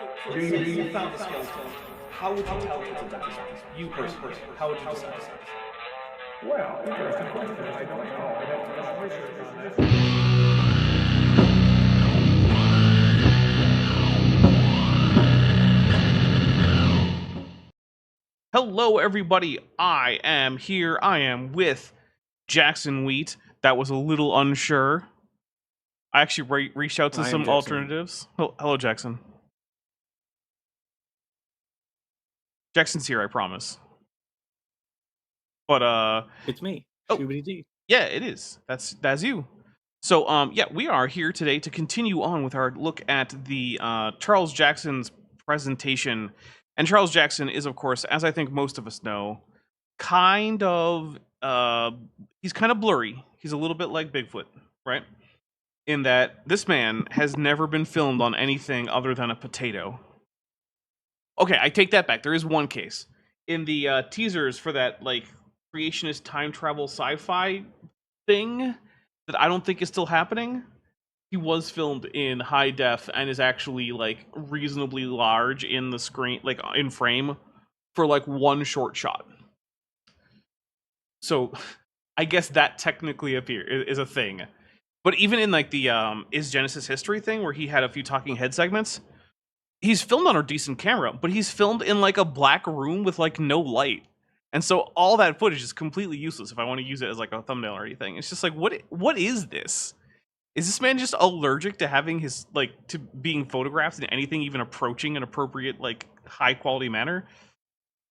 You found the skeleton. How would you tell it's a dinosaur? You personally, how would you decide? Well, interesting question. I don't know. I'd have to do some research on that. Hello, everybody. I am here. I am with Jackson Wheat. That was a little unsure. I actually reached out to I am some Jackson. alternatives. Hello, Jackson. Jackson's here, I promise. But It's me. Oh. Shoobity dee. yeah, it is. That's you. So yeah, we are here today to continue on with our look at the Charles Jackson's presentation. And Charles Jackson is, of course, as I think most of us know, kind of he's kind of blurry. He's a little bit like Bigfoot, right? In that this man has never been filmed on anything other than a potato. Okay, I take that back. There is one case. In the teasers for that like creationist time travel sci-fi thing that I don't think is still happening, he was filmed in high def and is actually like reasonably large in the screen, like in frame, for like one short shot. So I guess that technically is a thing. But even in like the Is Genesis History thing where he had a few talking head segments, he's filmed on a decent camera, but he's filmed in like a black room with like no light. And so all that footage is completely useless if I want to use it as like a thumbnail or anything. It's just like, what is this? Is this man just allergic to having his like to being photographed in anything even approaching an appropriate like high quality manner?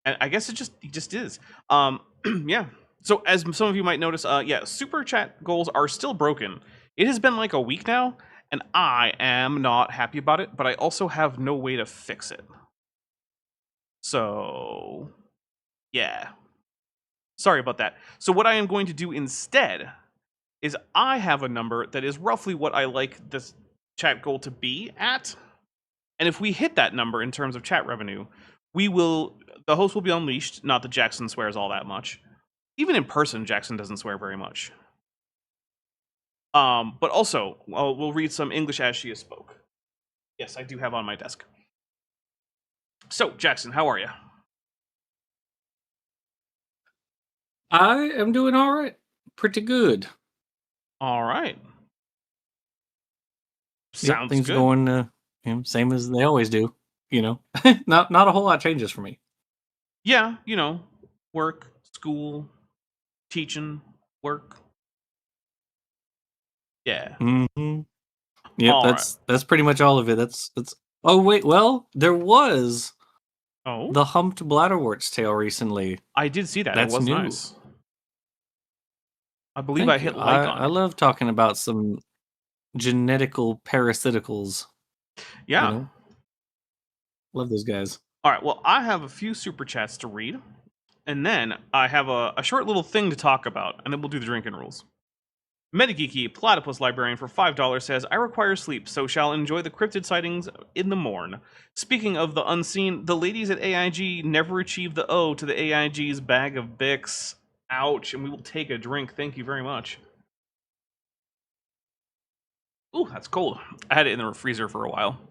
And I guess he just is. Yeah. So as some of you might notice, yeah, super chat goals are still broken. It has been like a week now, and I am not happy about it, but I also have no way to fix it. So, yeah. Sorry about that. So what I am going to do instead is I have a number that is roughly what I like this chat goal to be at. And if we hit that number in terms of chat revenue, the host will be unleashed. Not that Jackson swears all that much. Even in person, Jackson doesn't swear very much. But also, we'll read some English as she has spoke. Yes, I do have on my desk. So, Jackson, how are you? I am doing all right. Pretty good. All right. Yep, Sounds things good. going same as they always do. You know, not a whole lot changes for me. Yeah, work, school, teaching, work. Yeah. Mm-hmm. Yep, All that's pretty much all of it. That's. Oh wait, well there was the humped bladderwort's tail recently. I did see that. That's it was new. Nice. I believe Thank I hit you. like on it. I love talking about some genetical parasiticals. Yeah. You know? Love those guys. All right, well, I have a few super chats to read, and then I have a short little thing to talk about, and then we'll do the drinking rules. Metageeky Platypus Librarian for $5 says, I require sleep, so shall enjoy the cryptid sightings in the morn. Speaking of the unseen, the ladies at AIG never achieved the O to the AIG's bag of Bix. Ouch, and we will take a drink. Thank you very much. Ooh, that's cold. I had it in the freezer for a while.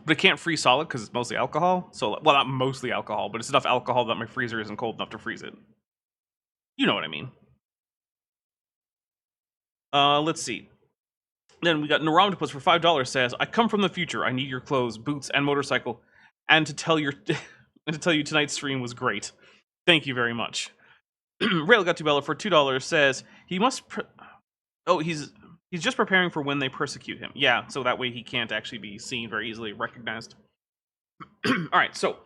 But it can't freeze solid because it's mostly alcohol. So, well, not mostly alcohol, but it's enough alcohol that my freezer isn't cold enough to freeze it. You know what I mean. Let's see. Then we got Neurometopus for $5 says, I come from the future. I need your clothes, boots, and motorcycle. And to tell you tonight's stream was great. Thank you very much. Railgutubella for $2 says, he must... He's just preparing for when they persecute him. Yeah, so that way he can't actually be seen very easily, recognized. All right, so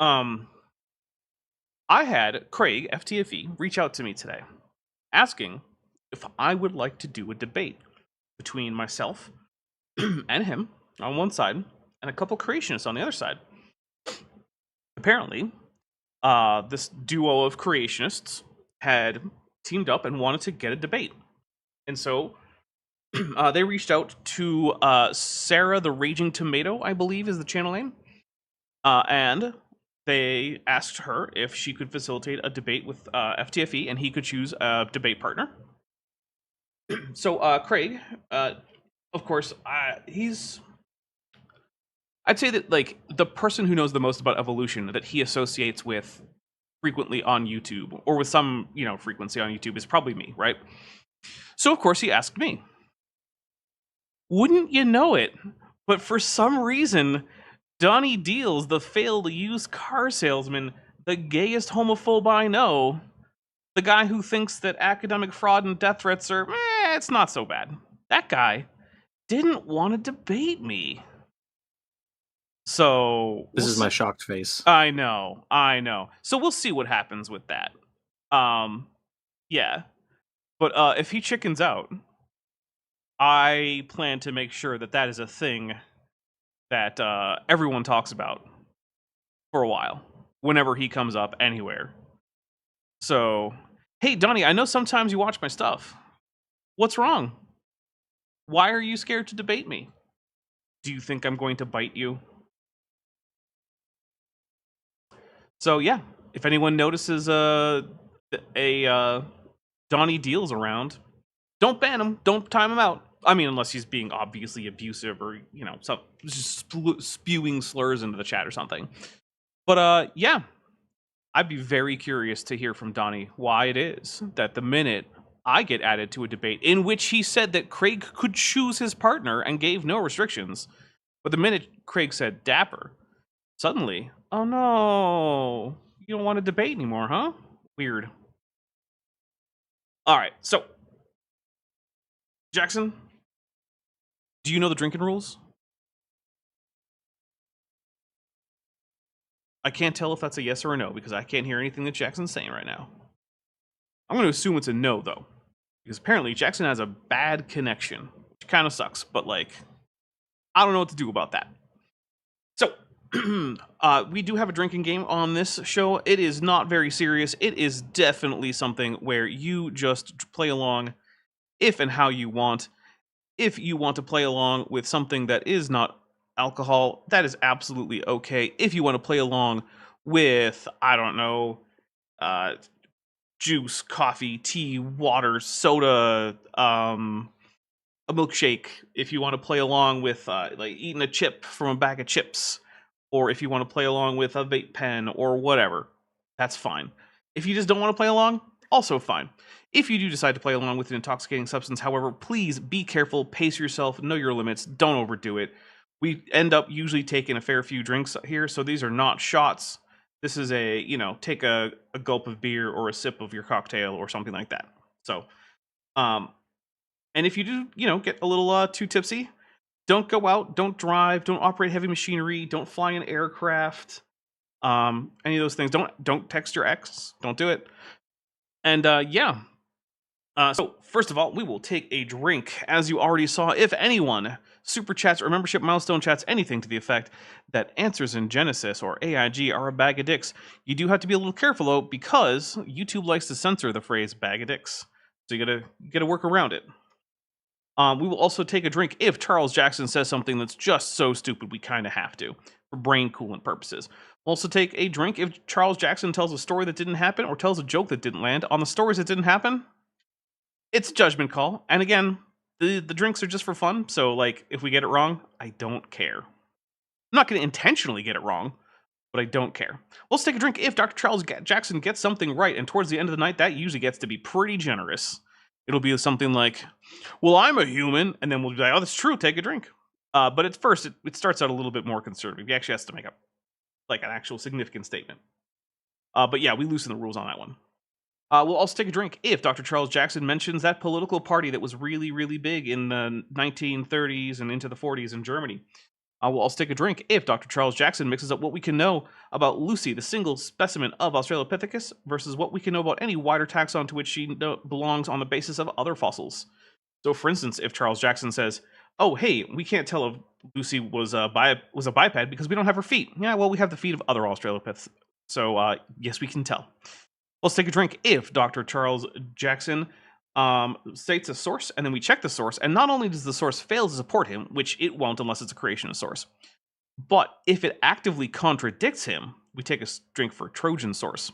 I had Craig, FTFE, reach out to me today, asking if I would like to do a debate between myself and him on one side, and a couple creationists on the other side. Apparently, this duo of creationists had teamed up and wanted to get a debate. And so they reached out to Sarah the Raging Tomato, I believe is the channel name. And they asked her if she could facilitate a debate with FTFE and he could choose a debate partner. So Craig, of course, I'd say that like the person who knows the most about evolution that he associates with frequently on YouTube, or with some, frequency on YouTube, is probably me, right? So of course he asked me. Wouldn't you know it? But for some reason, Donnie Deals, the failed used car salesman, the gayest homophobe I know, the guy who thinks that academic fraud and death threats are, it's not so bad. That guy didn't want to debate me. So this is my shocked face. I know. So we'll see what happens with that. Yeah. But if he chickens out, I plan to make sure that is a thing that everyone talks about for a while, whenever he comes up anywhere. So, hey, Donnie, I know sometimes you watch my stuff. What's wrong? Why are you scared to debate me? Do you think I'm going to bite you? So, yeah, if anyone notices a Donnie Deals around, don't ban him. Don't time him out. I mean, unless he's being obviously abusive or, just spewing slurs into the chat or something. But, yeah, I'd be very curious to hear from Donnie why it is that the minute I get added to a debate in which he said that Craig could choose his partner and gave no restrictions, but the minute Craig said Dapper, suddenly, oh no, you don't want to debate anymore, huh? Weird. All right, so, Jackson, do you know the drinking rules? I can't tell if that's a yes or a no because I can't hear anything that Jackson's saying right now. I'm going to assume it's a no, though, because apparently Jackson has a bad connection, which kind of sucks, but, like, I don't know what to do about that. So, we do have a drinking game on this show. It is not very serious. It is definitely something where you just play along if and how you want. If you want to play along with something that is not alcohol, that is absolutely okay. If you want to play along with, I don't know, juice, coffee, tea, water, soda, a milkshake, if you want to play along with like eating a chip from a bag of chips, or if you want to play along with a vape pen or whatever, that's fine. If you just don't want to play along, also fine. If you do decide to play along with an intoxicating substance, however, please be careful, pace yourself, know your limits, don't overdo it. We end up usually taking a fair few drinks here, so these are not shots. This is a, take a gulp of beer or a sip of your cocktail or something like that. So, and if you do, get a little too tipsy, don't go out, don't drive, don't operate heavy machinery, don't fly an aircraft, any of those things. Don't text your ex, don't do it. And yeah. So first of all, we will take a drink. As you already saw, if anyone super chats or membership milestone chats anything to the effect that answers in Genesis or AIG are a bag of dicks, you do have to be a little careful though, because YouTube likes to censor the phrase bag of dicks. So you gotta work around it. We will also take a drink if Charles Jackson says something that's just so stupid we kind of have to, for brain coolant purposes. We'll also take a drink if Charles Jackson tells a story that didn't happen or tells a joke that didn't land. On the stories that didn't happen, it's a judgment call. And again, the drinks are just for fun, so like if we get it wrong, I don't care. I'm not going to intentionally get it wrong, but I don't care. Let's take a drink if Dr. Charles Jackson gets something right, and towards the end of the night, that usually gets to be pretty generous. It'll be something like, well, I'm a human, and then we'll be like, oh, that's true, take a drink. But at first, it starts out a little bit more conservative. He actually has to make up like an actual significant statement. But yeah, we loosen the rules on that one. We'll also take a drink if Dr. Charles Jackson mentions that political party that was really, really big in the 1930s and into the 40s in Germany. We'll also take a drink if Dr. Charles Jackson mixes up what we can know about Lucy, the single specimen of Australopithecus, versus what we can know about any wider taxon to which she belongs on the basis of other fossils. So, for instance, if Charles Jackson says, oh, hey, we can't tell if Lucy was a biped because we don't have her feet. Yeah, well, we have the feet of other Australopiths. So, yes, we can tell. Let's take a drink if Dr. Charles Jackson states a source, and then we check the source, and not only does the source fail to support him, which it won't unless it's a creationist source, but if it actively contradicts him, we take a drink for Trojan source.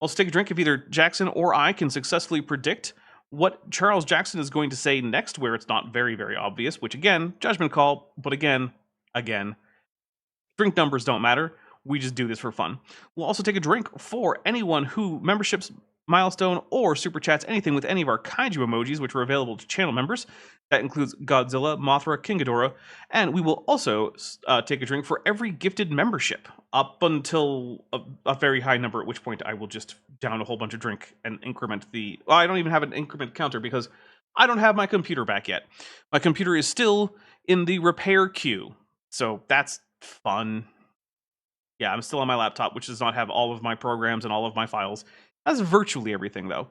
Let's take a drink if either Jackson or I can successfully predict what Charles Jackson is going to say next, where it's not very, very obvious, which again, judgment call, but again, Drink numbers don't matter. We just do this for fun. We'll also take a drink for anyone who memberships, milestone, or super chats anything with any of our kaiju emojis, which are available to channel members. That includes Godzilla, Mothra, King Ghidorah, and we will also take a drink for every gifted membership up until a very high number, at which point I will just down a whole bunch of drink and increment the... Well, I don't even have an increment counter because I don't have my computer back yet. My computer is still in the repair queue, so that's fun. Yeah, I'm still on my laptop, which does not have all of my programs and all of my files. It has virtually everything, though.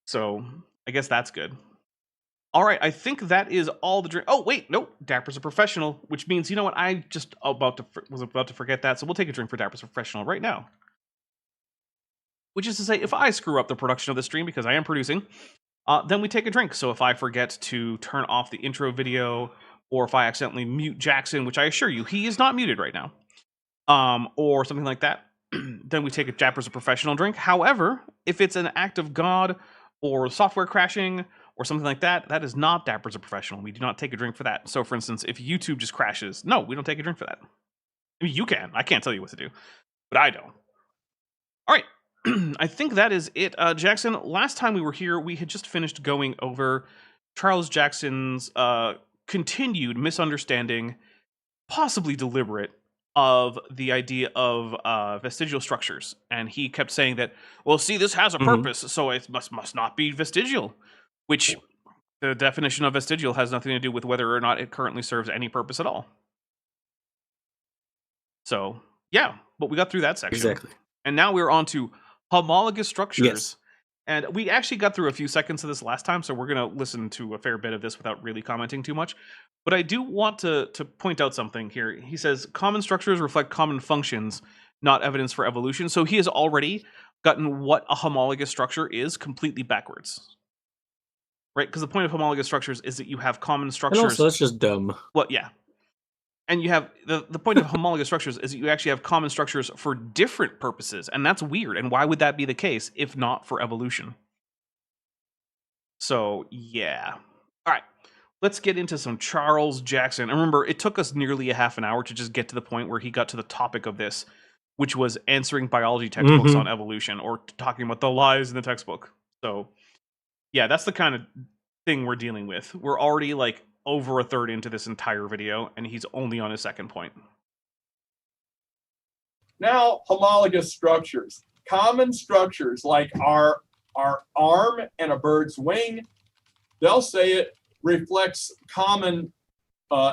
So I guess that's good. All right, I think that is all the drink. Oh, wait, nope. Dapper's a professional, which means, you know what? I just was about to forget that, so we'll take a drink for Dapper's a professional right now. Which is to say, if I screw up the production of the stream, because I am producing, then we take a drink. So if I forget to turn off the intro video, or if I accidentally mute Jackson, which I assure you, he is not muted right now, or something like that, then we take a Dapper's a professional drink. However, if it's an act of God, or software crashing, or something like that, that is not Dapper's a professional. We do not take a drink for that. So, for instance, if YouTube just crashes, no, we don't take a drink for that. I mean, you can. I can't tell you what to do, but I don't. All right. I think that is it. Jackson, last time we were here, we had just finished going over Charles Jackson's continued misunderstanding, possibly deliberate, of the idea of vestigial structures. And he kept saying that, well, see, this has a purpose, so it must not be vestigial. Which the definition of vestigial has nothing to do with whether or not it currently serves any purpose at all. So, yeah, but we got through that section. Exactly. And now we're on to homologous structures. Yes. And we actually got through a few seconds of this last time, so we're going to listen to a fair bit of this without really commenting too much. But I do want to point out something here. He says, common structures reflect common functions, not evidence for evolution. So he has already gotten what a homologous structure is completely backwards. Right, because the point of homologous structures is that you have common structures. And also, that's just dumb. Well, yeah. And you have the point of homologous structures is that you actually have common structures for different purposes, and that's weird. And why would that be the case if not for evolution? So, yeah. All right, let's get into some Charles Jackson. And remember, it took us nearly a half an hour to just get to the point where he got to the topic of this, which was answering biology textbooks on evolution or talking about the lies in the textbook. So, yeah, that's the kind of thing we're dealing with. We're already like over a third into this entire video, and he's only on his second point. Now, homologous structures. Common structures like our arm and a bird's wing, they'll say it reflects common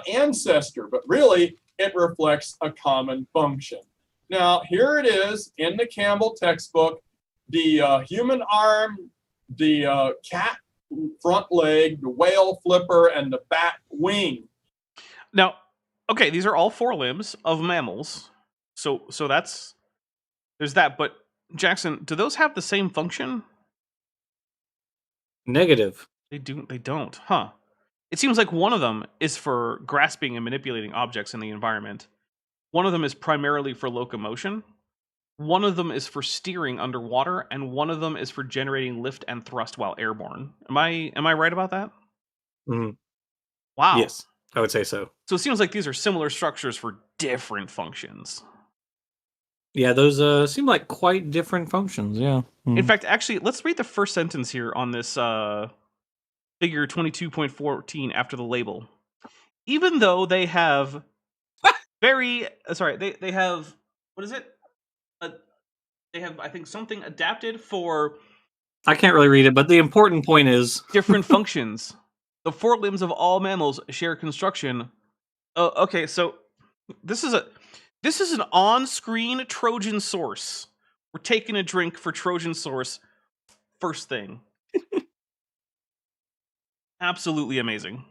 ancestor, but really it reflects a common function. Now, here it is in the Campbell textbook, the human arm, the cat front leg, the whale flipper, and the bat wing. Now, okay, these are all four limbs of mammals. So that's, there's that. But Jackson, do those have the same function? Negative. They don't, huh? It seems like one of them is for grasping and manipulating objects in the environment. One of them is primarily for locomotion. One of them is for steering underwater, and one of them is for generating lift and thrust while airborne. Am I right about that? Mm. Wow. Yes, I would say so. So it seems like these are similar structures for different functions. Yeah, those seem like quite different functions, yeah. In fact, actually, let's read the first sentence here on this figure 22.14 after the label. Even though they have they have, what is it? They have, I think, something adapted for... I can't really read it, but the important point is... different functions. The four limbs of all mammals share construction. Okay, so this is an on-screen Trojan source. We're taking a drink for Trojan source first thing. Absolutely amazing.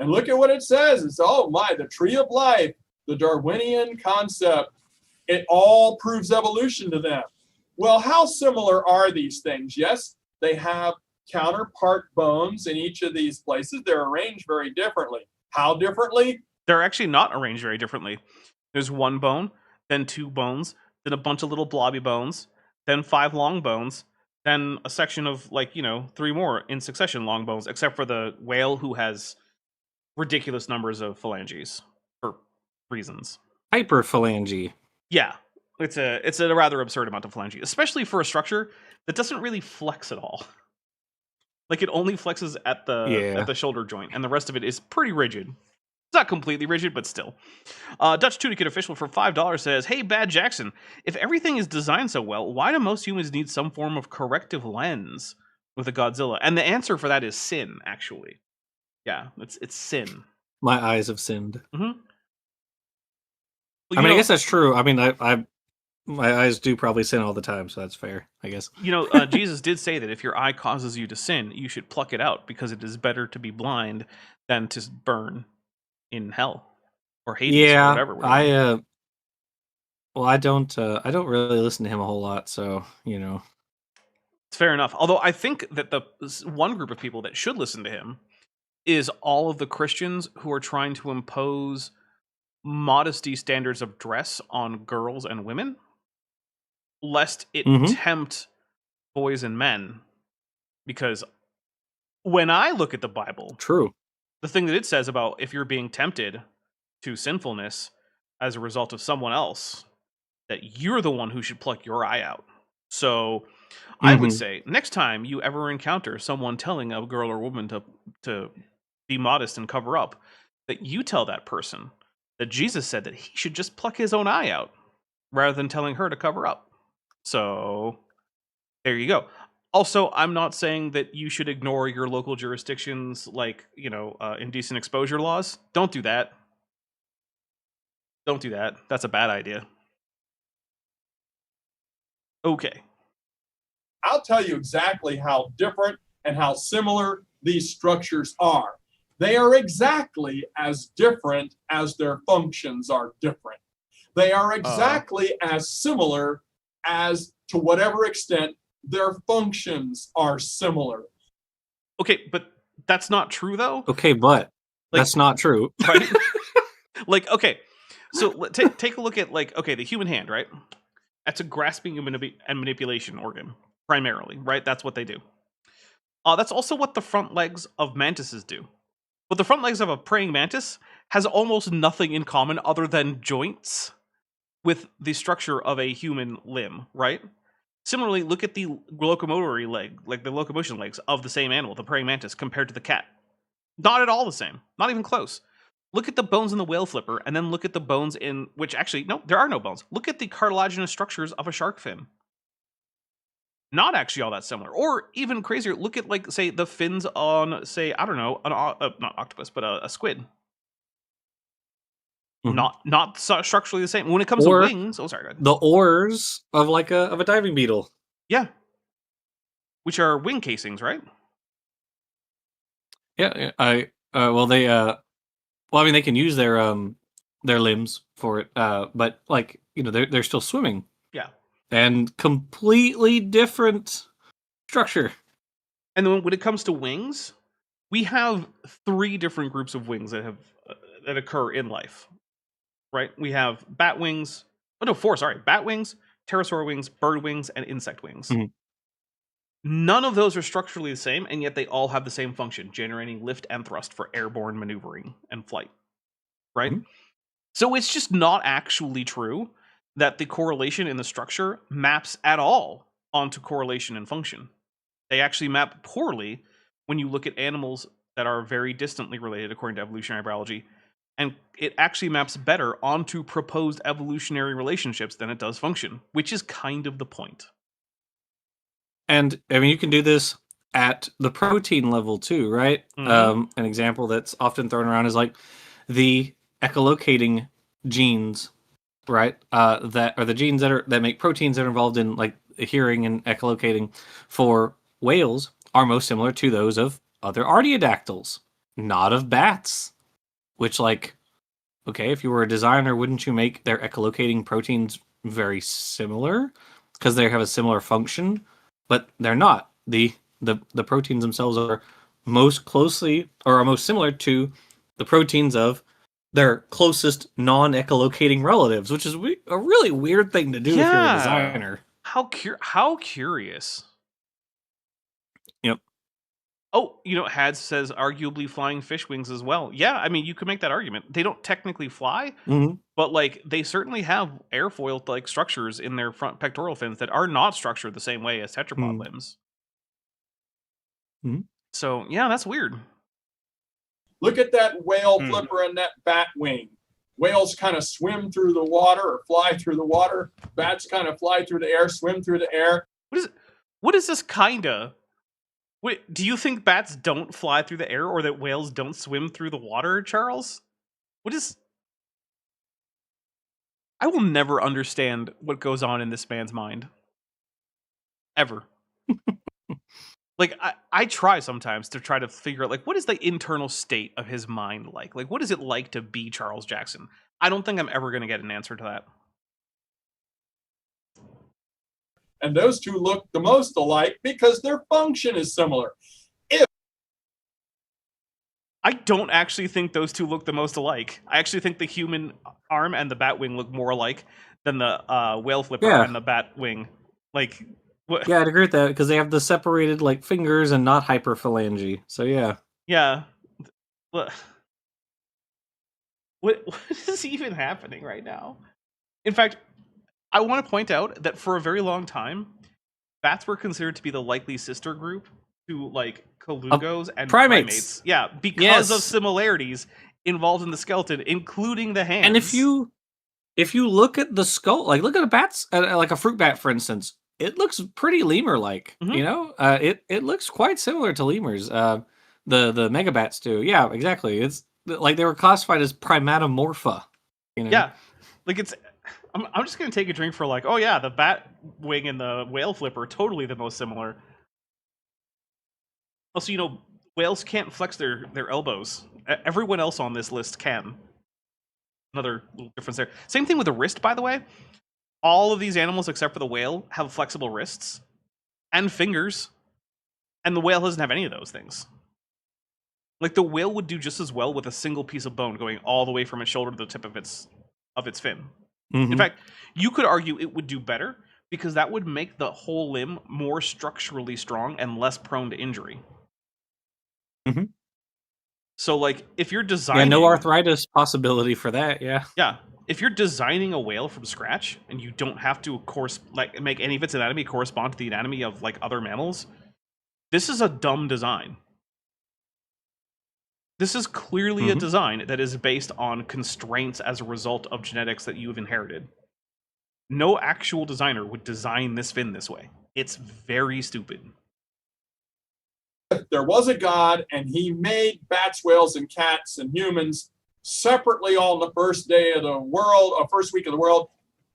And look at what it says. It's, oh my, the tree of life, the Darwinian concept. It all proves evolution to them. Well, how similar are these things? Yes, they have counterpart bones in each of these places. They're arranged very differently. How differently? They're actually not arranged very differently. There's one bone, then two bones, then a bunch of little blobby bones, then 5 long bones, then a section of 3 more in succession long bones, except for the whale who has ridiculous numbers of phalanges. Or reasons. Hyperphalange. Yeah, it's a rather absurd amount of phalange, especially for a structure that doesn't really flex at all. Like it only flexes at the shoulder joint, and the rest of it is pretty rigid. It's not completely rigid, but still. Dutch Tunicate Official for $5 says, "Hey, Bad Jackson, if everything is designed so well, why do most humans need some form of corrective lens with a Godzilla?" And the answer for that is sin, actually. Yeah, it's sin. My eyes have sinned. Mm-hmm. Well, I guess that's true. I mean, my eyes do probably sin all the time, so that's fair, I guess. Jesus did say that if your eye causes you to sin, you should pluck it out because it is better to be blind than to burn in hell or Hades or whatever. I don't really listen to him a whole lot, so it's fair enough. Although I think that the one group of people that should listen to him is all of the Christians who are trying to impose modesty standards of dress on girls and women, lest it tempt boys and men. Because when I look at the Bible, true, the thing that it says about if you're being tempted to sinfulness as a result of someone else, that you're the one who should pluck your eye out. So I would say next time you ever encounter someone telling a girl or woman to be modest and cover up, that you tell that person that Jesus said that he should just pluck his own eye out rather than telling her to cover up. So there you go. Also, I'm not saying that you should ignore your local jurisdictions like, indecent exposure laws. Don't do that. Don't do that. That's a bad idea. Okay. I'll tell you exactly how different and how similar these structures are. They are exactly as different as their functions are different. They are exactly as similar as, to whatever extent, their functions are similar. Okay, but that's not true, though. Okay, but that's not true. Right? Okay, so take a look at, the human hand, right? That's a grasping and manipulation organ, primarily, right? That's what they do. That's also what the front legs of mantises do. But the front legs of a praying mantis has almost nothing in common other than joints with the structure of a human limb, right? Similarly, look at the locomotory leg, like the locomotion legs of the same animal, the praying mantis, compared to the cat. Not at all the same. Not even close. Look at the bones in the whale flipper, and then look at the bones in, which actually, no, there are no bones. Look at the cartilaginous structures of a shark fin. Not actually all that similar. Or even crazier, look at, say, the fins on, say, I don't know, not octopus, but a squid. Not structurally the same. When it comes to wings, go ahead. The oars of a diving beetle. Yeah. Which are wing casings, right? Yeah, they can use their limbs for it, but they're still swimming. Yeah. And completely different structure. And then when it comes to wings, we have 3 different groups of wings that occur in life. Right? We have bat wings. Oh no, 4, sorry. Bat wings, pterosaur wings, bird wings, and insect wings. None of those are structurally the same, and yet they all have the same function, generating lift and thrust for airborne maneuvering and flight. Right? So it's just not actually true that the correlation in the structure maps at all onto correlation and function. They actually map poorly when you look at animals that are very distantly related according to evolutionary biology, and it actually maps better onto proposed evolutionary relationships than it does function, which is kind of the point. And I mean, you can do this at the protein level too, right? An example that's often thrown around is the echolocating genes, right? That are the genes that make proteins that are involved in hearing and echolocating for whales are most similar to those of other artiodactyls, not of bats. Which, okay, if you were a designer, wouldn't you make their echolocating proteins very similar? Because they have a similar function, but they're not. The proteins themselves are most closely, or are most similar to the proteins of their closest non-echolocating relatives, which is a really weird thing to do if you're a designer. How curious. Yep. Oh, Had says arguably flying fish wings as well. Yeah, I mean, you could make that argument. They don't technically fly, Hmm. but like they certainly have airfoil like structures in their front pectoral fins that are not structured the same way as tetrapod limbs. Mhm. So yeah, that's weird. Look at that whale flipper and that bat wing. Whales kind of swim through the water or fly through the water. Bats kind of fly through the air, swim through the air. What is this kinda? Wait, do you think bats don't fly through the air or that whales don't swim through the water, Charles? What is... I will never understand what goes on in this man's mind. Ever. Like, I try sometimes to try to figure out, like, what is the internal state of his mind like? Like, what is it like to be Charles Jackson? I don't think I'm ever going to get an answer to that. And those two look the most alike because their function is similar. I don't actually think those two look the most alike. I actually think the human arm and the bat wing look more alike than the whale flipper and the bat wing. Like, what? Yeah, I'd agree with that because they have the separated like fingers and not hyperphalange. So yeah. Yeah. What is even happening right now? In fact, I want to point out that for a very long time, bats were considered to be the likely sister group to like colugos and primates. Yeah, because of similarities involved in the skeleton, including the hands. And if you look at the skull, like look at a bat's like a fruit bat, for instance, it looks pretty lemur-like. It looks quite similar to lemurs. The megabats do. Yeah, exactly. It's like they were classified as primatomorpha. Yeah, like it's. I'm just gonna take a drink for like, oh yeah, the bat wing and the whale flipper are totally the most similar. Also, whales can't flex their elbows. Everyone else on this list can. Another little difference there. Same thing with the wrist, by the way. All of these animals, except for the whale, have flexible wrists and fingers, and the whale doesn't have any of those things. Like the whale would do just as well with a single piece of bone going all the way from its shoulder to the tip of its fin. Mm-hmm. In fact, you could argue it would do better because that would make the whole limb more structurally strong and less prone to injury. Mm-hmm. So, like, if you're designing... Yeah, no arthritis possibility for that, yeah. Yeah. If you're designing a whale from scratch and you don't have to, of course, like, make any of its anatomy correspond to the anatomy of, like, other mammals, this is a dumb design. This is clearly a design that is based on constraints as a result of genetics that you've inherited. No actual designer would design this fin this way. It's very stupid. There was a God, and he made bats, whales, and cats and humans separately on the first day of the world, or first week of the world.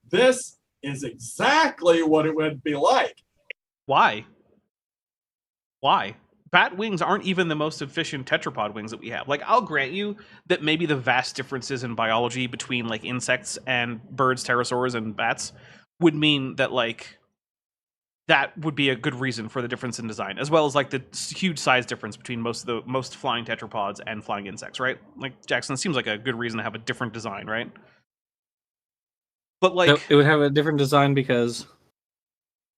This is exactly what it would be like. Why? Why? Bat wings aren't even the most efficient tetrapod wings that we have. Like, I'll grant you that maybe the vast differences in biology between, like, insects and birds, pterosaurs, and bats would mean that, like, that would be a good reason for the difference in design, as well as, like, the huge size difference between most flying tetrapods and flying insects, right? Like, Jackson, seems like a good reason to have a different design, right? But, like... So it would have a different design because...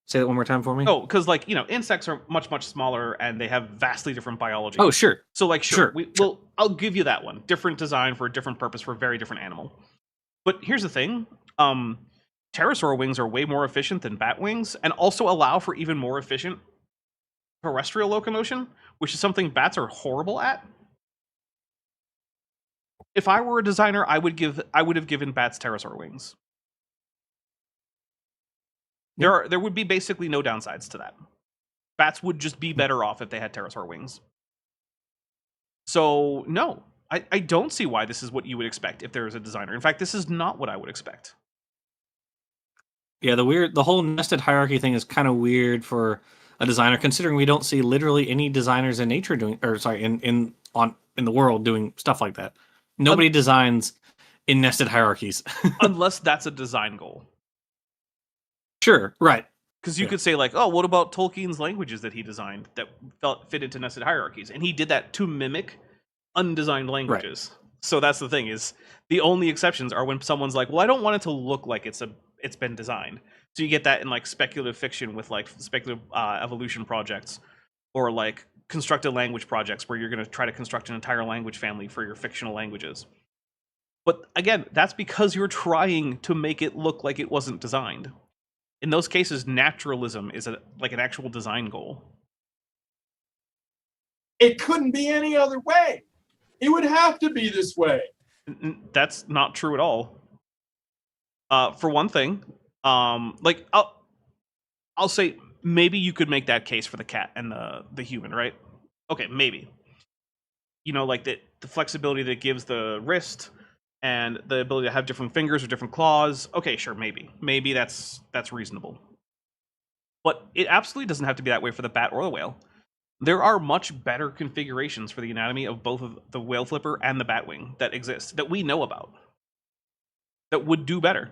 Say that one more time for me. Oh, because, like, insects are much, much smaller, and they have vastly different biology. Oh, sure. So, like, sure. Well, I'll give you that one. Different design for a different purpose for a very different animal. But here's the thing. Pterosaur wings are way more efficient than bat wings, and also allow for even more efficient terrestrial locomotion, which is something bats are horrible at. If I were a designer, I would have given bats pterosaur wings. There would be basically no downsides to that. Bats would just be better off if they had pterosaur wings. So, no. I don't see why this is what you would expect if there was a designer. In fact, this is not what I would expect. Yeah, the whole nested hierarchy thing is kind of weird for a designer, considering we don't see literally any designers in nature doing, or sorry, in the world doing stuff like that. Nobody designs in nested hierarchies. Unless that's a design goal. Sure, right. Because you could say, like, oh, what about Tolkien's languages that he designed that fit into nested hierarchies? And he did that to mimic undesigned languages. Right. So that's the thing, is the only exceptions are when someone's like, well, I don't want it to look like it's been designed. So you get that in, like, speculative fiction with, like, speculative evolution projects, or, like, constructed language projects where you're going to try to construct an entire language family for your fictional languages. But again, that's because you're trying to make it look like it wasn't designed. In those cases, naturalism is like an actual design goal. It couldn't be any other way. It would have to be this way. That's not true at all. For one thing, like I'll say maybe you could make that case for the cat and the human, right? Okay, maybe. You know, like the flexibility that gives the wrist and the ability to have different fingers or different claws. Okay, sure, maybe that's reasonable. But it absolutely doesn't have to be that way for the bat or the whale. There are much better configurations for the anatomy of both of the whale flipper and the batwing that exist, that we know about, that would do better.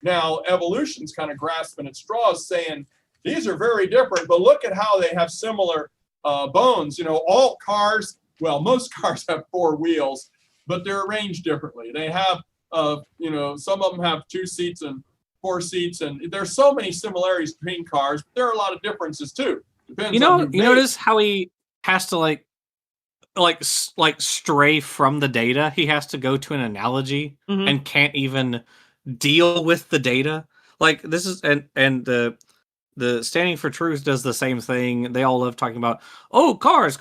Now, evolution's kind of grasping at straws, saying these are very different, but look at how they have similar bones. You know, all cars, well, most cars have 4 wheels, but they're arranged differently. They have, you know, some of them have 2 seats and 4 seats, and there's so many similarities between cars, but there are a lot of differences too. Depends on who you notice how he has to like stray from the data. He has to go to an analogy and can't even deal with the data. Like this is and the Standing for Truth does the same thing. They all love talking about, oh, cars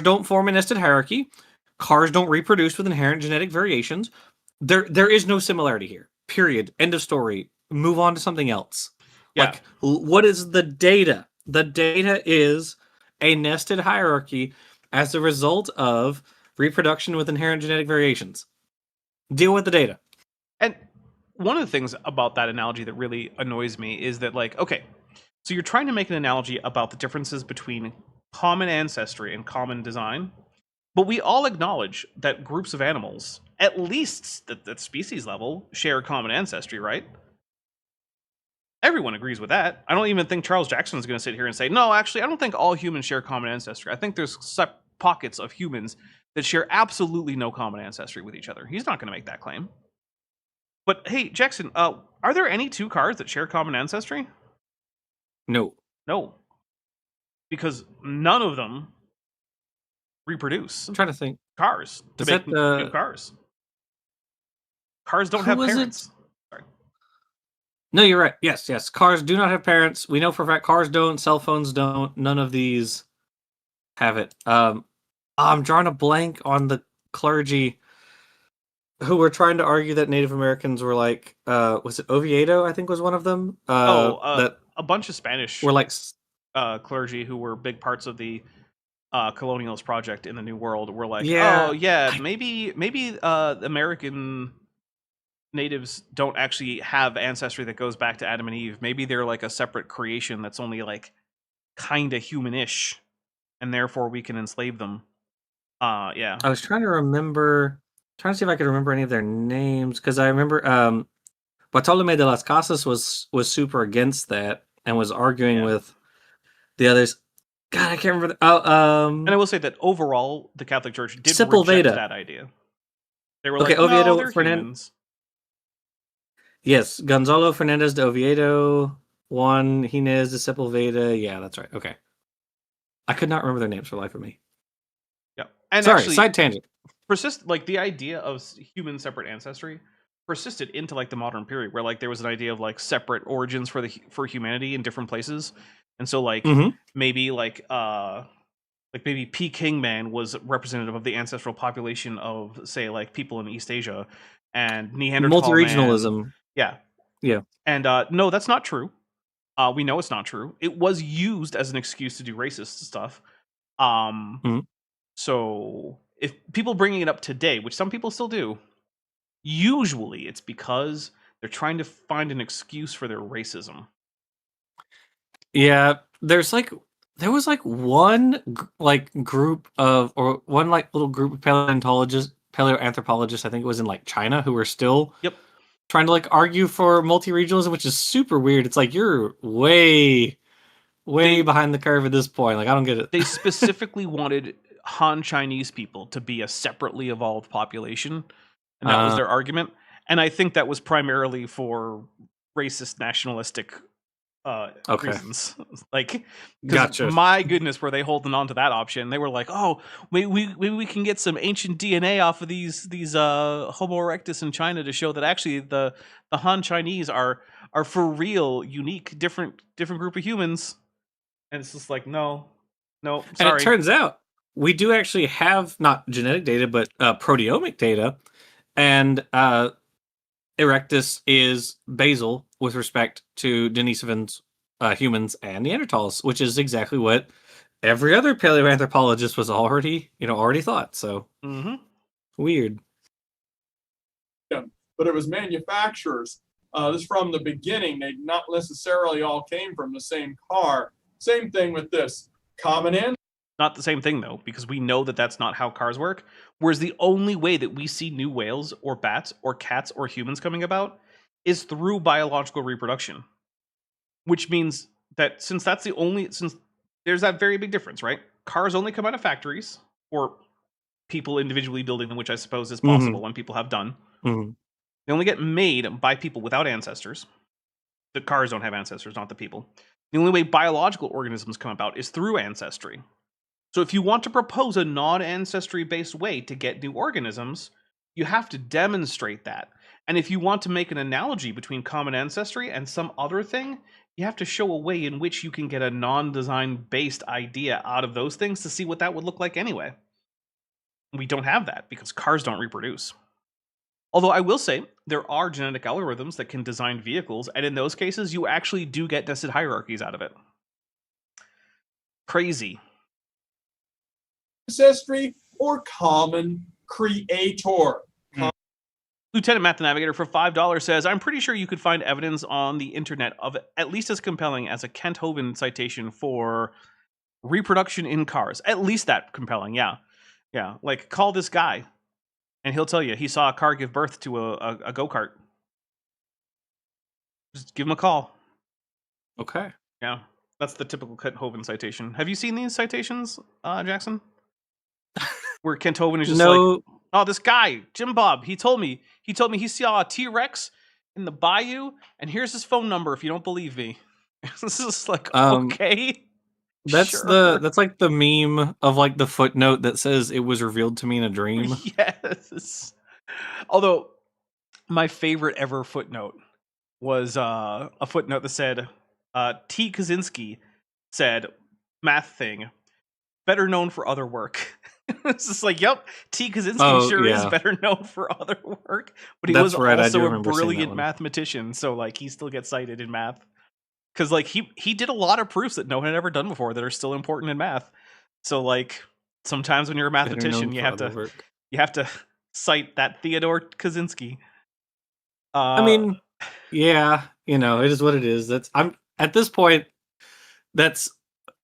don't form a nested hierarchy. Cars don't reproduce with inherent genetic variations. There is no similarity here. Period. End of story. Move on to something else. Yeah. Like, what is the data? The data is a nested hierarchy as a result of reproduction with inherent genetic variations. Deal with the data. And one of the things about that analogy that really annoys me is that, like, okay, so you're trying to make an analogy about the differences between common ancestry and common design, but we all acknowledge that groups of animals, at least at species level, share common ancestry, right? Everyone agrees with that. I don't even think Charles Jackson is going to sit here and say, no, actually, I don't think all humans share common ancestry. I think there's pockets of humans that share absolutely no common ancestry with each other. He's not going to make that claim. But hey, Jackson, are there any 2 cars that share common ancestry? No. Because none of them reproduce. I'm trying to think. Cars to make new cars. Cars don't have parents. Sorry. No, you're right. Yes. Cars do not have parents. We know for a fact cars don't. Cell phones don't. None of these have it. I'm drawing a blank on the clergy who were trying to argue that Native Americans were like, was it Oviedo? I think was one of them. That a bunch of Spanish were like clergy who were big parts of the colonialist project in the New World were like, yeah, oh yeah, maybe American natives don't actually have ancestry that goes back to Adam and Eve. Maybe they're like a separate creation that's only like kind of humanish, and therefore we can enslave them. Yeah. I was trying to see if I could remember any of their names, because I remember Bartolome de las Casas was super against that and was arguing with the others. God, I can't remember. And I will say that overall, the Catholic Church did reject that idea. They were like, Oviedo, no, they're humans. Yes, Gonzalo Fernandez de Oviedo, Juan Gines de Sepulveda. Yeah, that's right. Okay. I could not remember their names for the life of me. Yeah. And sorry, actually, side tangent. Like the idea of human separate ancestry persisted into like the modern period, where like there was an idea of like separate origins for humanity in different places. And so like maybe maybe Peking man was representative of the ancestral population of, say, like people in East Asia, and Neanderthal multi-regionalism. Man, yeah. Yeah. And no, that's not true. We know it's not true. It was used as an excuse to do racist stuff. So if people bringing it up today, which some people still do, usually it's because they're trying to find an excuse for their racism. Yeah, there was one group of, or one like little group of paleoanthropologists, I think it was in like China, who were still trying to like argue for multi-regionalism, which is super weird. It's like you're way behind the curve at this point. Like I don't get it. They specifically wanted Han Chinese people to be a separately evolved population, and that was their argument. And I think that was primarily for racist, nationalistic Okay. reasons. Like, because Gotcha. my goodness, were they holding on to that option? They were like, oh, we can get some ancient DNA off of these Homo erectus in China to show that actually the Han Chinese are for real, unique, different group of humans. And it's just like, no, And it sorry. turns out we do actually have not genetic data, but proteomic data, and Erectus is basal with respect to Denisovans, humans, and Neanderthals, which is exactly what every other paleoanthropologist was already thought. So weird. But it was manufacturers. This from the beginning. They not necessarily all came from the same car. Same thing with this. Common in. Not the same thing, though, because we know that that's not how cars work. Whereas the only way that we see new whales or bats or cats or humans coming about is through biological reproduction. Which means that since there's that very big difference, right? Cars only come out of factories or people individually building them, which I suppose is possible when people have done. They only get made by people without ancestors. The cars don't have ancestors, not the people. The only way biological organisms come about is through ancestry. So if you want to propose a non-ancestry-based way to get new organisms, you have to demonstrate that. And if you want to make an analogy between common ancestry and some other thing, you have to show a way in which you can get a non-design-based idea out of those things to see what that would look like anyway. We don't have that because cars don't reproduce. Although I will say, there are genetic algorithms that can design vehicles, and in those cases, you actually do get nested hierarchies out of it. Crazy. Ancestry or common creator. Lieutenant Matt the Navigator for $5 says, I'm pretty sure you could find evidence on the internet of at least as compelling as a Kent Hovind citation for reproduction in cars. At least that compelling, yeah. Yeah, like, call this guy, and he'll tell you he saw a car give birth to a go-kart. Just give him a call. Okay. Yeah, that's the typical Kent Hovind citation. Have you seen these citations, Jackson? Where Kent Hovind is just like, oh, this guy, Jim Bob, he told me he saw a T-Rex in the bayou, and here's his phone number if you don't believe me. This is like, okay. That's sure. that's like the meme of like the footnote that says it was revealed to me in a dream. Yes. Although my favorite ever footnote was a footnote that said T. Kaczynski said math thing, better known for other work. It's just like, yep, T. Kaczynski is better known for other work, but he was also a brilliant mathematician, so like he still gets cited in math. Because like he did a lot of proofs that no one had ever done before that are still important in math. So like sometimes when you're a mathematician, you have to cite that Theodore Kaczynski. I mean, yeah, it is what it is. I'm at this point. That's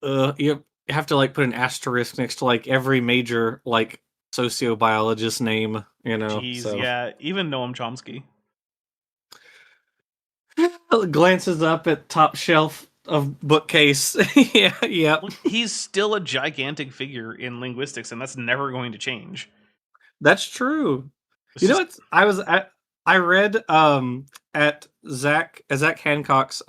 you have to like put an asterisk next to like every major like sociobiologist name. Jeez, so. Yeah, even Noam Chomsky. Glances up at top shelf of bookcase. yeah. Look, he's still a gigantic figure in linguistics, and that's never going to change. That's true. I read at Zach Hancock's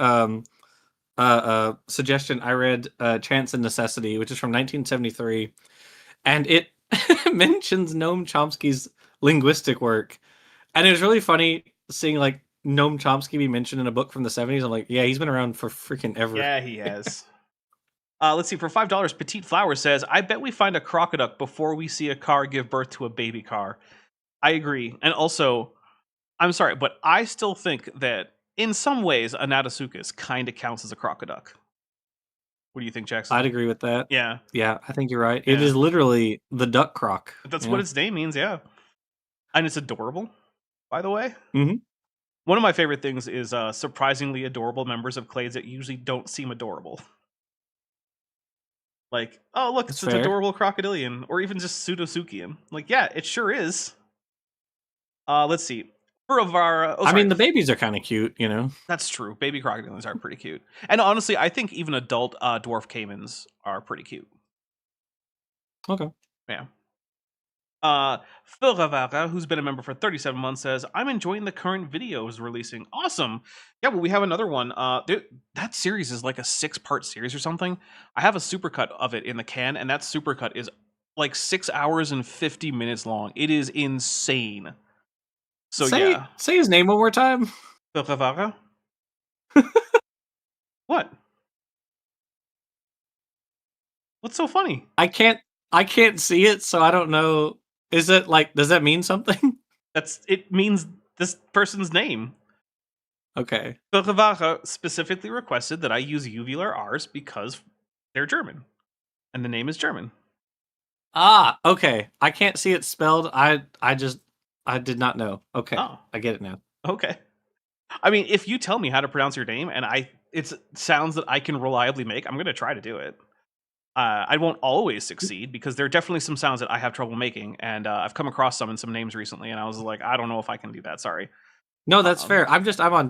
suggestion. I read Chance and Necessity, which is from 1973, and it mentions Noam Chomsky's linguistic work, and it was really funny seeing like Noam Chomsky be mentioned in a book from the 70s. I'm like, yeah, he's been around for freaking ever. Yeah, he has. Let's see, for $5, Petite Flower says, I bet we find a crocoduck before we see a car give birth to a baby car. I agree. And also, I'm sorry, but I still think that in some ways, a Natasuchus kind of counts as a crocoduck. What do you think, Jackson? I'd agree with that. Yeah. Yeah, I think you're right. Yeah. It is literally the duck croc. That's what its name means, yeah. And it's adorable, by the way. Mm-hmm. One of my favorite things is surprisingly adorable members of clades that usually don't seem adorable. Like, oh, look, it's an adorable crocodilian, or even just Pseudosuchian. Like, yeah, it sure is. Let's see. I mean, the babies are kind of cute, That's true. Baby crocodilians are pretty cute. And honestly, I think even adult dwarf caimans are pretty cute. Okay. Yeah. Phil Ravara, who's been a member for 37 months, says, I'm enjoying the current videos releasing. Awesome. Yeah, well, we have another one. That series is like a 6-part series or something. I have a supercut of it in the can, and that supercut is like 6 hours and 50 minutes long. It is insane. So say his name one more time. Phil Ravara? What? What's so funny? I can't see it, so I don't know. Is it like, does that mean something? It means this person's name. Okay. Phil Ravara specifically requested that I use uvular R's because they're German. And the name is German. Ah, okay. I can't see it spelled. I did not know. Okay. Oh. I get it now. Okay. I mean, if you tell me how to pronounce your name and it's sounds that I can reliably make, I'm going to try to do it. I won't always succeed because there are definitely some sounds that I have trouble making, and I've come across some in some names recently, and I was like, I don't know if I can do that. Sorry. No, that's fair. I'm on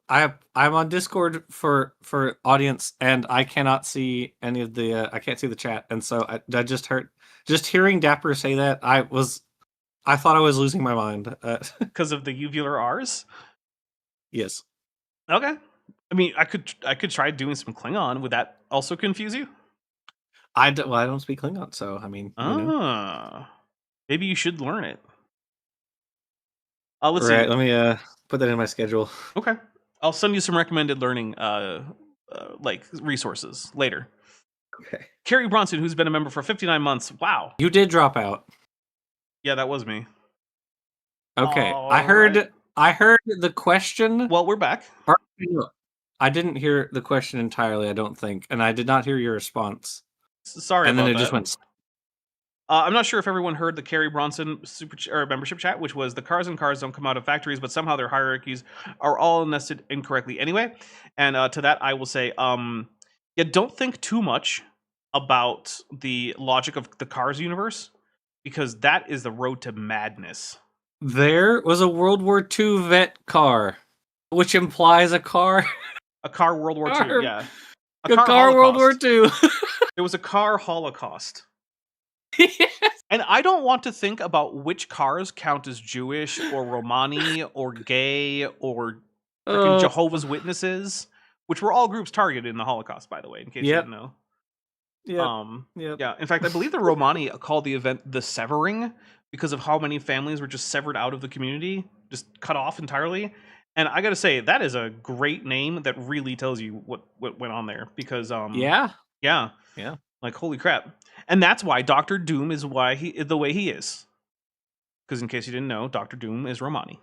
I'm on Discord for audience, and I cannot see any of the I can't see the chat, and so I just hearing Dapper say that I thought I was losing my mind because of the uvular R's. Yes. Okay. I mean, I could try doing some Klingon. Would that also confuse you? I don't speak Klingon, so I mean, maybe you should learn it. Let's see. Let me put that in my schedule. Okay, I'll send you some recommended learning like resources later. Okay. Carrie Bronson, who's been a member for 59 months. Wow. You did drop out. Yeah, that was me. Okay. All I heard right. the question. Well, we're back. I didn't hear the question entirely, I don't think, and I did not hear your response. Sorry and about then it that. just went. I'm not sure if everyone heard the Carrie Bronson membership chat, which was the cars don't come out of factories, but somehow their hierarchies are all nested incorrectly anyway. And to that, I will say, don't think too much about the logic of the Cars universe, because that is the road to madness. There was a World War II vet car, which implies a car. A car World War II, yeah. A car World War II. There was a car Holocaust. Yes. And I don't want to think about which cars count as Jewish or Romani or gay or Jehovah's Witnesses, which were all groups targeted in the Holocaust, by the way, in case you didn't know. Yeah. In fact, I believe the Romani called the event the Severing because of how many families were just severed out of the community, just cut off entirely. And I got to say, that is a great name that really tells you what went on there. Because yeah, like holy crap. And that's why Dr. Doom is the way he is. Because in case you didn't know, Dr. Doom is Romani.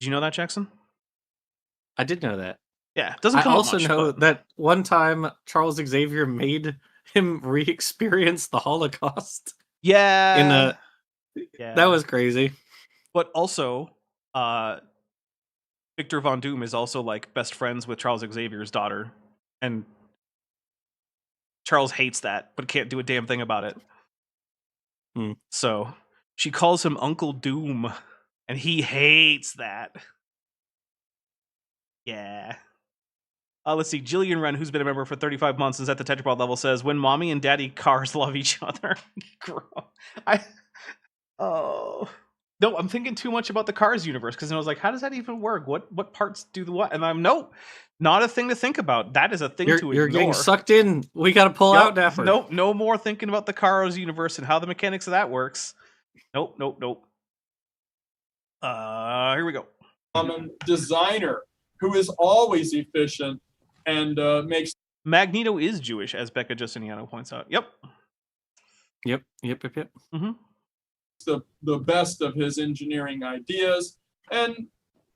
Did you know that, Jackson? I did know that. Yeah, it doesn't come I up also much, know but that one time Charles Xavier made him re-experience the Holocaust. Yeah. That was crazy. But also, Victor Von Doom is also like best friends with Charles Xavier's daughter, and Charles hates that, but can't do a damn thing about it. So she calls him Uncle Doom, and he hates that. Yeah. Let's see. Jillian Wren, who's been a member for 35 months, is at the Tetrapod level, says, when mommy and daddy cars love each other. No, I'm thinking too much about the Cars universe, because I was like, how does that even work? What parts do the what? And I'm, nope, not a thing to think about. That is a thing to ignore. You're getting sucked in. We got to pull out, Dapper. Nope, no more thinking about the Cars universe and how the mechanics of that works. Nope. Here we go. Designer who is always efficient and makes. Magneto is Jewish, as Becca Justiniano points out. Yep. Mm-hmm. The best of his engineering ideas, and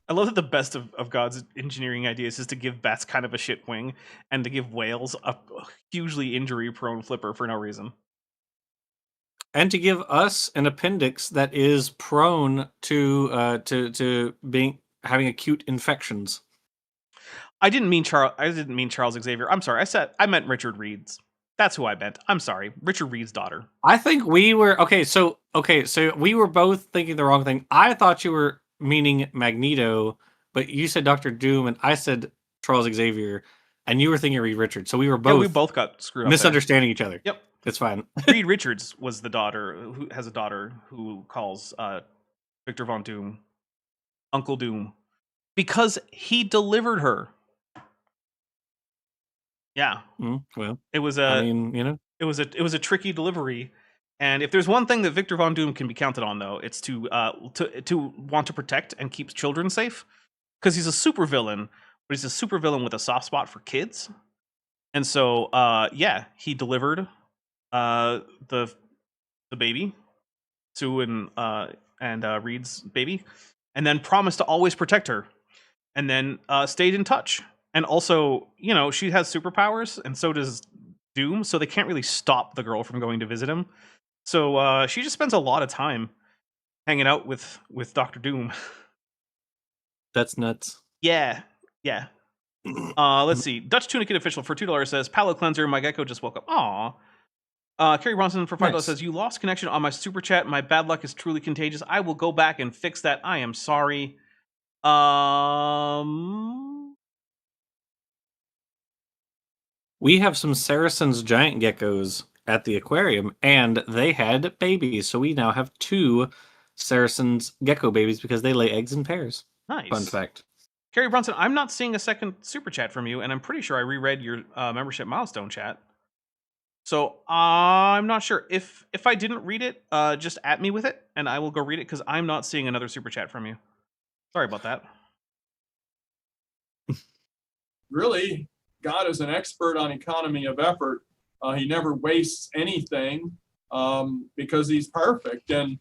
I love that the best of God's engineering ideas is to give bats kind of a shit wing and to give whales a hugely injury-prone flipper for no reason, and to give us an appendix that is prone to having acute infections. I didn't mean Charles Xavier. I'm sorry. I meant Richard Reed's. That's who I meant. I'm sorry. Richard Reed's daughter. I think we were okay, so we were both thinking the wrong thing. I thought you were meaning Magneto, but you said Dr. Doom and I said Charles Xavier, and you were thinking Reed Richards. So we were both we both got screwed up misunderstanding each other. Yep. It's fine. Reed Richards was the daughter who has a daughter who calls Victor Von Doom Uncle Doom because he delivered her. Yeah, Well, it was I mean, you know, it was a tricky delivery. And if there's one thing that Victor Von Doom can be counted on, though, it's to want to protect and keep children safe, because he's a supervillain, but he's a supervillain with a soft spot for kids. And so, yeah, he delivered the baby, Sue and Reed's baby, and then promised to always protect her, and then stayed in touch. And also, you know, she has superpowers, and so does Doom, so they can't really stop the girl from going to visit him. So she just spends a lot of time hanging out with Dr. Doom. that's nuts. Yeah. Let's see. Dutch Tunicate Official for $2 says, Palate Cleanser, my gecko just woke up. Aw. Kerry Bronson for $5 says, you lost connection on my super chat. My bad luck is truly contagious. I will go back and fix that. I am sorry. We have some Saracen's giant geckos at the aquarium, and they had babies. So we now have 2 Saracen's gecko babies because they lay eggs in pairs. Nice. Fun fact. Kerry Bronson, I'm not seeing a second super chat from you, and I'm pretty sure I reread your membership milestone chat. So I'm not sure. If I didn't read it, just at me with it, and I will go read it, because I'm not seeing another super chat from you. Sorry about that. Really, God is an expert on economy of effort. He never wastes anything because he's perfect. And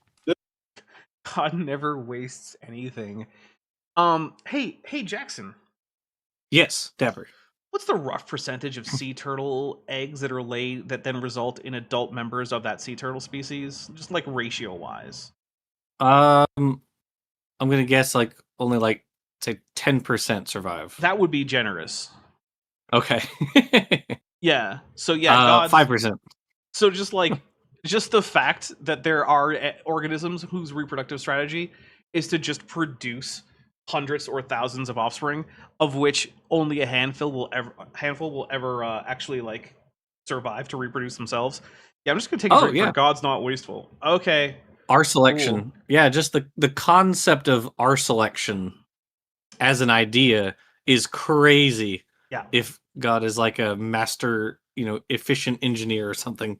God never wastes anything. Hey, Jackson. Yes, Dapper. What's the rough percentage of sea turtle eggs that are laid that then result in adult members of that sea turtle species? Just like ratio wise. I'm gonna guess like only like say 10% survive. That would be generous. Okay. Yeah. So yeah, 5%. So just the fact that there are organisms whose reproductive strategy is to just produce hundreds or thousands of offspring, of which only a handful will ever actually like survive to reproduce themselves. Yeah, I'm just gonna take a drink for God's not wasteful. Okay. R selection. Cool. Yeah, just the concept of R selection as an idea is crazy. Yeah. If God is like a master, efficient engineer or something.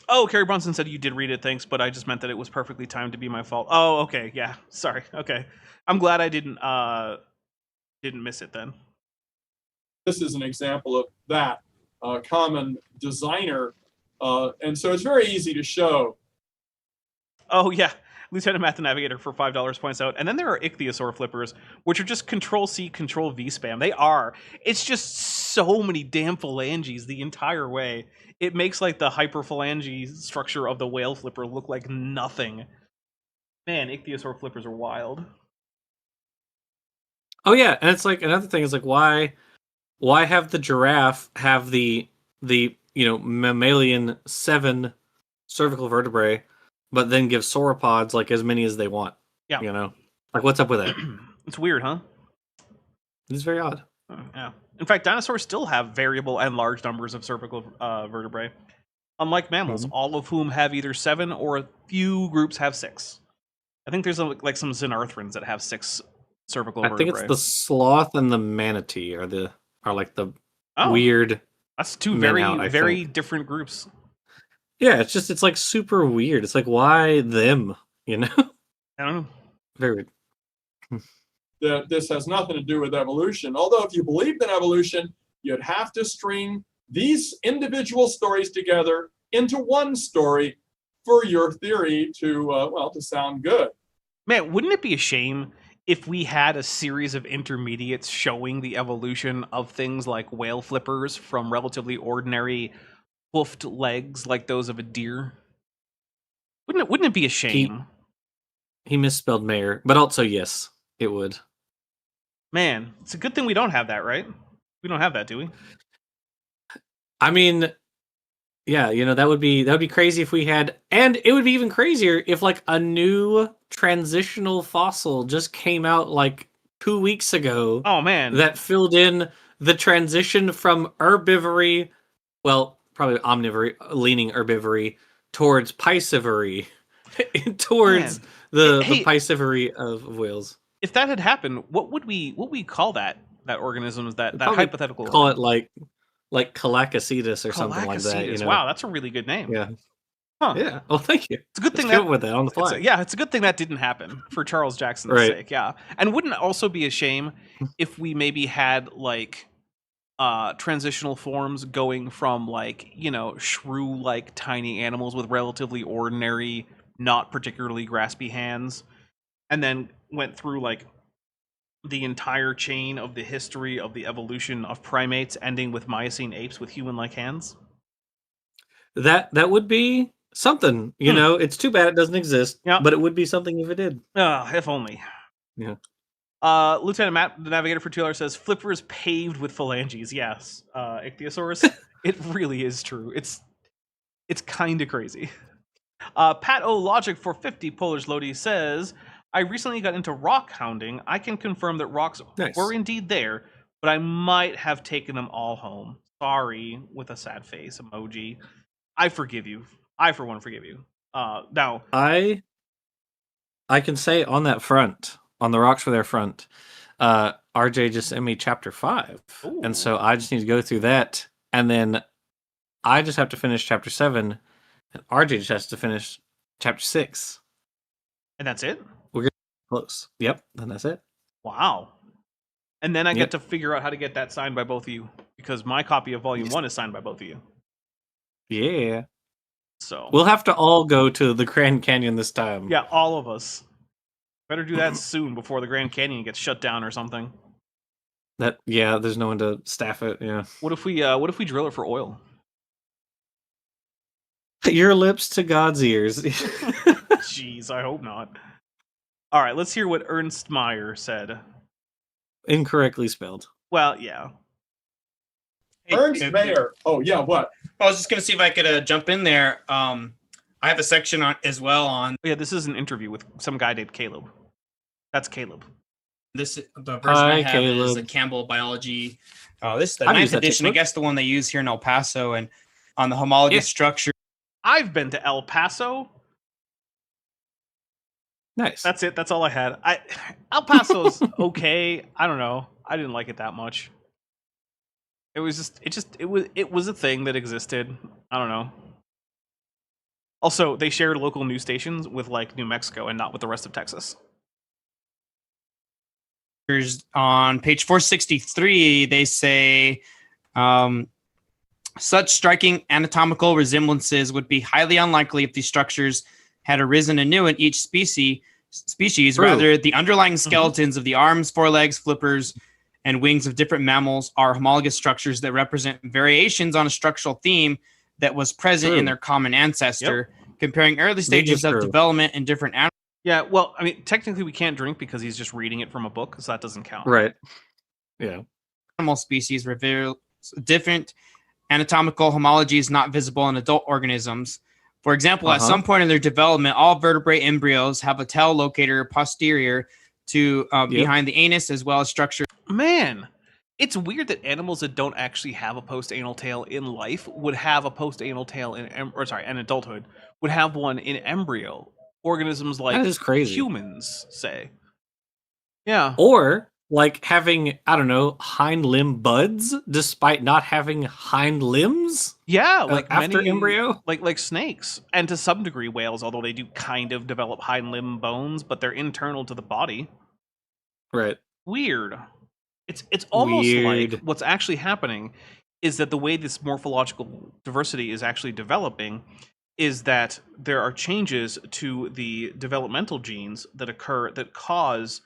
Oh, Kerry Bronson said you did read it, thanks, but I just meant that it was perfectly timed to be my fault. Oh, okay, yeah, sorry. Okay, I'm glad I didn't miss it then. this is an example of that common designer, and so it's very easy to show. Oh yeah, Lieutenant Math the Navigator for $5 points out, and then there are ichthyosaur flippers, which are just Control-C, Control-V spam. They are. It's just so many damn phalanges the entire way. It makes like the hyperphalange structure of the whale flipper look like nothing. Man, ichthyosaur flippers are wild. Oh yeah, and it's like another thing is like why have the giraffe have the mammalian 7 cervical vertebrae, but then give sauropods like as many as they want? Yeah. Like what's up with that? It's weird, huh? It's very odd. Yeah. In fact, dinosaurs still have variable and large numbers of cervical vertebrae, unlike mammals, all of whom have either 7 or a few groups have 6. I think there's like some xenarthrans that have 6 cervical vertebrae. I think it's the sloth and the manatee are like the weird. That's 2 very different groups. Yeah, it's like super weird. It's like why them? I don't know. Very weird. This has nothing to do with evolution. Although if you believed in evolution, you'd have to string these individual stories together into one story for your theory to sound good. Man, wouldn't it be a shame if we had a series of intermediates showing the evolution of things like whale flippers from relatively ordinary hoofed legs like those of a deer? Wouldn't it be a shame? He misspelled mayor, but also yes, it would. Man, it's a good thing we don't have that, right? We don't have that, do we? I mean, yeah, that would be crazy if we had, and it would be even crazier if like a new transitional fossil just came out like 2 weeks ago. Oh man, that filled in the transition from herbivory, well, probably omnivory, leaning herbivory towards piscivory, towards Man. the Hey, piscivory of whales. if that had happened, what would we call that organism? That We'd probably hypothetical call it like Calacacetus or something like that. You Calacacetus. know? Wow, that's a really good name. Yeah. Huh. Yeah. Well, thank you. It's a good Let's thing come that up with that on the fly. it's a good thing that didn't happen for Charles Jackson's Right. sake. Yeah, and wouldn't it also be a shame if we maybe had like transitional forms going from like, you know, shrew like tiny animals with relatively ordinary, not particularly graspy hands, and then went through like the entire chain of the history of the evolution of primates, ending with Miocene apes with human-like hands? That would be something. You know, it's too bad it doesn't exist. Yeah. But it would be something if it did. If only. Yeah. Lieutenant Matt, the Navigator for $2, says flippers paved with phalanges. Yes, Ichthyosaurus. It really is true. It's kind of crazy. Pat O Logic for 50 Polish Lodi says, I recently got into rock hounding. I can confirm that rocks were indeed there, but I might have taken them all home. Sorry, with a sad face emoji. I forgive you. I, for one, forgive you. Now, I can say on that front, on the rocks for their front, RJ just sent me chapter 5. Ooh. And so I just need to go through that. And then I just have to finish chapter 7. And RJ just has to finish chapter 6. And that's it? We're getting close. Yep. And that's it. Wow. And then I Yep. get to figure out how to get that signed by both of you, because my copy of Volume 1 is signed by both of you. Yeah. So We'll have to all go to the Grand Canyon this time. yeah, all of us. Better do that soon before the Grand Canyon gets shut down or something. There's no one to staff it. Yeah. What if we drill it for oil? Your lips to God's ears. Jeez, I hope not. All right, let's hear what Ernst Meyer said. Incorrectly spelled. Well, yeah. Ernst Mayer. Oh yeah, what? I was just gonna see if I could jump in there. I have a section on as well on Yeah, this is an interview with some guy named Caleb. That's Caleb. this. The version I have is Caleb. a Campbell Biology. This is the I've ninth used that edition. I textbook. guess the one they use here in El Paso, and on the homologous Yeah. structure. I've been to El Paso. Nice. That's it. That's all I had. El Paso's okay. I don't know. I didn't like it that much. It was a thing that existed. I don't know. Also, they shared local news stations with like New Mexico and not with the rest of Texas. On page 463, they say such striking anatomical resemblances would be highly unlikely if these structures had arisen anew in each species. True. Rather, the underlying skeletons of the arms, forelegs, flippers, and wings of different mammals are homologous structures that represent variations on a structural theme that was present in their common ancestor, comparing early stages of development in different animals. Yeah, well, I mean, technically we can't drink because he's just reading it from a book, so that doesn't count. Right. Yeah. Animal species reveal different anatomical homologies not visible in adult organisms. For example, at some point in their development, all vertebrate embryos have a tail locator posterior to behind the anus, as well as structure. Man, it's weird that animals that don't actually have a post-anal tail in life would have a post-anal tail in adulthood would have one in embryo. Organisms like That is crazy. humans, say. Yeah. Or like having, I don't know, hind limb buds despite not having hind limbs. Yeah, like after many, embryo? like snakes, and to some degree whales, although they do kind of develop hind limb bones, but they're internal to the body. Right. Weird. It's almost like Weird. what's actually happening is that the way this morphological diversity is actually developing is that there are changes to the developmental genes that occur that cause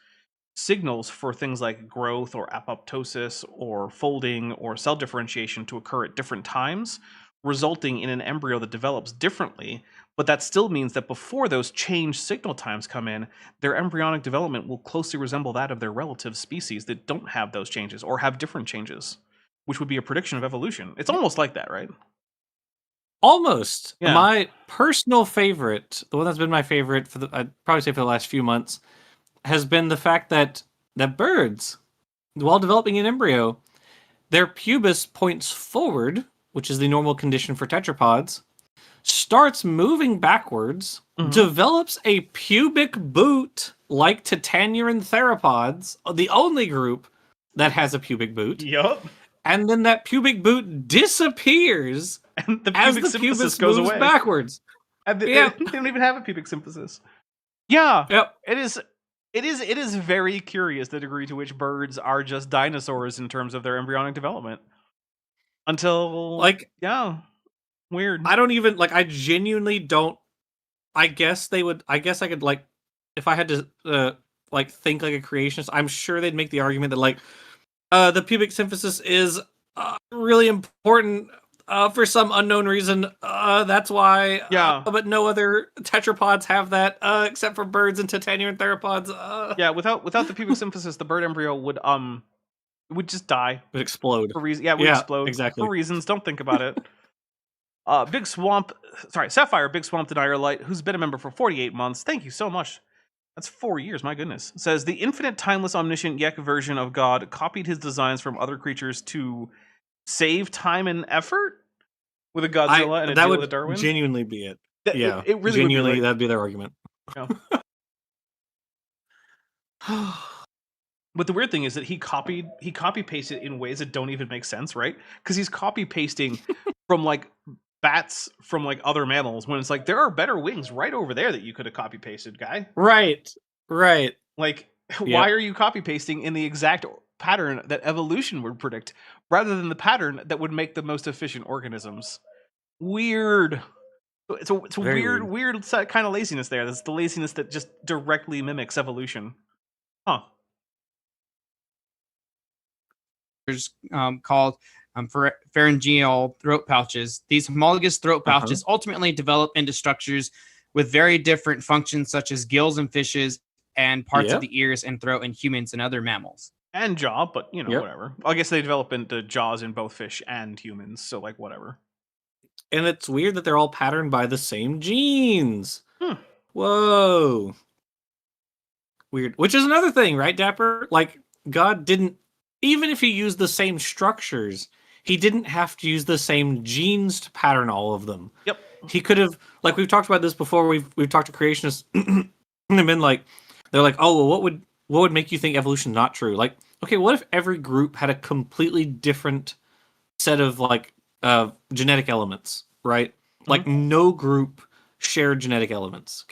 signals for things like growth or apoptosis or folding or cell differentiation to occur at different times, resulting in an embryo that develops differently. But that still means that before those change signal times come in, their embryonic development will closely resemble that of their relative species that don't have those changes or have different changes, which would be a prediction of evolution. It's almost like that, right? Almost. Yeah. My personal favorite, the one that's been my favorite for I'd probably say for the last few months, has been the fact that birds, while developing an embryo, their pubis points forward which is the normal condition for tetrapods, starts moving backwards, develops a pubic boot like Titanian theropods, the only group that has a pubic boot. Yup. And then that pubic boot disappears And the as pubic the symphysis pubis goes moves away. backwards. And they Yep. don't even have a pubic symphysis. Yeah. Yep. It is very curious the degree to which birds are just dinosaurs in terms of their embryonic development. Until yeah. Weird. I don't even I genuinely don't. I guess I could if I had to think like a creationist, I'm sure they'd make the argument that the pubic symphysis is really important for some unknown reason. That's why. Yeah. But no other tetrapods have that except for birds and Titanian theropods. Yeah. Without the pubic symphysis, the bird embryo would just die. Would explode. For reasons. Yeah. It would explode. Exactly. For reasons. Don't think about it. Sapphire, Big Swamp Denier Light, who's been a member for 48 months. Thank you so much. That's 4 years, my goodness. Says, the infinite, timeless, omniscient Yek version of God copied his designs from other creatures to save time and effort? With a Godzilla and a that deal would with Darwin? genuinely be it. It really genuinely, would be that'd be their argument. Yeah. But the weird thing is that he copy pasted in ways that don't even make sense, right? Because he's copy pasting from bats from other mammals when it's there are better wings right over there that you could have copy pasted, guy. Right. Why are you copy pasting in the exact pattern that evolution would predict rather than the pattern that would make the most efficient organisms? Weird. It's a weird kind of laziness there. That's the laziness that just directly mimics evolution. Huh. Called pharyngeal throat pouches. These homologous throat pouches ultimately develop into structures with very different functions, such as gills in fishes and parts of the ears and throat in humans and other mammals. And jaw, but whatever. I guess they develop into jaws in both fish and humans, so whatever. And it's weird that they're all patterned by the same genes. Whoa. Weird. Which is another thing, right, Dapper? God didn't, even if he used the same structures, he didn't have to use the same genes to pattern all of them. Yep. He could have, we've talked about this before, we've talked to creationists, and been they're oh, well, what would make you think evolution not true? Okay, what if every group had a completely different set of genetic elements, right? No group shared genetic elements.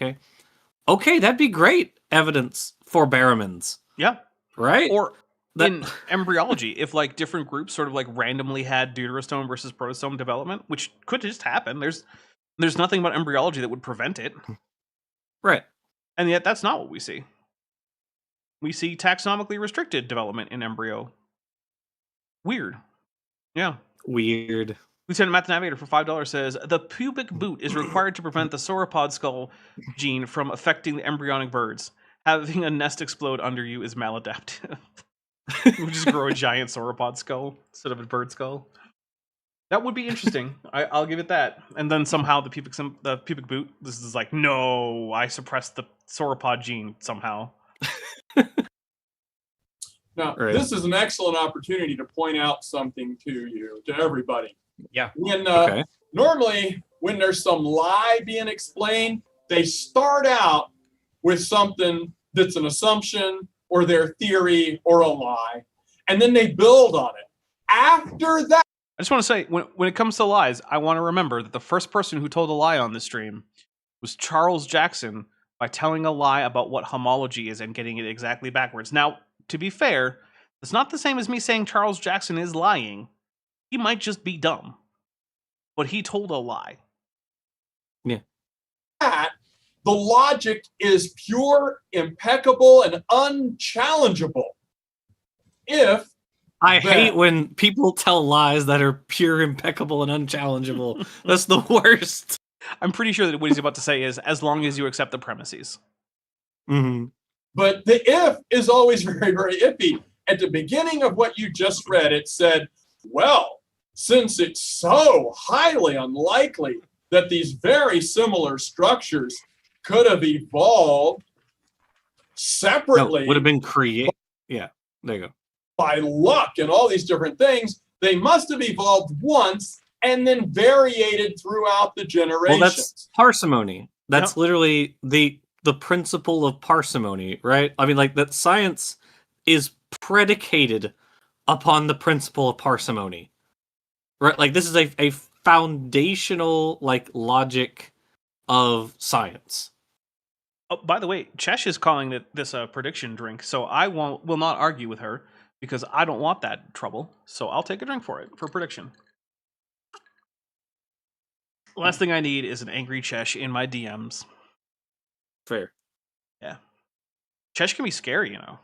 Okay, that'd be great evidence for Barrowmans. Yeah. Right? Or in embryology, if different groups sort of randomly had deuterostome versus protostome development, which could just happen. There's nothing about embryology that would prevent it. Right. And yet that's not what we see. We see taxonomically restricted development in embryo. Weird. Yeah. Weird. Lieutenant Matt the Navigator for $5 says, the pubic boot is required to prevent the sauropod skull gene from affecting the embryonic birds. Having a nest explode under you is maladaptive. We just grow a giant sauropod skull instead of a bird skull. That would be interesting. I'll give it that. And then somehow the pubic boot, this is no, I suppressed the sauropod gene somehow. Now, This is an excellent opportunity to point out something to everybody. Yeah. Normally, when there's some lie being explained, they start out with something that's an assumption or their theory or a lie, and then they build on it. After that, I just want to say, when it comes to lies, I want to remember that the first person who told a lie on this stream was Charles Jackson by telling a lie about what homology is and getting it exactly backwards. Now, to be fair, it's not the same as me saying Charles Jackson is lying. He might just be dumb. But he told a lie. Yeah. The logic is pure, impeccable, and unchallengeable. I hate when people tell lies that are pure, impeccable, and unchallengeable. That's the worst. I'm pretty sure that what he's about to say is, as long as you accept the premises. Mm-hmm. But the if is always very, very iffy. At the beginning of what you just read, it said, well, since it's so highly unlikely that these very similar structures could have evolved separately. Would have been created. Yeah, there you go. By luck and all these different things, they must have evolved once and then variated throughout the generations. Well, that's parsimony. That's Yep. literally the principle of parsimony, right? I mean, like, that science is predicated upon the principle of parsimony, right? Like, this is a foundational, like, logic of science. Oh, by the way, Chesh is calling this a prediction drink, so I will not argue with her because I don't want that trouble. So I'll take a drink for it for prediction. Last thing I need is an angry Chesh in my DMs. Fair. Yeah, Chesh can be scary, you know.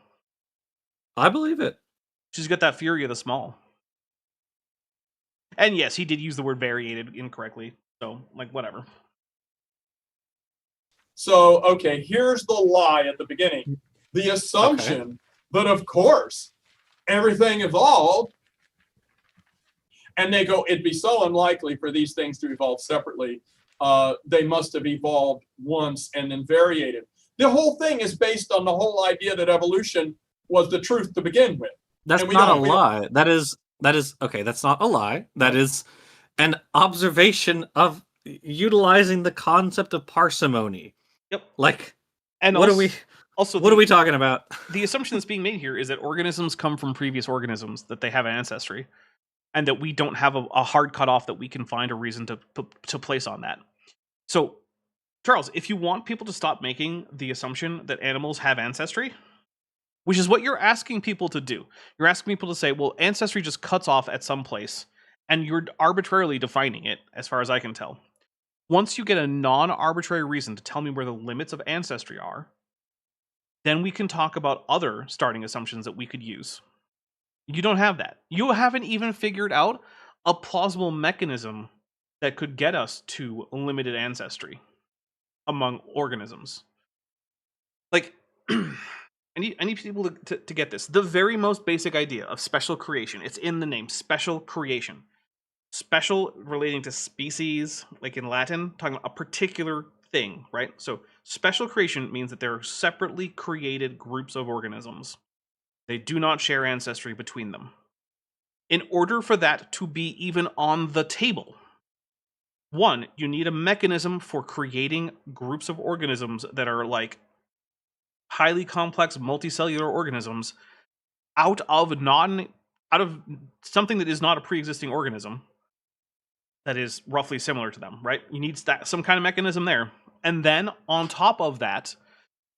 I believe it. She's got that fury of the small. And yes, he did use the word variated incorrectly. So, like, whatever. So, okay, here's the lie at the beginning. The assumption that, of course, everything evolved, and they go, it'd be so unlikely for these things to evolve separately. They must have evolved once and then variated. The whole thing is based on the whole idea that evolution was the truth to begin with. That's not a lie. That is okay. That's not a lie. That is an observation of utilizing the concept of parsimony. Yep. Like, and what also are we talking about? The assumption that's being made here is that organisms come from previous organisms, that they have an ancestry, and that we don't have a hard cutoff that we can find a reason to place on that. So, Charles, if you want people to stop making the assumption that animals have ancestry, which is what you're asking people to do, you're asking people to say, well, ancestry just cuts off at some place, and you're arbitrarily defining it, as far as I can tell. Once you get a non-arbitrary reason to tell me where the limits of ancestry are, then we can talk about other starting assumptions that we could use. You don't have that. You haven't even figured out a plausible mechanism that could get us to limited ancestry among organisms. Like, I need people to get this. The very most basic idea of special creation, it's in the name, special creation. Special relating to species, like in Latin, talking about a particular thing, right? So special creation means that there are separately created groups of organisms. They do not share ancestry between them. In order for that to be even on the table, one, you need a mechanism for creating groups of organisms that are like highly complex multicellular organisms out of something that is not a pre-existing organism that is roughly similar to them, right? You need some kind of mechanism there. And then on top of that,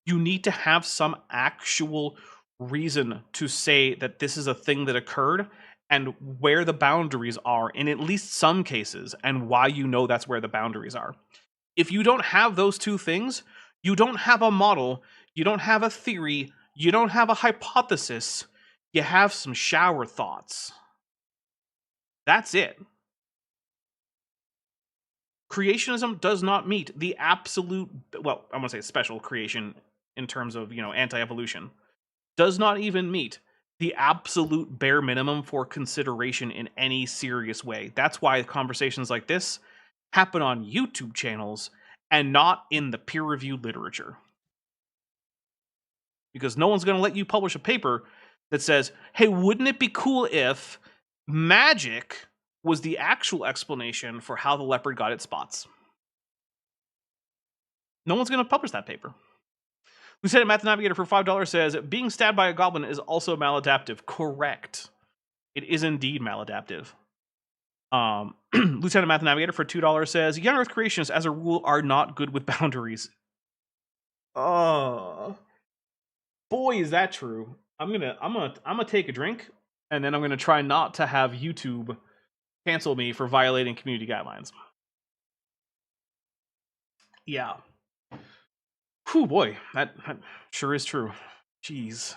you need to have some actual reason to say that this is a thing that occurred and where the boundaries are in at least some cases and why you know that's where the boundaries are. If you don't have those two things, you don't have a model, you don't have a theory, you don't have a hypothesis, you have some shower thoughts. That's it. Creationism does not meet the absolute, well, I'm going to say special creation in terms of, anti-evolution, does not even meet the absolute bare minimum for consideration in any serious way. That's why conversations like this happen on YouTube channels and not in the peer-reviewed literature. Because no one's going to let you publish a paper that says, hey, wouldn't it be cool if magic was the actual explanation for how the leopard got its spots? No one's going to publish that paper. Lieutenant Math Navigator for $5 says, being stabbed by a goblin is also maladaptive. Correct. It is indeed maladaptive. Lieutenant Math Navigator for $2 says, young Earth creationists, as a rule, are not good with boundaries. Oh, boy, is that true. I'm gonna take a drink, and then I'm gonna try not to have YouTube cancel me for violating community guidelines. Yeah. Whew, boy, that sure is true. Jeez.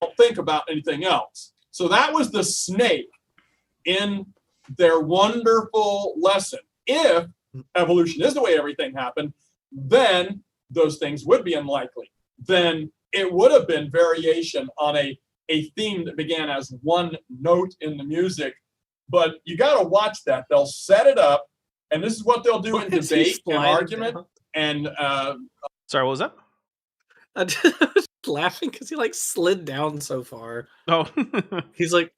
Don't think about anything else. So that was the snake in their wonderful lesson. If evolution is the way everything happened, then those things would be unlikely. Then it would have been variation on a theme that began as one note in the music. But you got to watch that. They'll set it up, and this is what they'll do in debate and argument. And sorry, what was that? I was laughing because he slid down so far. Oh, he's like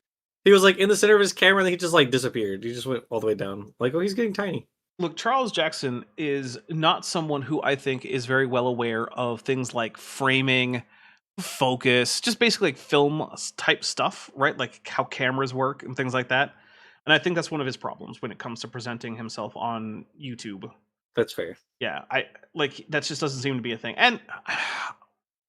He was like in the center of his camera, and then he just like disappeared. He just went all the way down. Like, oh, he's getting tiny. Look, Charles Jackson is not someone who I think is very well aware of things like framing, focus, just basically like film type stuff, right? Like how cameras work and things like that. And I think that's one of his problems when it comes to presenting himself on YouTube. That's fair. Yeah, I like that just doesn't seem to be a thing. And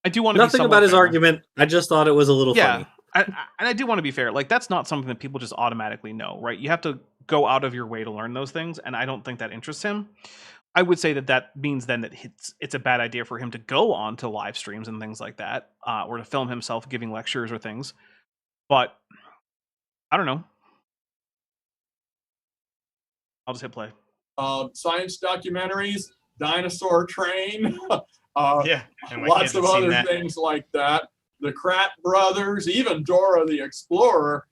I do want to be Nothing somewhat about his fair. argument. I just thought it was a little funny. And I do want to be fair. Like that's not something that people just automatically know, right? You have to go out of your way to learn those things, and I don't think that interests him. I would say that means then that it's a bad idea for him to go on to live streams and things like that, or to film himself giving lectures or things. But I don't know. I'll just hit play. Science documentaries, Dinosaur Train, Yeah, and my lots kids of have seen other that. things like that. The Kratt brothers, even Dora the Explorer,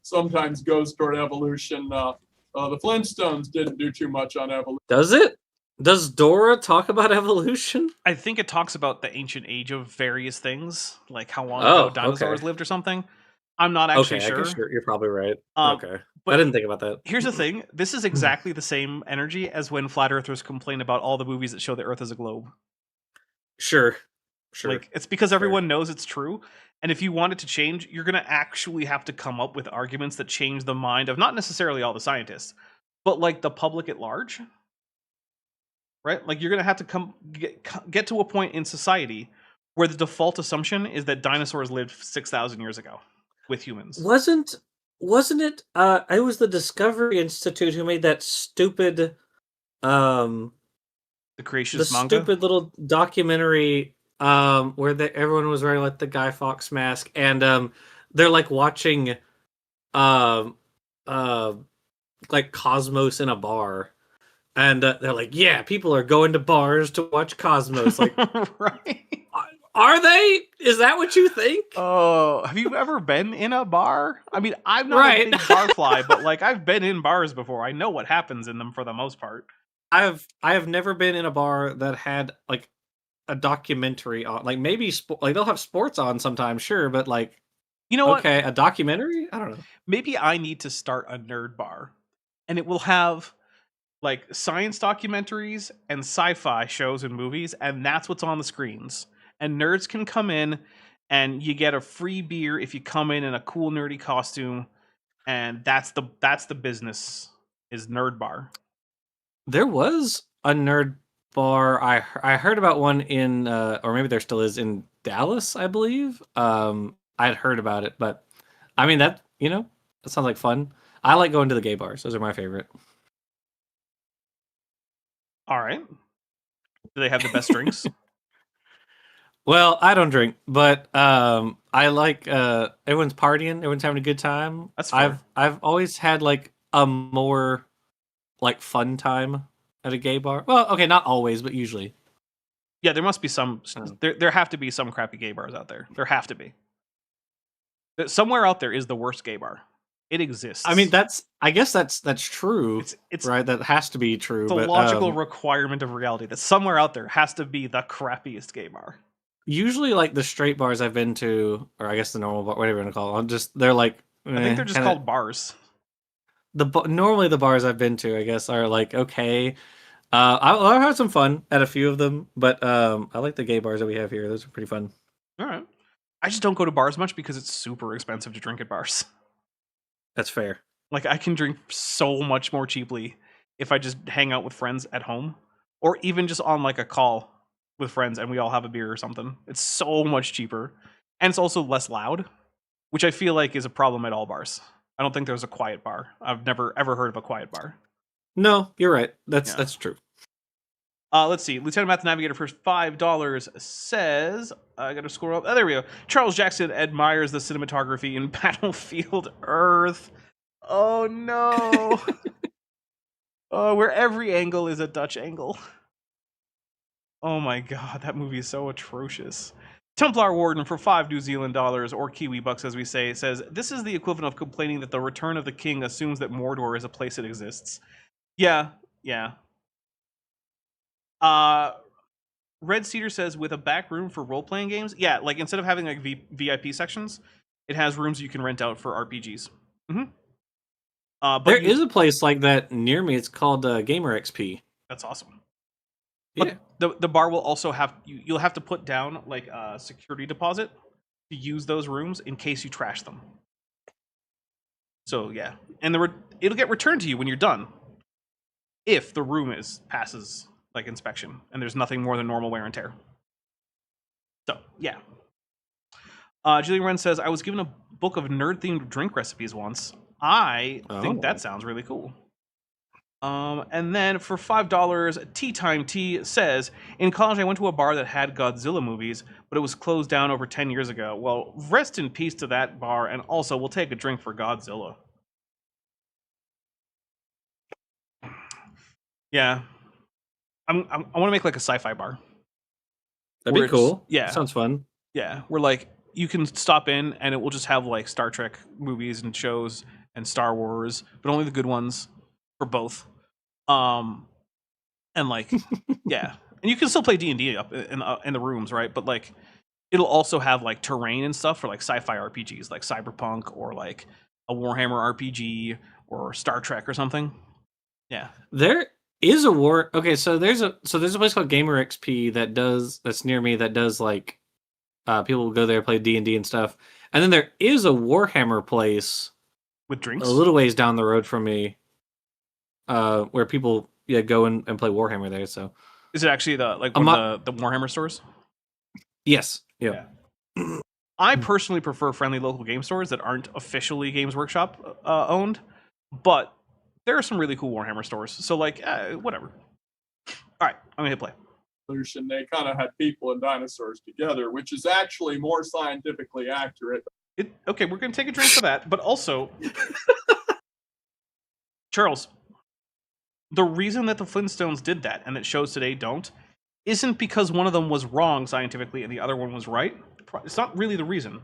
sometimes goes toward evolution. The Flintstones didn't do too much on evolution. Does it? Does Dora talk about evolution? I think it talks about the ancient age of various things, like how long Oh, ago dinosaurs okay. lived or something. I'm not actually Okay, I sure. guess you're probably right. Okay. But I didn't think about that. here's the thing: this is exactly the same energy as when flat earthers complain about all the movies that show the Earth as a globe. Sure. Like it's because everyone knows it's true, and if you want it to change, you're going to actually have to come up with arguments that change the mind of not necessarily all the scientists, but like the public at large. Right? Like you're going to have to get to a point in society where the default assumption is that dinosaurs lived 6,000 years ago with humans. Wasn't it it was the Discovery Institute who made that stupid The the creationist manga. stupid little documentary where everyone was wearing like the Guy Fawkes mask, and they're like watching like Cosmos in a bar, and they're like, yeah, people are going to bars to watch Cosmos. Like, Right? are they? Is that what you think? Oh, have you ever been in a bar? I mean, I'm not Right. a big barfly, but like I've been in bars before. I know what happens in them for the most part. I have never been in a bar that had like a documentary on, like maybe like they'll have sports on sometimes, sure, but like, You know what? okay, a documentary? I don't know. Maybe I need to start a nerd bar, and it will have like science documentaries and sci-fi shows and movies, and that's what's on the screens. And nerds can come in, and you get a free beer if you come in a cool nerdy costume, and that's the business is nerd bar. There was a nerd bar. I heard about one in, or maybe there still is in Dallas, I believe. I'd heard about it, but I mean that sounds like fun. I like going to the gay bars; those are my favorite. All right. Do they have the best drinks? Well, I don't drink, but I like everyone's partying, everyone's having a good time. That's fair. I've always had like a more like fun time at a gay bar. Well, okay, not always, but usually. Yeah, there must be some. There have to be some crappy gay bars out there. There have to be. Somewhere out there is the worst gay bar. It exists. I mean, I guess that's true. It's right. That has to be true. It's a logical requirement of reality that somewhere out there has to be the crappiest gay bar. Usually, like the straight bars I've been to, or I guess the normal bar, whatever you want to call them, they're like. I think they're just called bars. Normally the bars I've been to, I guess, are like okay. I've had some fun at a few of them, but I like the gay bars that we have here. Those are pretty fun. All right. I just don't go to bars much because it's super expensive to drink at bars. That's fair. Like I can drink so much more cheaply if I just hang out with friends at home, or even just on like a call with friends and we all have a beer or something. It's so much cheaper, and it's also less loud, which I feel like is a problem at all bars. I don't think there's a quiet bar. I've never ever heard of a quiet bar. No, you're right. That's true. Let's see. Lieutenant Math Navigator for $5 says, I gotta scroll up. Oh, there we go. Charles Jackson admires the cinematography in Battlefield Earth. Oh no. Where every angle is a Dutch angle. Oh my god, that movie is so atrocious. Templar Warden for $5 New Zealand or Kiwi bucks, as we say, says, this is the equivalent of complaining that the Return of the King assumes that Mordor is a place that exists. Yeah. Red Cedar says, with a back room for role-playing games? Yeah, like instead of having like VIP sections, It has rooms you can rent out for RPGs. There is a place like that near me. It's called Gamer XP. That's awesome. Yeah. But the bar will also have you'll have to put down like a security deposit to use those rooms in case you trash them. So yeah, and it'll get returned to you when you're done, if the room passes like inspection and there's nothing more than normal wear and tear. So yeah. Julie Wren says, I was given a book of nerd-themed drink recipes once. I think that sounds really cool. And then for $5, Tea Time Tea says, in college I went to a bar that had Godzilla movies, but it was closed down over 10 years ago. Well, rest in peace to that bar, and also we'll take a drink for Godzilla. Yeah. I want to make like a sci-fi bar. That'd be cool. Yeah. Sounds fun. Yeah, where like you can stop in and it will just have like Star Trek movies and shows and Star Wars, but only the good ones for both. And like yeah, and you can still play D&D up in the rooms, right? But like it'll also have like terrain and stuff for like sci-fi RPGs, like Cyberpunk or like a Warhammer RPG or Star Trek or something. Yeah, there is a war. Okay, so there's a place called Gamer XP that's near me that does like people will go there, play D&D and stuff. And then there is a Warhammer place with drinks a little ways down the road from me, where people go and play Warhammer there. So is it actually the Warhammer stores? Yes. Yeah. I personally prefer friendly local game stores that aren't officially Games Workshop owned, but there are some really cool Warhammer stores. So like, whatever. All right, I'm gonna hit play. They kind of had people and dinosaurs together, which is actually more scientifically accurate. Okay, we're going to take a drink for that, but also, Charles, the reason that the Flintstones did that and that shows today don't isn't because one of them was wrong scientifically and the other one was right. It's not really the reason.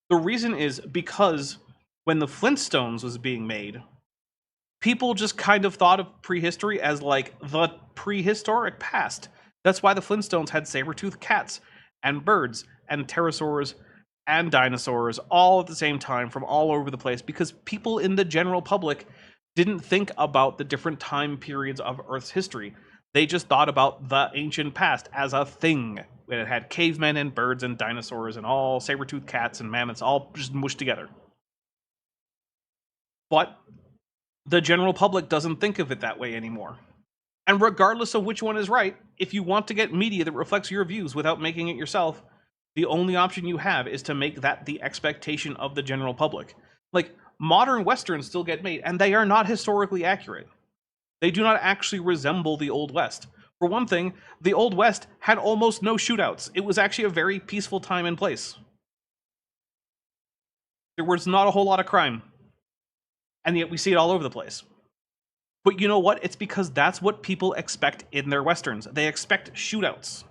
The reason is because when the Flintstones was being made, people just kind of thought of prehistory as like the prehistoric past. That's why the Flintstones had saber-toothed cats and birds and pterosaurs and dinosaurs all at the same time from all over the place, because people in the general public didn't think about the different time periods of Earth's history. They just thought about the ancient past as a thing. It had cavemen and birds and dinosaurs and all saber-toothed cats and mammoths all just mushed together. But the general public doesn't think of it that way anymore. And regardless of which one is right, if you want to get media that reflects your views without making it yourself, the only option you have is to make that the expectation of the general public. Like, modern Westerns still get made, and they are not historically accurate. They do not actually resemble the Old West. For one thing, the Old West had almost no shootouts. It was actually a very peaceful time and place. There was not a whole lot of crime. And yet we see it all over the place. But you know what? It's because that's what people expect in their Westerns. They expect shootouts.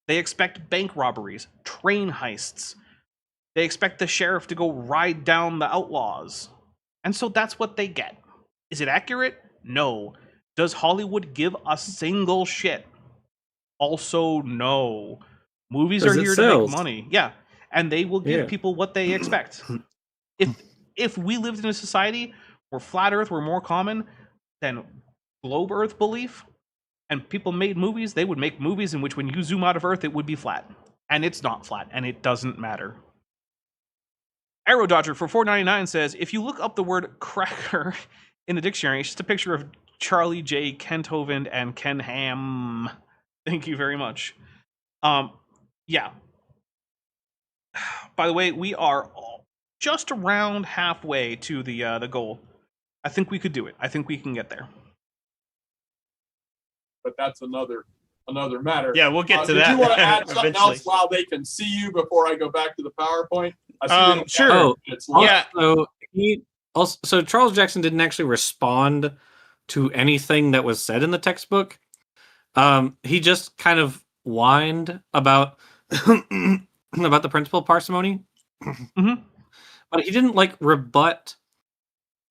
They expect bank robberies, train heists. They expect the sheriff to go ride down the outlaws. And so that's what they get. Is it accurate? No. Does Hollywood give a single shit? Also, no. Movies are here to make money. Yeah. And they will give people what they expect. If we lived in a society where flat Earth were more common than globe Earth belief, and people made movies, they would make movies in which when you zoom out of Earth, it would be flat. And it's not flat, and it doesn't matter. Arrow Dodger for $4.99 says, if you look up the word cracker in the dictionary, it's just a picture of Charlie J. Kenthoven and Ken Ham. Thank you very much. Yeah. By the way, we are just around halfway to the goal. I think we could do it. I think we can get there. But that's another matter. Yeah, we'll get to that. Do you want to add something eventually. else while they can see you before I go back to the PowerPoint? Sure. Oh, it's long. Yeah. So Charles Jackson didn't actually respond to anything that was said in the textbook. He just kind of whined about about the principle of parsimony. Mm-hmm. But he didn't like rebut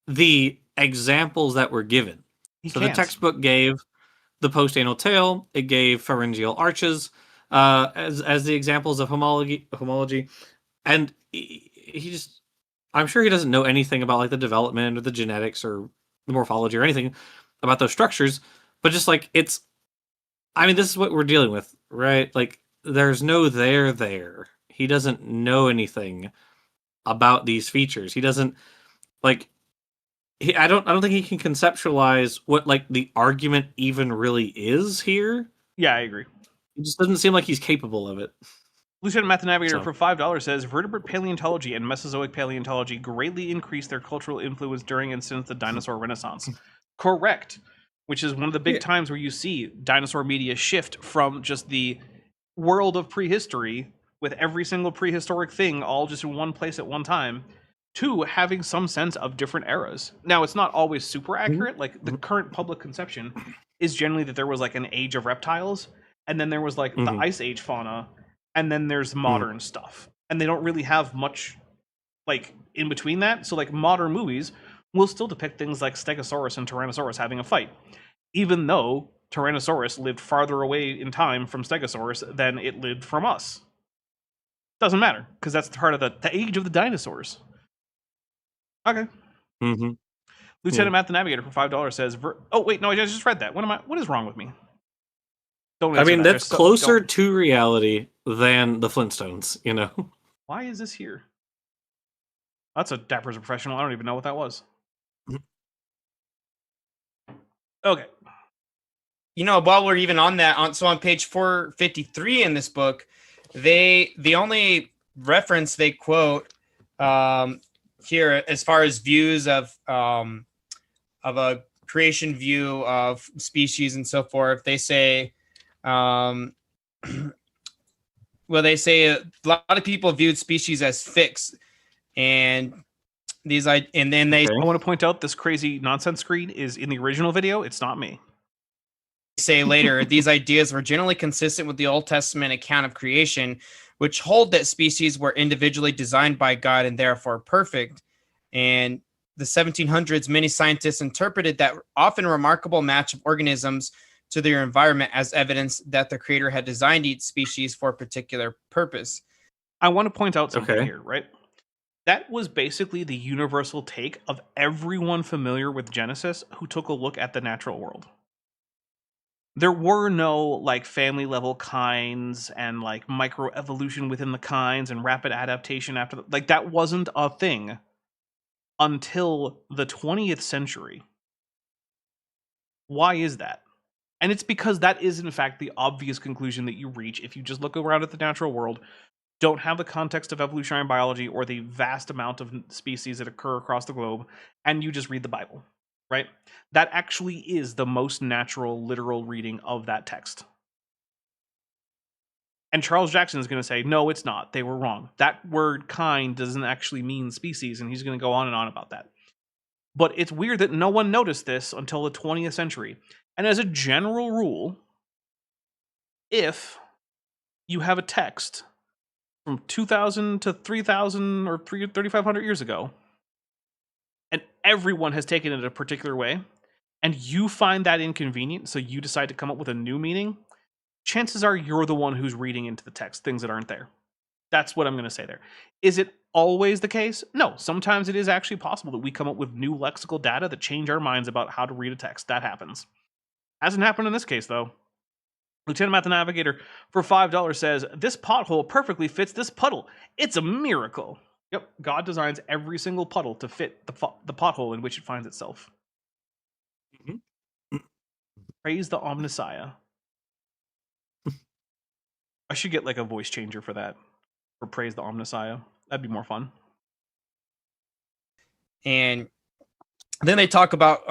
the examples that were given. The textbook gave the post-anal tail, it gave pharyngeal arches as the examples of homology, and he just I'm sure he doesn't know anything about like the development or the genetics or the morphology or anything about those structures, but just like this is what we're dealing with, right? Like there's no there. He doesn't know anything about these features. He doesn't like I don't think he can conceptualize what like the argument even really is here. Yeah, I agree. It just doesn't seem like he's capable of it. Lieutenant Math Navigator So. for $5 says vertebrate paleontology and Mesozoic paleontology greatly increased their cultural influence during and since the dinosaur renaissance. Correct. Which is one of the big times where you see dinosaur media shift from just the world of prehistory with every single prehistoric thing all just in one place at one time to having some sense of different eras. Now, it's not always super accurate. Like the current public conception is generally that there was like an age of reptiles, and then there was like the Ice Age fauna, and then there's modern stuff. And they don't really have much like in between that. So like modern movies will still depict things like Stegosaurus and Tyrannosaurus having a fight, even though Tyrannosaurus lived farther away in time from Stegosaurus than it lived from us. Doesn't matter, because that's part of the age of the dinosaurs. Okay. Lieutenant Matt the Navigator for $5 says, oh wait, no, I just read that. What is wrong with me? Don't answer that. That's closer to reality than the Flintstones, you know? Why is this here? That's a Dapper as a Professional. I don't even know what that was. Okay. You know, while we're even on that, so on page 453 in this book, the only reference they quote here as far as views of a creation view of species and so forth, they say, they say a lot of people viewed species as fixed, and then they. I want to point out this crazy nonsense screen is in the original video. It's not me. Say later, these ideas were generally consistent with the Old Testament account of creation, which hold that species were individually designed by God and therefore perfect. And the 1700s, many scientists interpreted that often remarkable match of organisms to their environment as evidence that the creator had designed each species for a particular purpose. I want to point out something here, right? That was basically the universal take of everyone familiar with Genesis who took a look at the natural world. There were no like family level kinds and like microevolution within the kinds and rapid adaptation after like that wasn't a thing until the 20th century. Why is that? And it's because that is in fact the obvious conclusion that you reach if you just look around at the natural world, don't have the context of evolutionary biology or the vast amount of species that occur across the globe, and you just read the Bible. Right? That actually is the most natural, literal reading of that text. And Charles Jackson is going to say, no, it's not. They were wrong. That word kind doesn't actually mean species, and he's going to go on and on about that. But it's weird that no one noticed this until the 20th century. And as a general rule, if you have a text from 2000 to 3000 or 3500 years ago, and everyone has taken it a particular way, and you find that inconvenient, so you decide to come up with a new meaning, chances are you're the one who's reading into the text things that aren't there. That's what I'm going to say there. Is it always the case? No. Sometimes it is actually possible that we come up with new lexical data that change our minds about how to read a text. That happens. Hasn't happened in this case, though. Lieutenant Matt the Navigator for $5 says, this pothole perfectly fits this puddle. It's a miracle. Yep, God designs every single puddle to fit the pothole in which it finds itself. Praise the Omnissiah. I should get like a voice changer for that. For Praise the Omnissiah. That'd be more fun. And then they talk about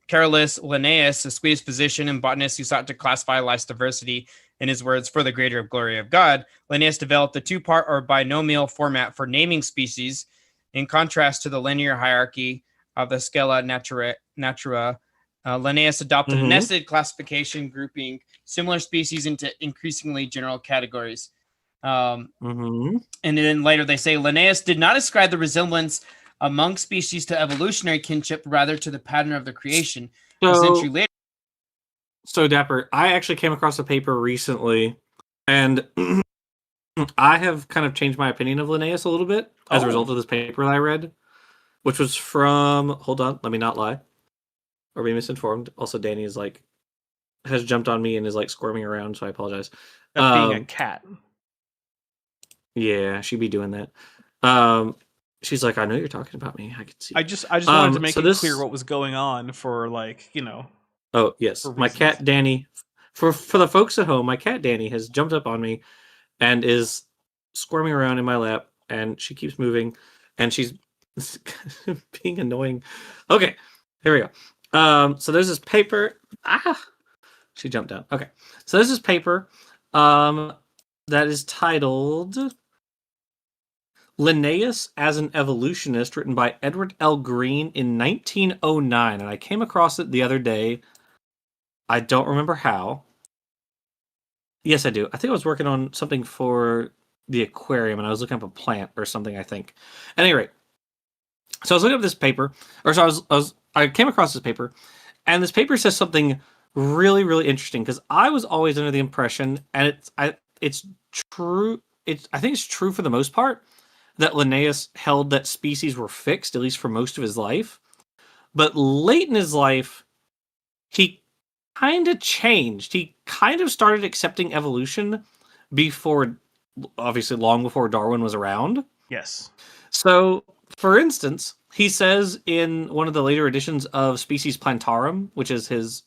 Carolus Linnaeus, a Swedish physician and botanist who sought to classify life's diversity, in his words, for the greater glory of God. Linnaeus developed a two-part or binomial format for naming species, in contrast to the linear hierarchy of the Scala Natura. Linnaeus adopted a nested classification, grouping similar species into increasingly general categories. And then later they say Linnaeus did not ascribe the resemblance among species to evolutionary kinship, rather to the pattern of the creation. A century later. So, Dapper, I actually came across a paper recently, and I have kind of changed my opinion of Linnaeus a little bit as a result of this paper that I read. which was from, hold on, let me not lie or be misinformed. Also, Danny is like, has jumped on me and is like squirming around, so I apologize. That being a cat. Yeah, she'd be doing that. She's like, I know you're talking about me. I can see. I just wanted to make so it this- clear what was going on for, like, you know. Oh, yes. for My reasons. cat Danny, for the folks at home, my cat Danny has jumped up on me and is squirming around in my lap, and she keeps moving, and she's being annoying. Okay, here we go. So there's this paper. She jumped down. Okay. So there's this paper that is titled Linnaeus as an Evolutionist, written by Edward L. Green in 1909. And I came across it the other day. I don't remember how. Yes, I do. I think I was working on something for the aquarium, and I was looking up a plant or something, I think. At any rate, so I was looking up this paper, or so I came across this paper, and this paper says something really, really interesting, because I was always under the impression, and it's true. I think it's true for the most part, that Linnaeus held that species were fixed, at least for most of his life. But late in his life, he kind of changed. He kind of started accepting evolution before, obviously, long before Darwin was around. Yes. So, for instance, he says in one of the later editions of Species Plantarum, which is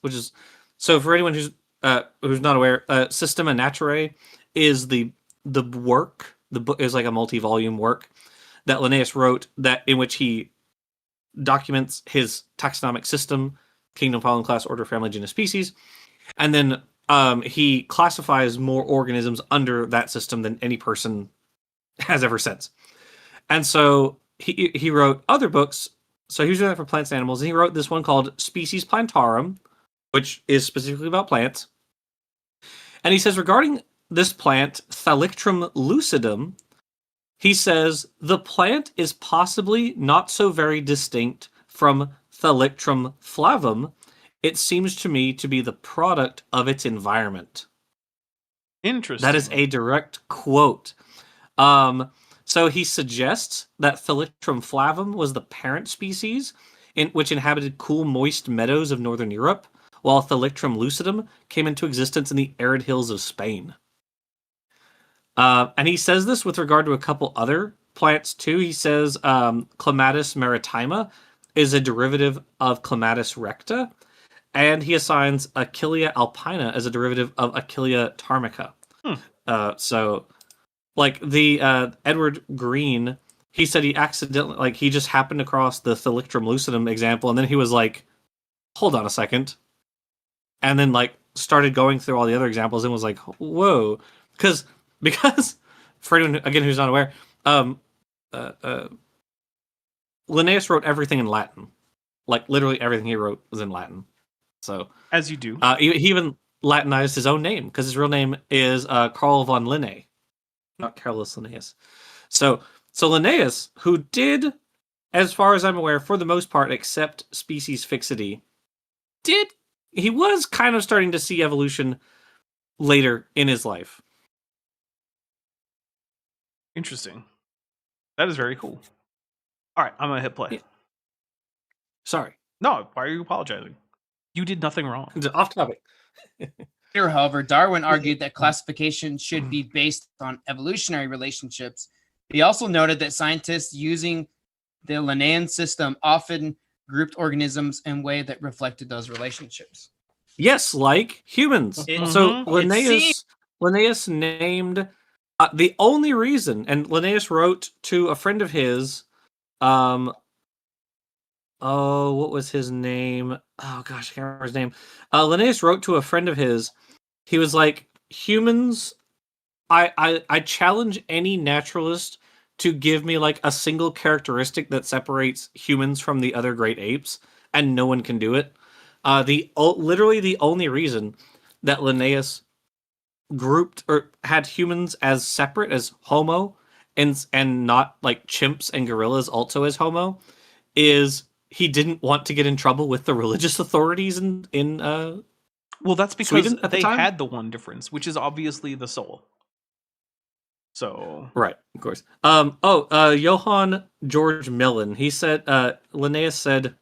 so for anyone who's not aware, Systema Naturae is the work. The book is like a multi-volume work that Linnaeus wrote, that in which he documents his taxonomic system: kingdom, pollen, class, order, family, genus, species, and then he classifies more organisms under that system than any person has ever since. And so he wrote other books. So he was doing that for plants and animals, and he wrote this one called Species Plantarum, which is specifically about plants. And he says, regarding this plant, Thalictrum lucidum, he says, the plant is possibly not so very distinct from Thalictrum flavum. It seems to me to be the product of its environment. Interesting. That is a direct quote. So he suggests that Thalictrum flavum was the parent species, which inhabited cool, moist meadows of northern Europe, while Thalictrum lucidum came into existence in the arid hills of Spain. And he says this with regard to a couple other plants too. He says Clematis maritima is a derivative of Clematis recta, and he assigns Achillea alpina as a derivative of Achillea tarmica. So, like the Edward Green, he said he accidentally, like, he just happened across the Thalictrum lucidum example, and then he was like, hold on a second, and then like started going through all the other examples and was like, whoa, because for anyone again who's not aware, Linnaeus wrote everything in Latin. Like literally everything he wrote was in Latin. So as you do. He even Latinized his own name, because his real name is Carl von Linné, not Carolus Linnaeus. So Linnaeus, who did, as far as I'm aware, for the most part, accept species fixity, he was kind of starting to see evolution later in his life. Interesting. That is very cool. All right, I'm gonna hit play. Yeah. Sorry. No, why are you apologizing? You did nothing wrong. Off topic. Here, however, Darwin argued that classification should be based on evolutionary relationships. He also noted that scientists using the Linnaean system often grouped organisms in a way that reflected those relationships. Yes, like humans. So Linnaeus named the only reason, and Linnaeus wrote to a friend of his, what was his name? Oh gosh, I can't remember his name. Linnaeus wrote to a friend of his. He was like, humans, I challenge any naturalist to give me like a single characteristic that separates humans from the other great apes, and no one can do it. Literally the only reason that Linnaeus grouped or had humans as separate as Homo and not like chimps and gorillas also as Homo is he didn't want to get in trouble with the religious authorities in well, that's because Sweden at the they time? had the one difference, which is obviously the soul. So Right, of course. Johann George Millen. He said, Linnaeus said,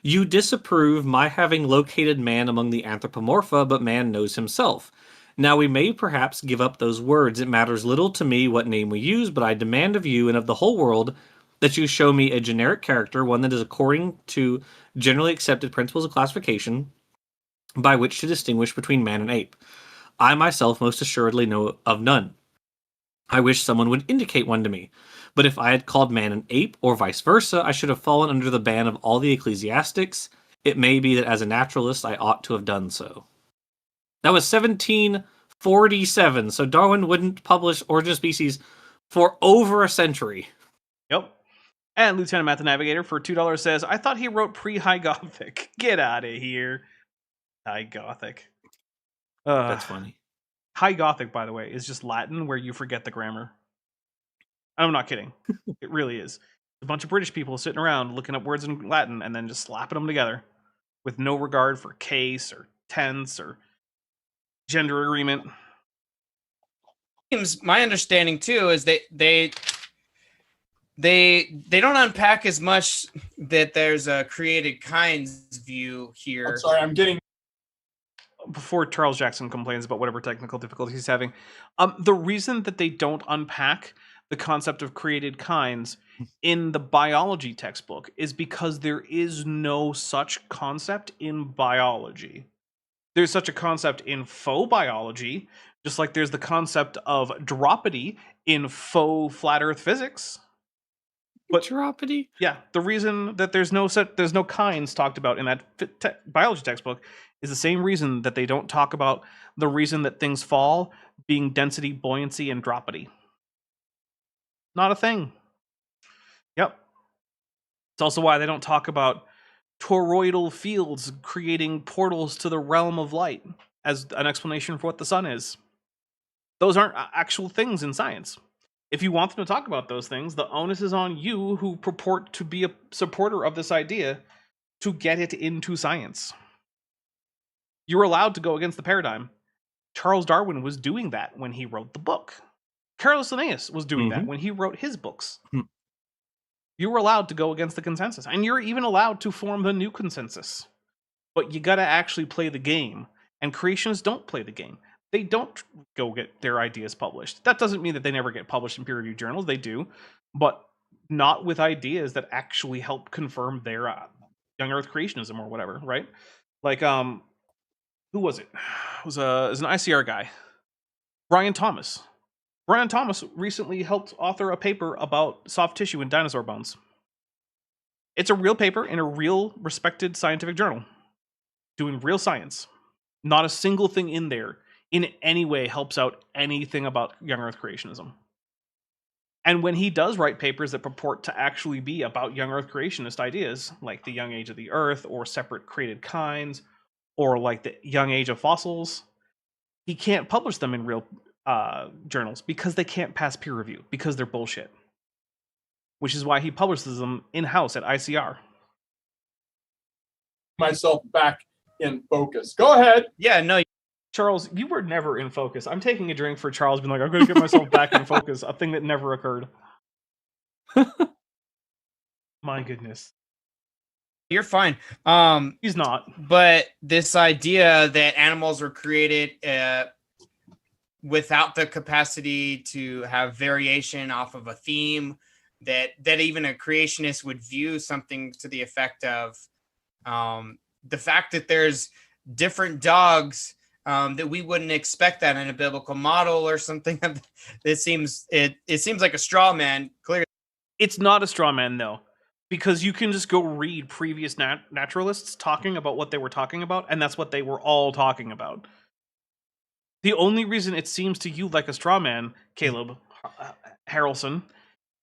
"You disapprove my having located man among the anthropomorpha, but man knows himself. Now we may perhaps give up those words. It matters little to me what name we use, but I demand of you and of the whole world that you show me a generic character, one that is according to generally accepted principles of classification, by which to distinguish between man and ape. I myself most assuredly know of none. I wish someone would indicate one to me. But if I had called man an ape, or vice versa, I should have fallen under the ban of all the ecclesiastics. It may be that as a naturalist I ought to have done so." That was 1747, so Darwin wouldn't publish Origin of Species for over a century. Yep. And Lieutenant Matt the Navigator for $2 says, "I thought he wrote pre-High Gothic." Get out of here. High Gothic. That's funny. High Gothic, by the way, is just Latin where you forget the grammar. I'm not kidding. It really is. A bunch of British people sitting around looking up words in Latin and then just slapping them together with no regard for case or tense or gender agreement. My understanding too is they don't unpack as much that there's a created kinds view here. I'm sorry, I'm getting. Before Charles Jackson complains about whatever technical difficulties he's having, the reason that they don't unpack the concept of created kinds in the biology textbook is because there is no such concept in biology. There's such a concept in faux biology, just like there's the concept of dropity in faux flat earth physics. But Dropity? yeah, the reason that there's no kinds talked about in that biology textbook is the same reason that they don't talk about the reason that things fall being density, buoyancy, and dropity. Not a thing. Yep. It's also why they don't talk about toroidal fields creating portals to the realm of light as an explanation for what the sun is. Those aren't actual things in science. If you want them to talk about those things, the onus is on you who purport to be a supporter of this idea to get it into science. You're allowed to go against the paradigm. Charles Darwin was doing that when he wrote the book. Carolus Linnaeus was doing that when he wrote his books. You were allowed to go against the consensus, and you're even allowed to form the new consensus. But you gotta actually play the game, and creationists don't play the game. They don't go get their ideas published. That doesn't mean that they never get published in peer-reviewed journals. They do, but not with ideas that actually help confirm their young Earth creationism or whatever, right? Like, who was it? It was an ICR guy, Brian Thomas. Brian Thomas recently helped author a paper about soft tissue in dinosaur bones. It's a real paper in a real respected scientific journal, doing real science. Not a single thing in there in any way helps out anything about young Earth creationism. And when he does write papers that purport to actually be about young Earth creationist ideas, like the young age of the Earth, or separate created kinds, or like the young age of fossils, he can't publish them in real journals because they can't pass peer review, because they're bullshit. Which is why he publishes them in-house at ICR. Myself back in focus. Go ahead. Yeah, no. Charles, you were never in focus. I'm taking a drink for Charles being like, I'm going to get myself back in focus, a thing that never occurred. My goodness. You're fine. He's not. But this idea that animals were created without the capacity to have variation off of a theme, that even a creationist would view something to the effect of the fact that there's different dogs that we wouldn't expect that in a biblical model or something. It seems like a straw man. Clearly, it's not a straw man, though, because you can just go read previous naturalists talking about what they were talking about, and that's what they were all talking about. The only reason it seems to you like a straw man, Caleb Harrelson,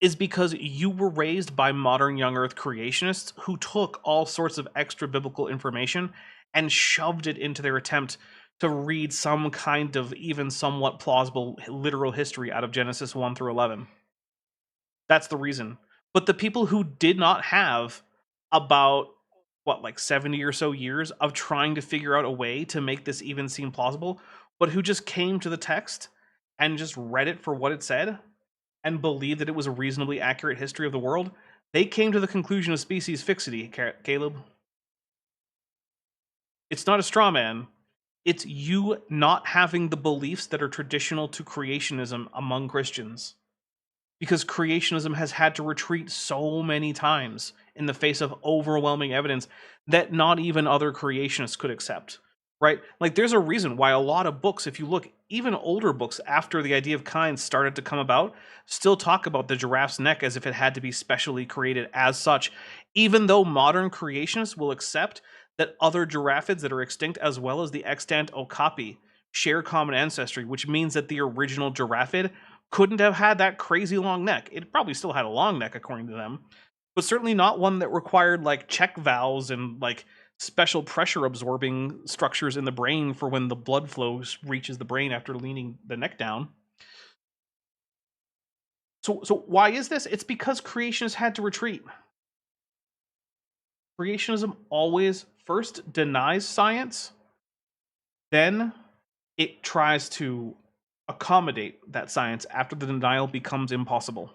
is because you were raised by modern young Earth creationists who took all sorts of extra biblical information and shoved it into their attempt to read some kind of even somewhat plausible literal history out of Genesis 1 through 11. That's the reason. But the people who did not have about, 70 or so years of trying to figure out a way to make this even seem plausible, but who just came to the text and just read it for what it said and believed that it was a reasonably accurate history of the world, they came to the conclusion of species fixity, Caleb. It's not a straw man. It's you not having the beliefs that are traditional to creationism among Christians. Because creationism has had to retreat so many times in the face of overwhelming evidence that not even other creationists could accept, right? Like, there's a reason why a lot of books, if you look, even older books after the idea of kinds started to come about, still talk about the giraffe's neck as if it had to be specially created as such, even though modern creationists will accept that other giraffids that are extinct, as well as the extant okapi, share common ancestry, which means that the original giraffid couldn't have had that crazy long neck. It probably still had a long neck according to them, but certainly not one that required like check valves and like special pressure absorbing structures in the brain for when the blood flow reaches the brain after leaning the neck down. So why is this? It's because creationists had to retreat. Creationism always first denies science, then it tries to accommodate that science after the denial becomes impossible.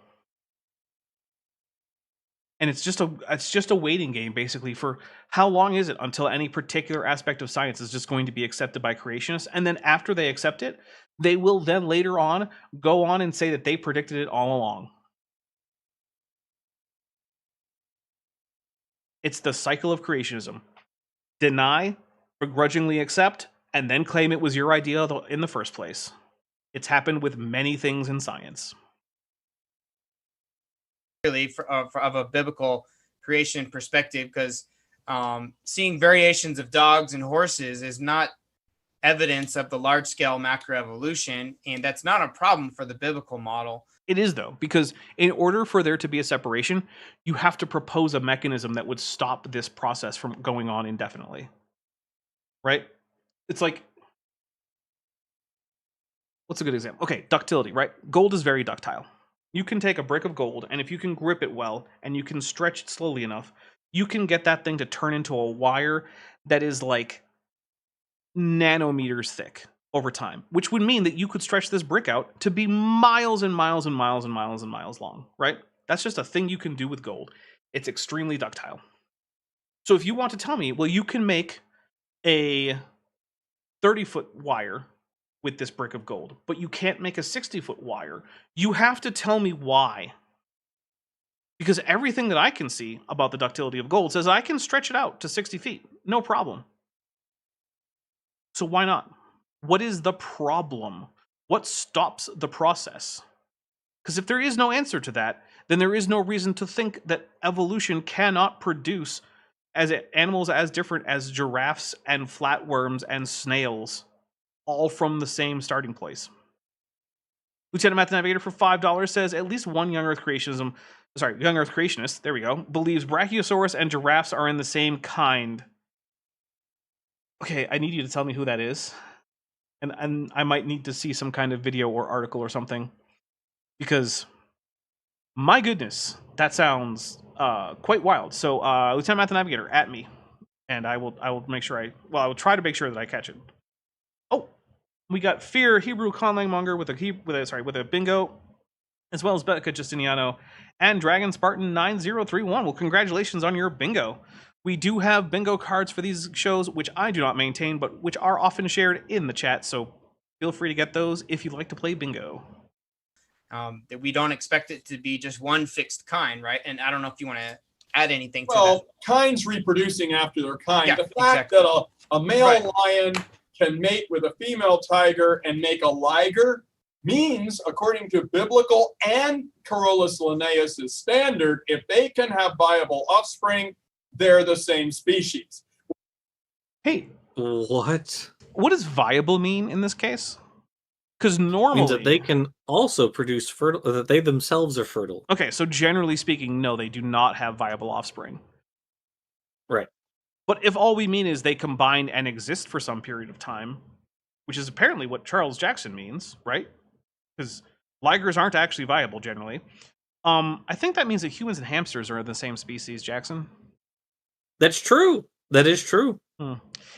And it's just a waiting game, basically, for how long is it until any particular aspect of science is just going to be accepted by creationists, and then after they accept it, they will then later on go on and say that they predicted it all along. It's the cycle of creationism. Deny, begrudgingly accept, and then claim it was your idea in the first place. It's happened with many things in science. Really, of a biblical creation perspective, because seeing variations of dogs and horses is not evidence of the large-scale macroevolution, and that's not a problem for the biblical model. It is, though, because in order for there to be a separation, you have to propose a mechanism that would stop this process from going on indefinitely. Right? It's like, what's a good example? Okay, ductility, right? Gold is very ductile. You can take a brick of gold, and if you can grip it well, and you can stretch it slowly enough, you can get that thing to turn into a wire that is like nanometers thick over time, which would mean that you could stretch this brick out to be miles and miles and miles and miles and miles long, right? That's just a thing you can do with gold. It's extremely ductile. So if you want to tell me, well, you can make a 30-foot wire with this brick of gold, but you can't make a 60-foot wire, you have to tell me why. Because everything that I can see about the ductility of gold says I can stretch it out to 60 feet, no problem. So why not? What is the problem? What stops the process? Because if there is no answer to that, then there is no reason to think that evolution cannot produce animals as different as giraffes and flatworms and snails, all from the same starting place. Lieutenant Math Navigator for $5 says at least one young Earth creationist, there we go, believes Brachiosaurus and giraffes are in the same kind. Okay, I need you to tell me who that is. And I might need to see some kind of video or article or something. Because, my goodness, that sounds quite wild. So, Lieutenant Math Navigator, at me. And I will make sure I will try to make sure that I catch it. Oh, we got Fear, Hebrew Conlang Monger with a bingo, as well as Becca Justiniano and Dragon Spartan 9031. Well, congratulations on your bingo. We do have bingo cards for these shows, which I do not maintain, but which are often shared in the chat, so feel free to get those if you'd like to play bingo. That we don't expect it to be just one fixed kind, right? And I don't know if you want to add anything to Well, that. kinds reproducing after their kind. Yeah, the fact exactly. that a male Right. lion can mate with a female tiger and make a liger means, according to biblical and Carolus Linnaeus' standard, if they can have viable offspring, they're the same species. Hey, What does viable mean in this case? Because It means normally that they can also produce fertile, that they themselves are fertile. Okay, so generally speaking, no, they do not have viable offspring. Right. But if all we mean is they combine and exist for some period of time, which is apparently what Charles Jackson means, right? Because ligers aren't actually viable generally. I think that means that humans and hamsters are the same species, Jackson. That's true. That is true.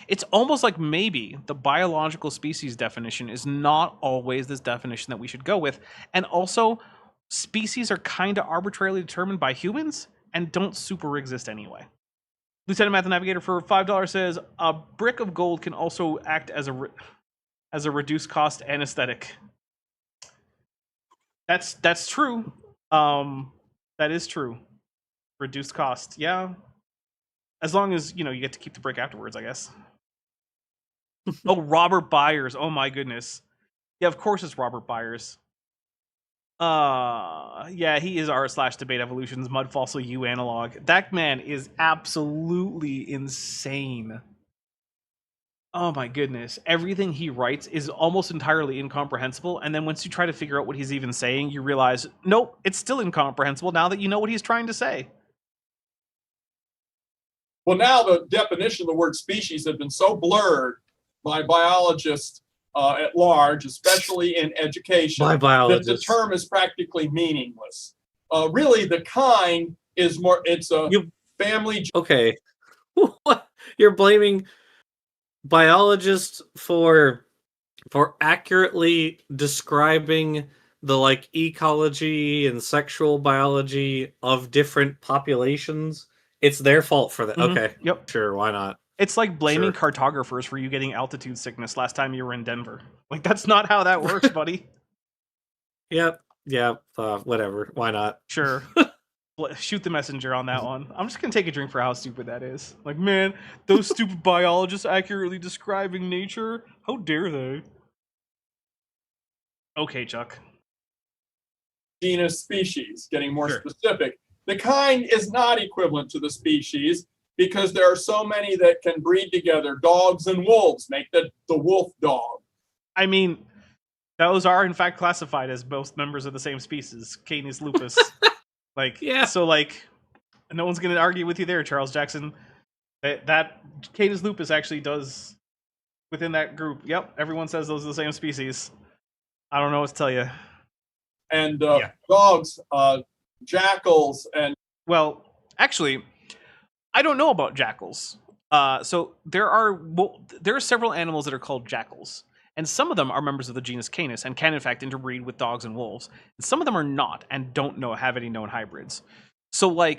It's almost like maybe the biological species definition is not always this definition that we should go with. And also, species are kind of arbitrarily determined by humans and don't super exist anyway. Lieutenant Math Navigator for $5 says, a brick of gold can also act as a reduced cost anesthetic. That's true. That is true. Reduced cost, yeah. As long as, you get to keep the brick afterwards, I guess. Oh, Robert Byers. Oh my goodness. Yeah, of course it's Robert Byers. Yeah, he is r/debate evolutions mud fossil U analog. That man is absolutely insane. Oh my goodness. Everything he writes is almost entirely incomprehensible, and then once you try to figure out what he's even saying, you realize, nope, it's still incomprehensible now that you know what he's trying to say. Well, now the definition of the word species has been so blurred by biologists at large, especially in education, By that the biologists. term is practically meaningless. Really, the kind is more, it's a family. Okay. You're blaming biologists for accurately describing the ecology and sexual biology of different populations. It's their fault for that. Okay. Yep. Sure, why not? It's like blaming Sure. cartographers for you getting altitude sickness last time you were in Denver. Like, that's not how that works, buddy. Yep. Yeah. Whatever. Why not? Sure. Shoot the messenger on that one. I'm just gonna take a drink for how stupid that is. Like, man, those stupid biologists accurately describing nature. How dare they? Okay, Chuck. Genus, species, getting more Sure. specific. The kind is not equivalent to the species because there are so many that can breed together. Dogs and wolves make the wolf dog. I mean, those are in fact classified as both members of the same species, Canis lupus. Yeah. So no one's gonna argue with you there, Charles Jackson. That Canis lupus actually does within that group. Yep, everyone says those are the same species. I don't know what to tell you. And Yeah. dogs, jackals, and Well, actually, I don't know about jackals. So there are several animals that are called jackals, and some of them are members of the genus Canis and can in fact interbreed with dogs and wolves. And some of them are not and don't have any known hybrids. So I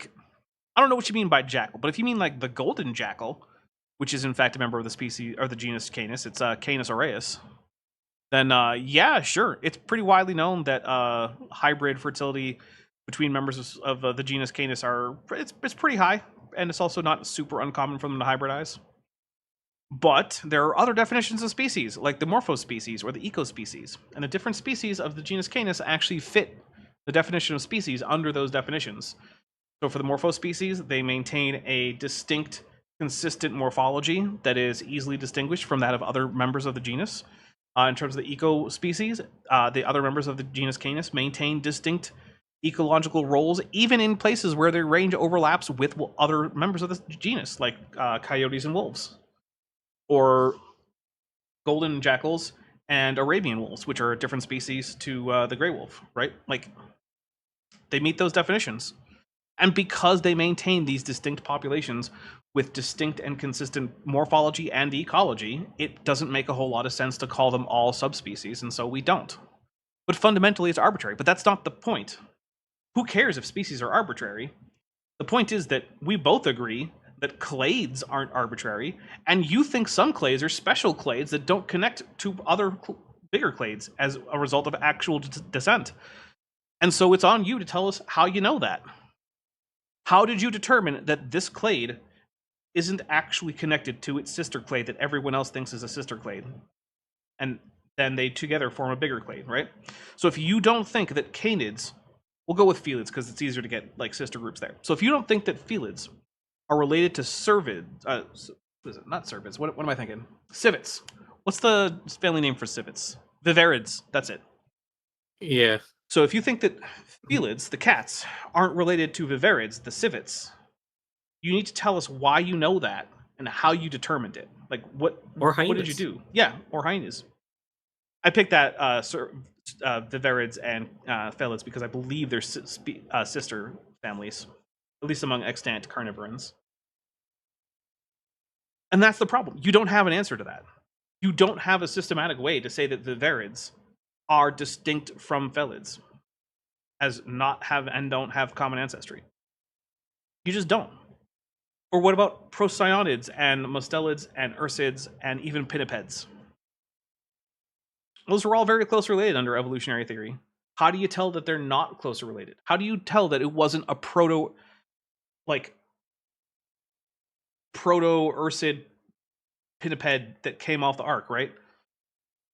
don't know what you mean by jackal, but if you mean like the golden jackal, which is in fact a member of the species or the genus Canis, it's Canis aureus. Then yeah, sure, it's pretty widely known that hybrid fertility between members of the genus Canis it's pretty high, and it's also not super uncommon for them to hybridize. But there are other definitions of species, like the morphospecies or the ecospecies, and the different species of the genus Canis actually fit the definition of species under those definitions. So for the morphospecies, they maintain a distinct, consistent morphology that is easily distinguished from that of other members of the genus. In terms of the ecospecies, the other members of the genus Canis maintain distinct ecological roles, even in places where their range overlaps with other members of the genus, like coyotes and wolves, or golden jackals and Arabian wolves, which are different species to the gray wolf, right? Like, they meet those definitions. And because they maintain these distinct populations with distinct and consistent morphology and ecology, it doesn't make a whole lot of sense to call them all subspecies, and so we don't. But fundamentally, it's arbitrary. But that's not the point. Who cares if species are arbitrary? The point is that we both agree that clades aren't arbitrary, and you think some clades are special clades that don't connect to other bigger clades as a result of actual descent. And so it's on you to tell us how you know that. How did you determine that this clade isn't actually connected to its sister clade that everyone else thinks is a sister clade? And then they together form a bigger clade, right? So if you don't think that canids, we'll go with felids because it's easier to get like sister groups there. So if you don't think that felids are related to cervids, what is it? Not cervids. What am I thinking? Civets. What's the family name for civets? Viverids. That's it. Yeah. So if you think that felids, the cats, aren't related to viverids, the civets, you need to tell us why you know that and how you determined it. Like what did you do? Yeah, or hyenas. I picked that viverids and felids because I believe they're sister families, at least among extant carnivorans. And that's the problem. You don't have an answer to that. You don't have a systematic way to say that the Verids are distinct from Felids as not have and don't have common ancestry. You just don't. Or what about procyonids and mustelids and ursids and even pinnipeds? Those are all very close related under evolutionary theory. How do you tell that they're not closer related? How do you tell that it wasn't a proto-ursid pinniped that came off the ark, right?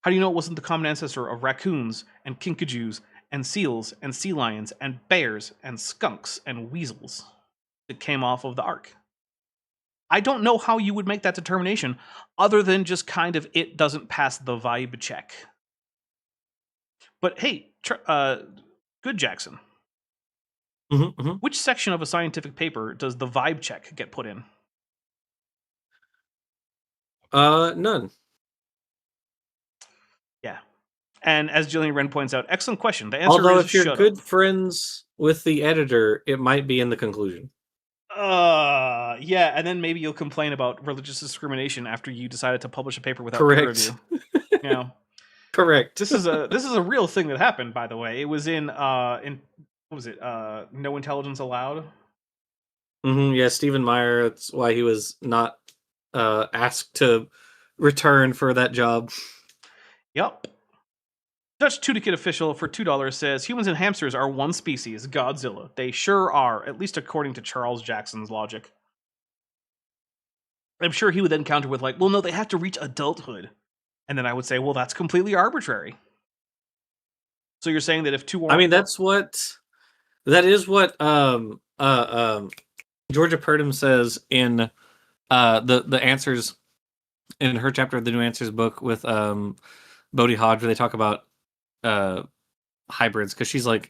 How do you know it wasn't the common ancestor of raccoons and kinkajous and seals and sea lions and bears and skunks and weasels that came off of the ark? I don't know how you would make that determination other than just kind of it doesn't pass the vibe check. But hey, good Jackson. Which section of a scientific paper does the vibe check get put in? None. Yeah. And as Jillian Wren points out, excellent question. The answer Although is if you're shut good up. friends with the editor, it might be in the conclusion. Yeah, and then maybe you'll complain about religious discrimination after you decided to publish a paper without peer Correct. review. Yeah. Correct. This is a real thing that happened, by the way. It was in what was it? No Intelligence Allowed. Yeah, Stephen Meyer. That's why he was not asked to return for that job. Yep. Dutch Tunicate official for $2 says humans and hamsters are one species, Godzilla. They sure are, at least according to Charles Jackson's logic. I'm sure he would then counter with like, well, no, they have to reach adulthood. And then I would say, well, that's completely arbitrary. So you're saying that if two... I mean, that is what Georgia Purdom says in the answers in her chapter of the New Answers book with Bodhi Hodge, where they talk about hybrids, because she's like,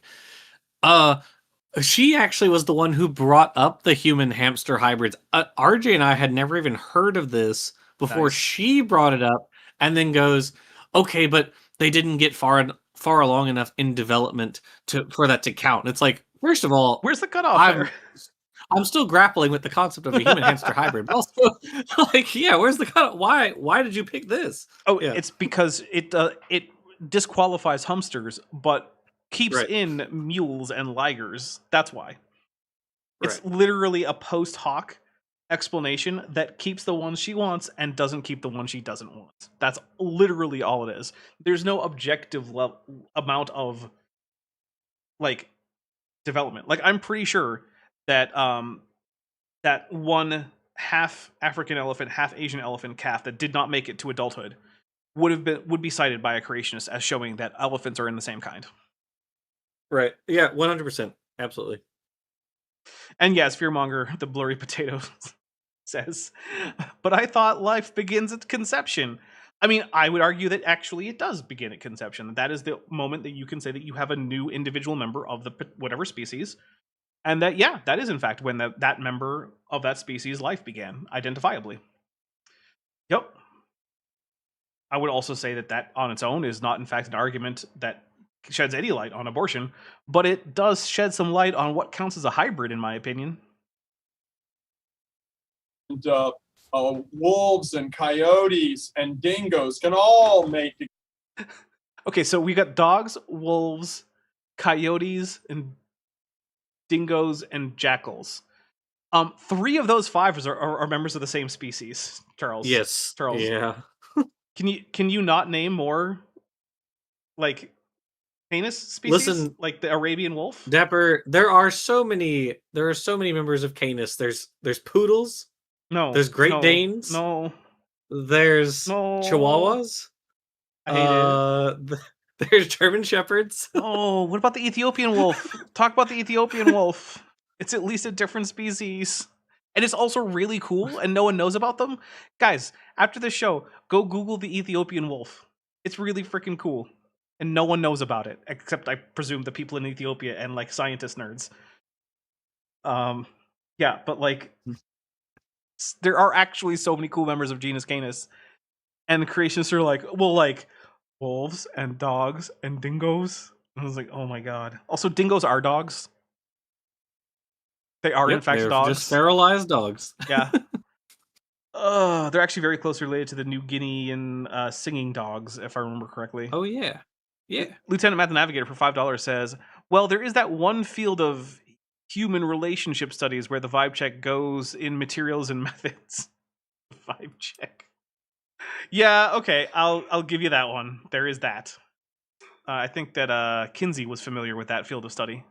she actually was the one who brought up the human hamster hybrids. RJ and I had never even heard of this before. Nice. She brought it up and then goes, okay, but they didn't get far along enough in development for that to count. It's like, first of all, where's the cutoff there? I'm still grappling with the concept of a human hamster hybrid. But also, like, yeah, where's the cutoff? Why did you pick this? Oh, yeah. It's because it disqualifies hamsters, but keeps in mules and ligers. That's why. It's literally a post hoc explanation that keeps the one she wants and doesn't keep the one she doesn't want. That's literally all it is. There's no objective amount of like development. Like, I'm pretty sure that that one half African elephant, half Asian elephant calf that did not make it to adulthood would be cited by a creationist as showing that elephants are in the same kind. Right. Yeah, 100%. Absolutely. And yes, Fearmonger, the blurry potato, says, but I thought life begins at conception. I mean, I would argue that actually it does begin at conception. That is the moment that you can say that you have a new individual member of the whatever species. And that, yeah, that is in fact when that member of that species' life began, identifiably. Yep. I would also say that on its own is not in fact an argument that sheds any light on abortion, but it does shed some light on what counts as a hybrid, in my opinion. And wolves and coyotes and dingoes can all mate together. Okay, so we got dogs, wolves, coyotes, and dingoes and jackals. 3 of those 5 are members of the same species. Charles. Yes. Charles. Yeah. Can you not name more like Canis species? Listen, like the Arabian wolf? Dapper, there are so many members of Canis. There's poodles. No. There's Great Danes. No. There's Chihuahuas. I hate it. There's German Shepherds. Oh, what about the Ethiopian wolf? Talk about the Ethiopian wolf. It's at least a different species. And it's also really cool, and no one knows about them. Guys, after this show, go Google the Ethiopian wolf. It's really freaking cool. And no one knows about it, except I presume the people in Ethiopia and like scientist nerds. Yeah, but like there are actually so many cool members of genus Canis. And the creationists are like, well, like wolves and dogs and dingoes. And I was like, oh my god. Also, dingoes are dogs. They are in fact dogs. Just sterilized dogs. Yeah. They're actually very closely related to the New Guinean singing dogs, if I remember correctly. Oh yeah, yeah. Lieutenant Math Navigator for $5 says, well, there is that one field of human relationship studies where the vibe check goes in materials and methods. Vibe check. Yeah, okay, I'll give you that one. There is that. I think that Kinsey was familiar with that field of study.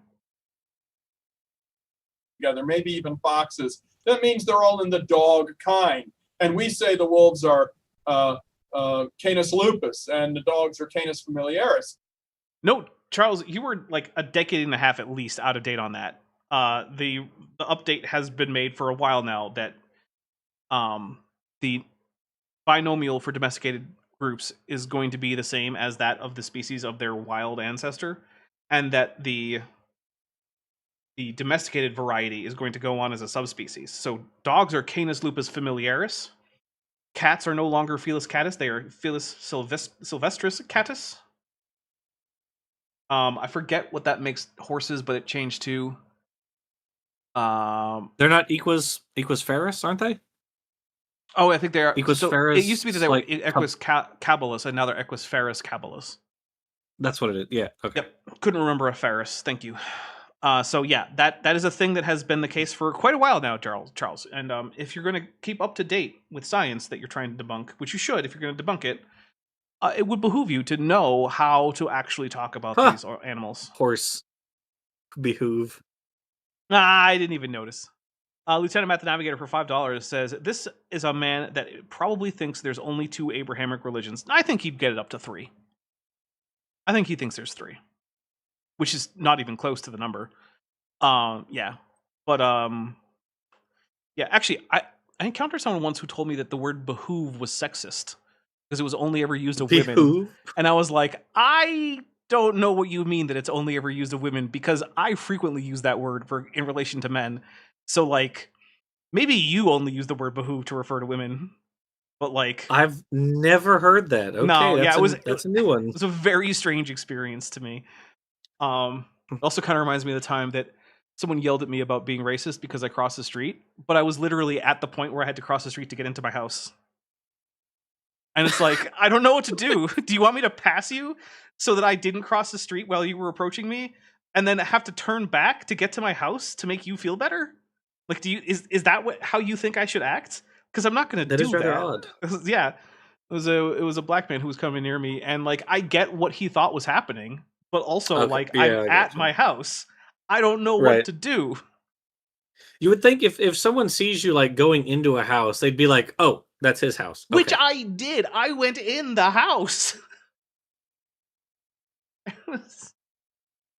Together, maybe even foxes. That means they're all in the dog kind. And we say the wolves are Canis lupus and the dogs are Canis familiaris. No, Charles, you were like a decade and a half at least out of date on that. The update has been made for a while now that the binomial for domesticated groups is going to be the same as that of the species of their wild ancestor, and that the domesticated variety is going to go on as a subspecies. So dogs are Canis lupus familiaris. Cats are no longer Felis catus. They are Felis sylvestris catus. I forget what that makes horses, but it changed to... They're not Equus ferus, aren't they? Oh, I think they are. Equus so ferus, it used to be that they like, were Equus caballus, and now they're Equus ferus caballus. That's what it is. Yeah. Okay. Yep. Couldn't remember a ferus. Thank you. So yeah, that is a thing that has been the case for quite a while now, Charles. And if you're going to keep up to date with science that you're trying to debunk, which you should if you're going to debunk it, it would behoove you to know how to actually talk about these animals. Horse behoove. I didn't even notice. Lieutenant Math the Navigator for $5 says, this is a man that probably thinks there's only 2 Abrahamic religions. I think he'd get it up to 3. I think he thinks there's 3. Which is not even close to the number. Yeah. But, yeah, actually, I encountered someone once who told me that the word behoove was sexist. Because it was only ever used of women. Behoove? And I was like, I don't know what you mean that it's only ever used of women, because I frequently use that word in relation to men. So, like, maybe you only use the word behoove to refer to women. But, like... I've never heard that. Okay, no, yeah, that's a new one. It was a very strange experience to me. It also kind of reminds me of the time that someone yelled at me about being racist because I crossed the street, but I was literally at the point where I had to cross the street to get into my house. And it's like, I don't know what to do. Do you want me to pass you so that I didn't cross the street while you were approaching me, and then have to turn back to get to my house to make you feel better? Like, is that how you think I should act? Because I'm not going to do that. That is rather odd. Yeah, it was a black man who was coming near me, and like I get what he thought was happening, but also I'm at my house. I don't know what to do. You would think if someone sees you like going into a house, they'd be like, "Oh, that's his house." Okay. Which I did. I went in the house.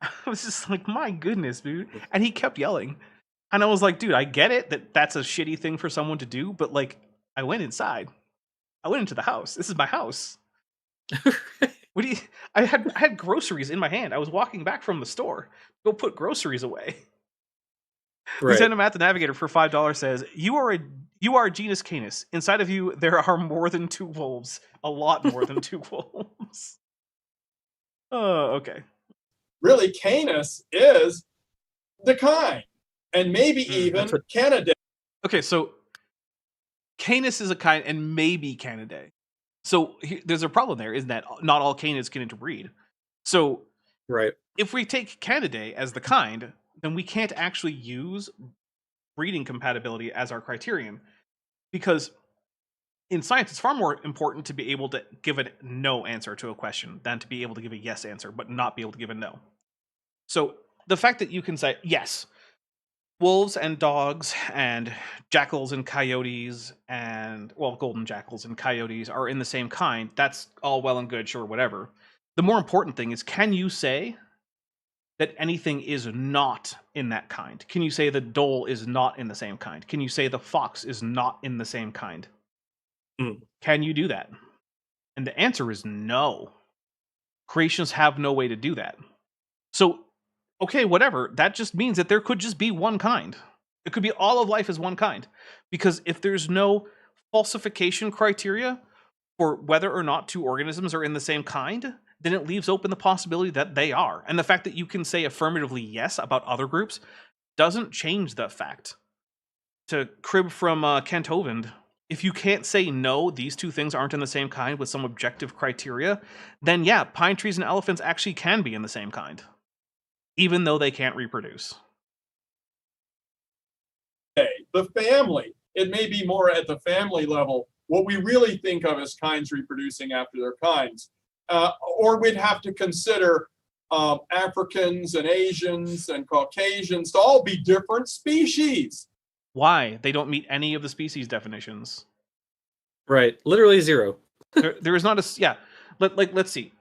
I was just like, my goodness, dude. And he kept yelling. And I was like, dude, I get it that's a shitty thing for someone to do, but like, I went inside. I went into the house. This is my house. What do you? I had groceries in my hand. I was walking back from the store. Go put groceries away. Right. Lieutenant Matt the Navigator for $5 says, you are genus Canis. Inside of you, there are more than 2 wolves. A lot more than 2 wolves. Oh, okay. Really, Canis is the kind, and maybe even Canidae. Okay, so Canis is a kind, and maybe Canidae. So there's a problem there, isn't that not all canids can interbreed? So if we take Canidae as the kind, then we can't actually use breeding compatibility as our criterion, because in science, it's far more important to be able to give a no answer to a question than to be able to give a yes answer, but not be able to give a no. So the fact that you can say, yes, wolves and dogs and jackals and coyotes and, well, golden jackals and coyotes are in the same kind, that's all well and good, sure, whatever. The more important thing is, can you say that anything is not in that kind? Can you say the dole is not in the same kind? Can you say the fox is not in the same kind? Can you do that? And the answer is no. Creationists have no way to do that. So, okay, whatever. That just means that there could just be one kind. It could be all of life is one kind. Because if there's no falsification criteria for whether or not 2 organisms are in the same kind, then it leaves open the possibility that they are. And the fact that you can say affirmatively yes about other groups doesn't change the fact. To crib from Kent Hovind, if you can't say no, these two things aren't in the same kind with some objective criteria, then yeah, pine trees and elephants actually can be in the same kind, even though they can't reproduce. The family, it may be more at the family level, what we really think of as kinds reproducing after their kinds. Or we'd have to consider Africans and Asians and Caucasians to all be different species. Why? They don't meet any of the species definitions. Right. Literally zero. There is not a... Yeah. Let's see.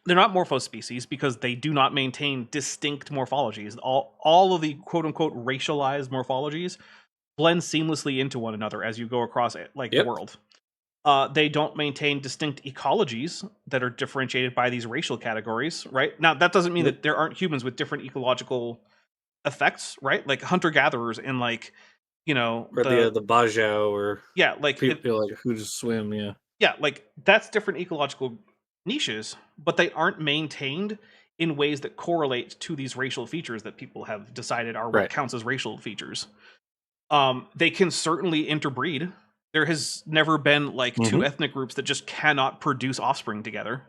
They're not morphospecies because they do not maintain distinct morphologies. All of the quote-unquote racialized morphologies blend seamlessly into one another as you go across it, like the world. They don't maintain distinct ecologies that are differentiated by these racial categories, right? Now, that doesn't mean that there aren't humans with different ecological effects, right? Like hunter-gatherers and like, you know... Or the Bajau or... Yeah, like... People like who just swim, yeah. Yeah, like, that's different ecological niches, but they aren't maintained in ways that correlate to these racial features that people have decided are what counts as racial features. They can certainly interbreed. There has never been like two ethnic groups that just cannot produce offspring together.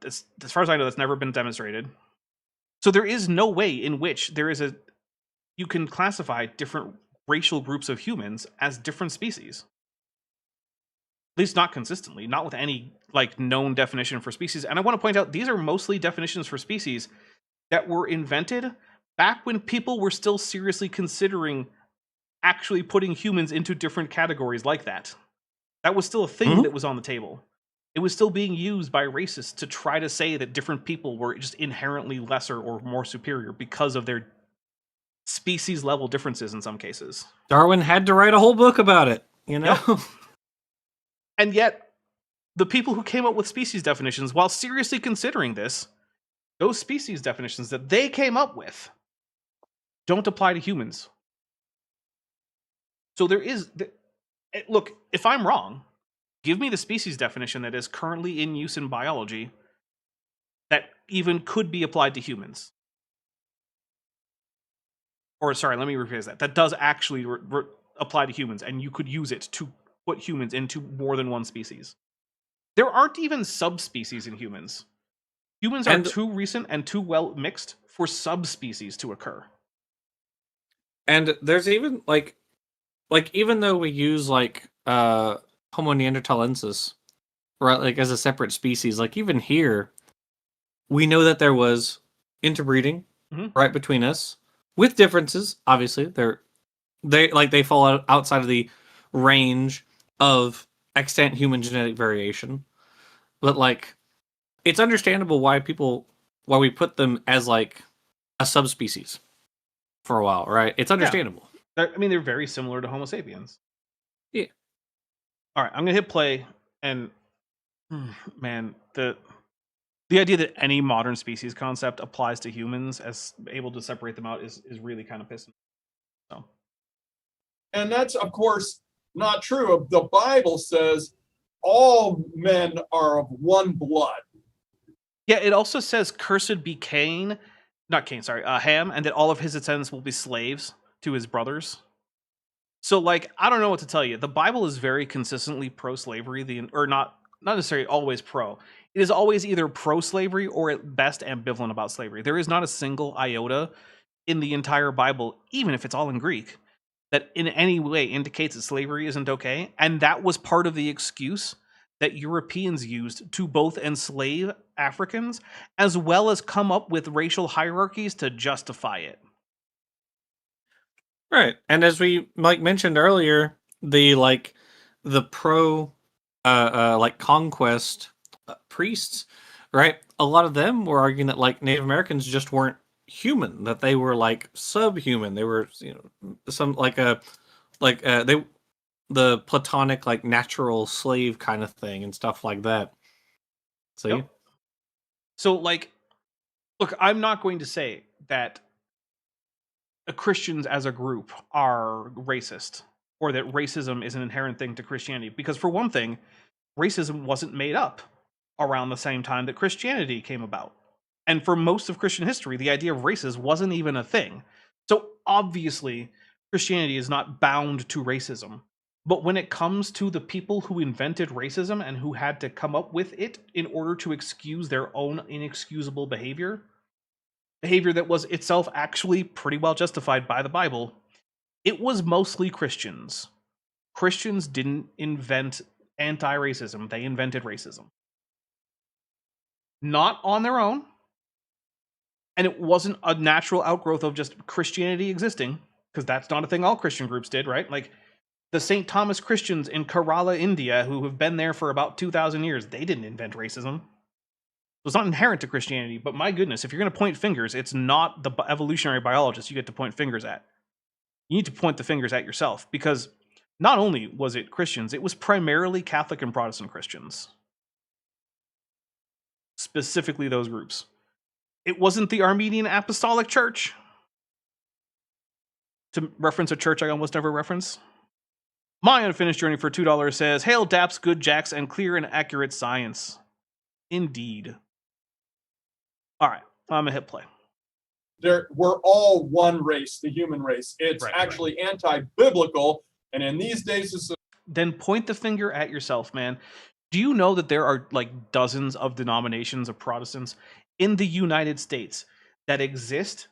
As far as I know, that's never been demonstrated. So there is no way in which you can classify different racial groups of humans as different species. At least not consistently, not with any like known definition for species. And I want to point out, these are mostly definitions for species that were invented back when people were still seriously considering actually putting humans into different categories like that. That was still a thing that was on the table. It was still being used by racists to try to say that different people were just inherently lesser or more superior because of their species level differences in some cases. Darwin had to write a whole book about it, you know? Yep. And yet, the people who came up with species definitions, while seriously considering this, those species definitions that they came up with don't apply to humans. So there is... Look, if I'm wrong, give me the species definition that is currently in use in biology that even could be applied to humans. Or, sorry, let me rephrase that. That does actually apply to humans, and you could use it to put humans into more than one species. There aren't even subspecies in humans. Humans are too recent and too well mixed for subspecies to occur. And there's even, like even though we use, like, Homo neanderthalensis, right, like, as a separate species, like, even here, we know that there was interbreeding, right, between us, with differences, obviously. They fall outside of the range of extant human genetic variation. But, like, it's understandable why we put them as, like, a subspecies for a while, right? It's understandable. Yeah. I mean, they're very similar to Homo sapiens. Yeah. All right, I'm going to hit play, and, man, the idea that any modern species concept applies to humans as able to separate them out is really kind of pissing. So. And that's, of course, not true. The Bible says all men are of one blood. Yeah, it also says, cursed be Ham, and that all of his descendants will be slaves to his brothers. So, like, I don't know what to tell you. The Bible is very consistently pro-slavery, or not necessarily always pro. It is always either pro-slavery or at best ambivalent about slavery. There is not a single iota in the entire Bible, even if it's all in Greek, that in any way indicates that slavery isn't okay. And that was part of the excuse that Europeans used to both enslave Africans as well as come up with racial hierarchies to justify it. Right. And as we mentioned earlier, the pro conquest priests, right? A lot of them were arguing that like Native Americans just weren't human, that they were like subhuman. They were, some the platonic like natural slave kind of thing and stuff like that. So yep. So like, look, I'm not going to say that Christians as a group are racist or that racism is an inherent thing to Christianity, because for one thing, racism wasn't made up around the same time that Christianity came about. And for most of Christian history, the idea of races wasn't even a thing. So obviously, Christianity is not bound to racism. But when it comes to the people who invented racism and who had to come up with it in order to excuse their own inexcusable behavior that was itself actually pretty well justified by the Bible, it was mostly Christians. Christians didn't invent anti-racism, they invented racism. Not on their own, and it wasn't a natural outgrowth of just Christianity existing, because that's not a thing all Christian groups did, right? Like the St. Thomas Christians in Kerala, India, who have been there for about 2,000 years, they didn't invent racism. It's not inherent to Christianity, but my goodness, if you're going to point fingers, it's not the evolutionary biologists you get to point fingers at. You need to point the fingers at yourself, because not only was it Christians, it was primarily Catholic and Protestant Christians. Specifically those groups. It wasn't the Armenian Apostolic Church. To reference a church I almost never reference. My Unfinished Journey for $2 says, Hail Daps, good jacks, and clear and accurate science. Indeed. Alright, I'm gonna hit play. We're all one race, the human race. It's actually anti-biblical, and in these days it's then point the finger at yourself, man. Do you know that there are like dozens of denominations of Protestants in the United States that exist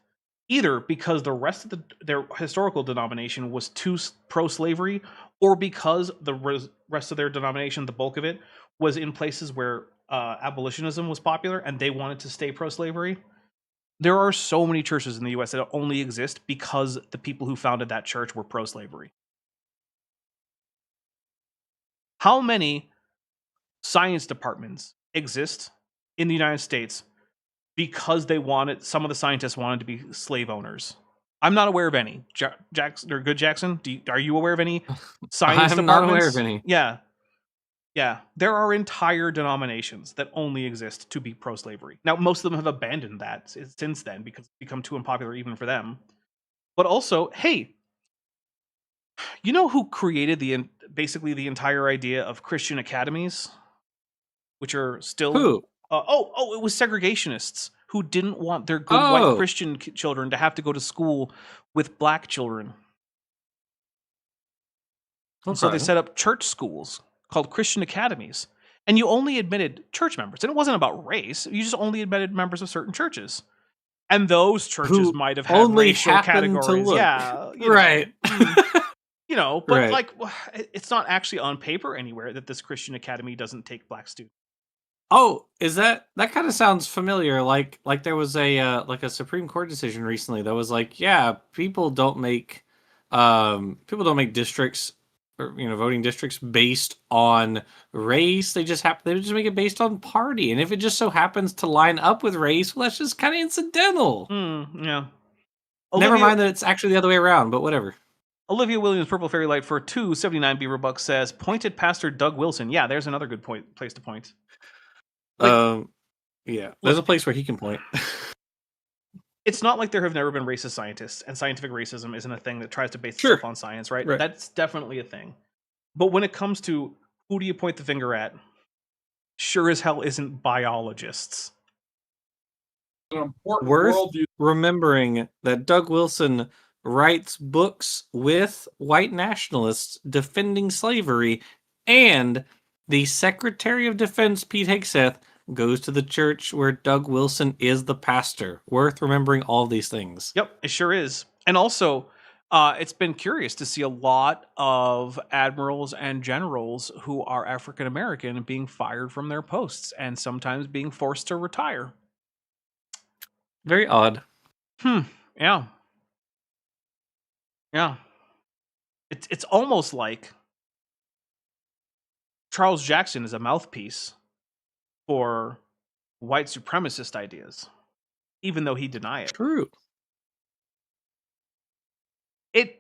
either because the rest of their historical denomination was too pro-slavery, or because the rest of their denomination, the bulk of it, was in places where abolitionism was popular and they wanted to stay pro-slavery? There are so many churches in the US that only exist because the people who founded that church were pro-slavery. How many science departments exist in the United States because some of the scientists wanted to be slave owners? I'm not aware of any. Jackson or Good Jackson, are you aware of any science departments? I'm not aware of any. Yeah. There are entire denominations that only exist to be pro-slavery. Now, most of them have abandoned that since then because it's become too unpopular even for them. But also, hey, you know who created basically the entire idea of Christian academies, which are still Who? It was segregationists who didn't want their good white Christian children to have to go to school with black children. Okay. So they set up church schools called Christian academies, and you only admitted church members, and it wasn't about race. You just only admitted members of certain churches, and those churches might have had racial categories. Yeah, right. But like, it's not actually on paper anywhere that this Christian academy doesn't take black students. Oh, is that kind of sounds familiar? Like there was a Supreme Court decision recently that was like, yeah, people don't make districts or voting districts based on race. They just make it based on party, and if it just so happens to line up with race, well, that's just kind of incidental. Yeah. Never mind that it's actually the other way around, but whatever. Olivia Williams, Purple Fairy Light for $2.79 Beaver Bucks says, pointed Pastor Doug Wilson. Yeah, there's another good place to point. Yeah, there's a place where he can point. It's not like there have never been racist scientists, and scientific racism isn't a thing that tries to base itself on science, right? That's definitely a thing. But when it comes to who do you point the finger at, sure as hell isn't biologists. an important Worth worldview. Remembering that Doug Wilson writes books with white nationalists defending slavery, and the Secretary of Defense, Pete Hegseth, goes to the church where Doug Wilson is the pastor. Worth remembering all these things. Yep, it sure is. And also, it's been curious to see a lot of admirals and generals who are African American being fired from their posts and sometimes being forced to retire. Very odd. Yeah. Yeah. It's almost like Charles Jackson is a mouthpiece for white supremacist ideas, even though he denied it. True.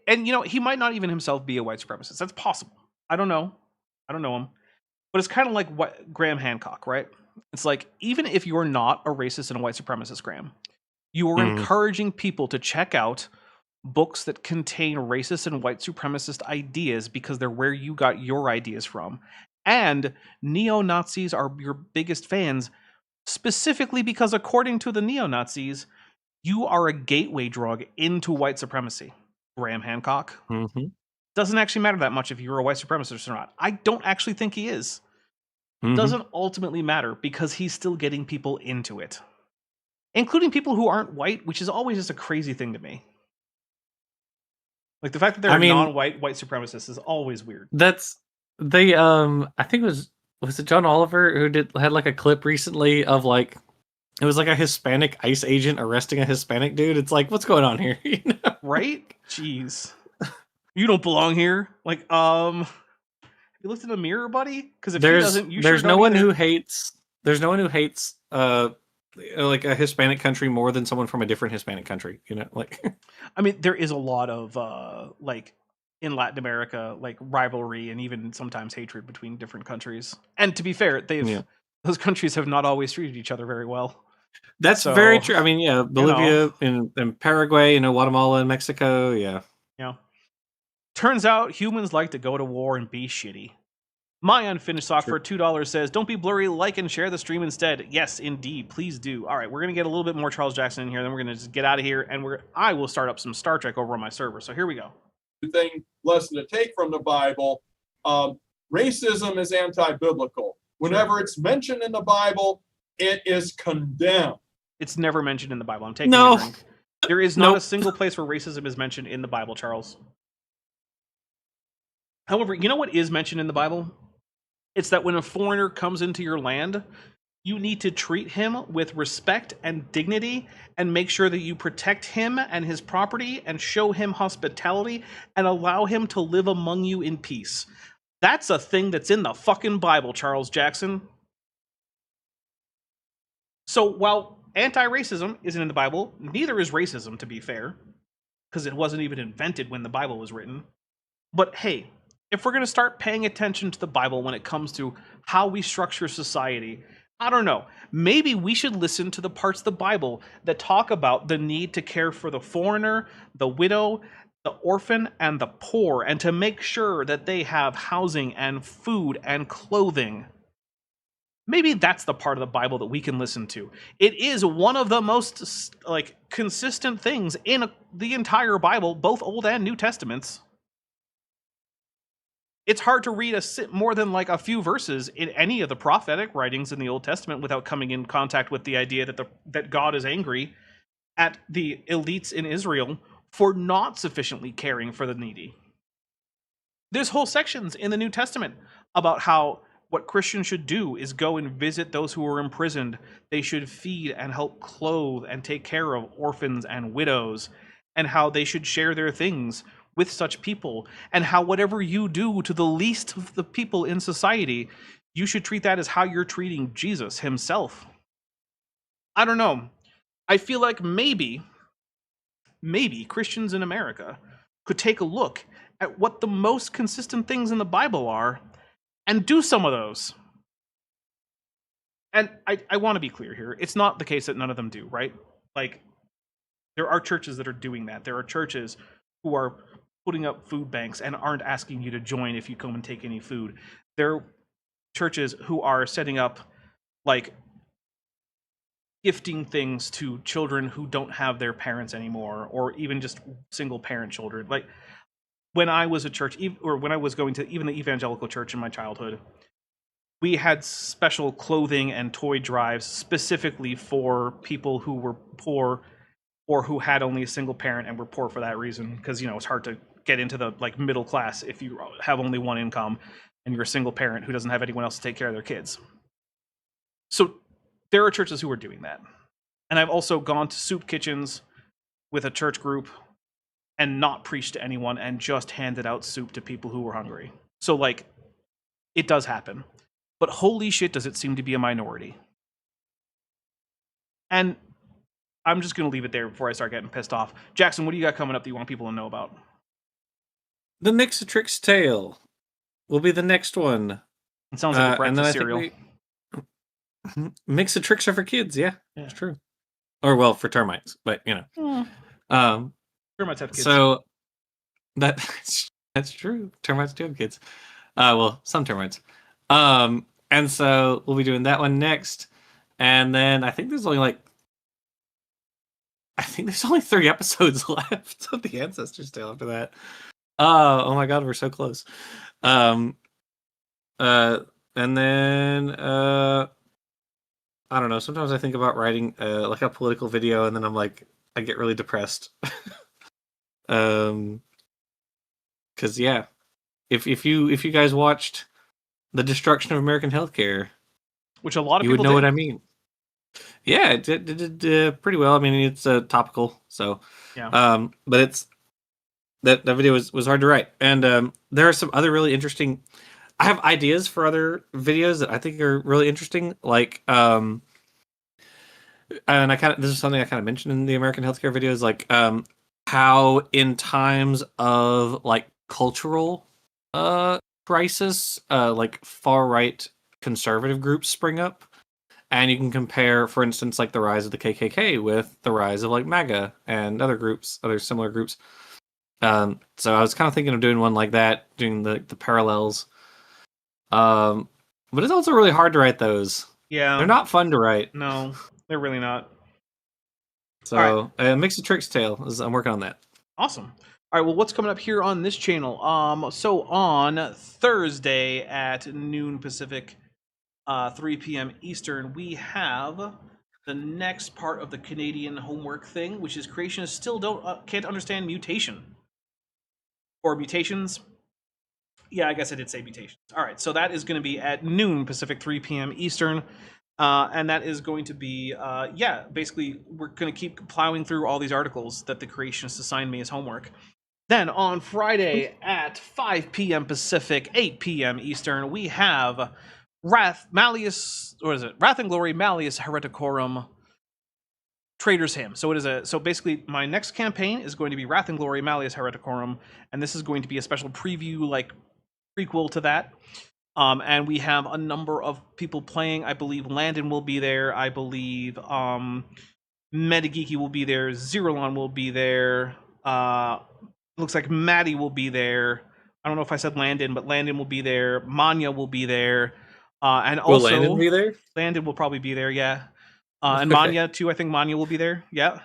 And he might not even himself be a white supremacist. That's possible. I don't know him. But it's kind of like what Graham Hancock, right? It's like, even if you're not a racist and a white supremacist, Graham, you are encouraging people to check out books that contain racist and white supremacist ideas because they're where you got your ideas from. And neo-Nazis are your biggest fans, specifically because, according to the neo-Nazis, you are a gateway drug into white supremacy. Graham Hancock. doesn't actually matter that much if you're a white supremacist or not. I don't actually think he is. Mhm. Doesn't ultimately matter because he's still getting people into it, including people who aren't white, which is always just a crazy thing to me. Like the fact that they're non-white white supremacists is always weird. That's they. I think was it John Oliver who had like a clip recently of like it was like a Hispanic ICE agent arresting a Hispanic dude. It's like, what's going on here? You know? Right? Jeez, you don't belong here. Like, you looked in the mirror, buddy? Because if he doesn't, you there's sure no don't one either. who hates. There's no one who hates like a Hispanic country more than someone from a different Hispanic country. You know, like. I mean, there is a lot of like in Latin America, like rivalry and even sometimes hatred between different countries. And to be fair, those countries have not always treated each other very well. That's very true. I mean, yeah, Bolivia and Paraguay, Guatemala and Mexico, yeah. Yeah. Turns out humans like to go to war and be shitty. My unfinished sock for $2 says, "Don't be blurry, like and share the stream instead." Yes, indeed, please do. All right, we're gonna get a little bit more Charles Jackson in here, then we're gonna just get out of here, and I will start up some Star Trek over on my server. So here we go. Lesson to take from the Bible: racism is anti-biblical. Whenever it's mentioned in the Bible, it is condemned. It's never mentioned in the Bible. I'm taking a drink. There is not a single place where racism is mentioned in the Bible, Charles. However, you know what is mentioned in the Bible? It's that when a foreigner comes into your land, you need to treat him with respect and dignity and make sure that you protect him and his property and show him hospitality and allow him to live among you in peace. That's a thing that's in the fucking Bible, Charles Jackson. So while anti-racism isn't in the Bible, neither is racism, to be fair, because it wasn't even invented when the Bible was written. But hey, if we're going to start paying attention to the Bible when it comes to how we structure society, I don't know, maybe we should listen to the parts of the Bible that talk about the need to care for the foreigner, the widow, the orphan, and the poor, and to make sure that they have housing and food and clothing. Maybe that's the part of the Bible that we can listen to. It is one of the most consistent things in the entire Bible, both Old and New Testaments. It's hard to read more than like a few verses in any of the prophetic writings in the Old Testament without coming in contact with the idea that God is angry at the elites in Israel for not sufficiently caring for the needy. There's whole sections in the New Testament about how what Christians should do is go and visit those who are imprisoned. They should feed and help clothe and take care of orphans and widows, and how they should share their things with such people, and how whatever you do to the least of the people in society, you should treat that as how you're treating Jesus himself. I don't know. I feel like maybe Christians in America could take a look at what the most consistent things in the Bible are and do some of those. And I want to be clear here. It's not the case that none of them do, right? Like, there are churches that are doing that. There are churches who are putting up food banks and aren't asking you to join if you come and take any food. There are churches who are setting up, like, gifting things to children who don't have their parents anymore, or even just single parent children. Like, when I was at church, or when I was going to even the evangelical church in my childhood, we had special clothing and toy drives specifically for people who were poor or who had only a single parent and were poor for that reason, because it's hard to get into the middle class if you have only one income and you're a single parent who doesn't have anyone else to take care of their kids. So there are churches who are doing that. And I've also gone to soup kitchens with a church group and not preached to anyone and just handed out soup to people who were hungry. So it does happen. But holy shit, does it seem to be a minority. And I'm just going to leave it there before I start getting pissed off. Jackson, what do you got coming up that you want people to know about? The Mixatrix Tale will be the next one. It sounds like a breakfast cereal. Mixatrix are for kids, yeah, it's true. Or, well, for termites, but, Termites have kids. So, that's true. Termites do have kids. Well, some termites. And so, we'll be doing that one next. And then, I think there's only 30 episodes left of the Ancestors Tale after that. Oh my god, we're so close. Um, and then I don't know. Sometimes I think about writing like a political video, and then I'm like, I get really depressed. Because yeah, if you guys watched the destruction of American healthcare, Which a lot of you would people know did. what I mean. Yeah, it did pretty well. I mean, it's topical, so Yeah. but it's that video was hard to write, and there are some other really interesting. I have ideas for other videos that I think are really interesting, like and this is something I kind of mentioned in the American healthcare videos, like how in times of like cultural crisis, like far right conservative groups spring up. And you can compare, for instance, like the rise of the KKK with the rise of like MAGA and other groups, other similar groups. So I was kind of thinking of doing one like that, doing the parallels. But it's also really hard to write those. Yeah. They're not fun to write. No, they're really not. So Mix of Tricks Tale I'm working on that. Awesome. All right, well, what's coming up here on this channel? So on Thursday at noon Pacific, 3 p.m. Eastern, we have the next part of the Canadian homework thing, which is creationists still can't understand mutation. Or mutations. Yeah, I guess I did say mutations. All right, so that is going to be at noon Pacific, 3 p.m. Eastern. And that is going to be, basically, we're going to keep plowing through all these articles that the creationists assigned me as homework. Then on Friday at 5 p.m. Pacific, 8 p.m. Eastern, we have Wrath and Glory Malleus Hereticorum Trader's Hymn. So basically my next campaign is going to be Wrath and Glory Malleus Hereticorum, and this is going to be a special preview, like prequel to that. And we have a number of people playing. I believe Landon will be there. I believe Metageeky will be there. Zerolon will be there. Looks like Maddie will be there. I don't know if I said Landon, but Landon will be there. Manya will be there. And also, will Landon be there? Landon will probably be there, yeah. And Manya too. I think Manya will be there. Yeah.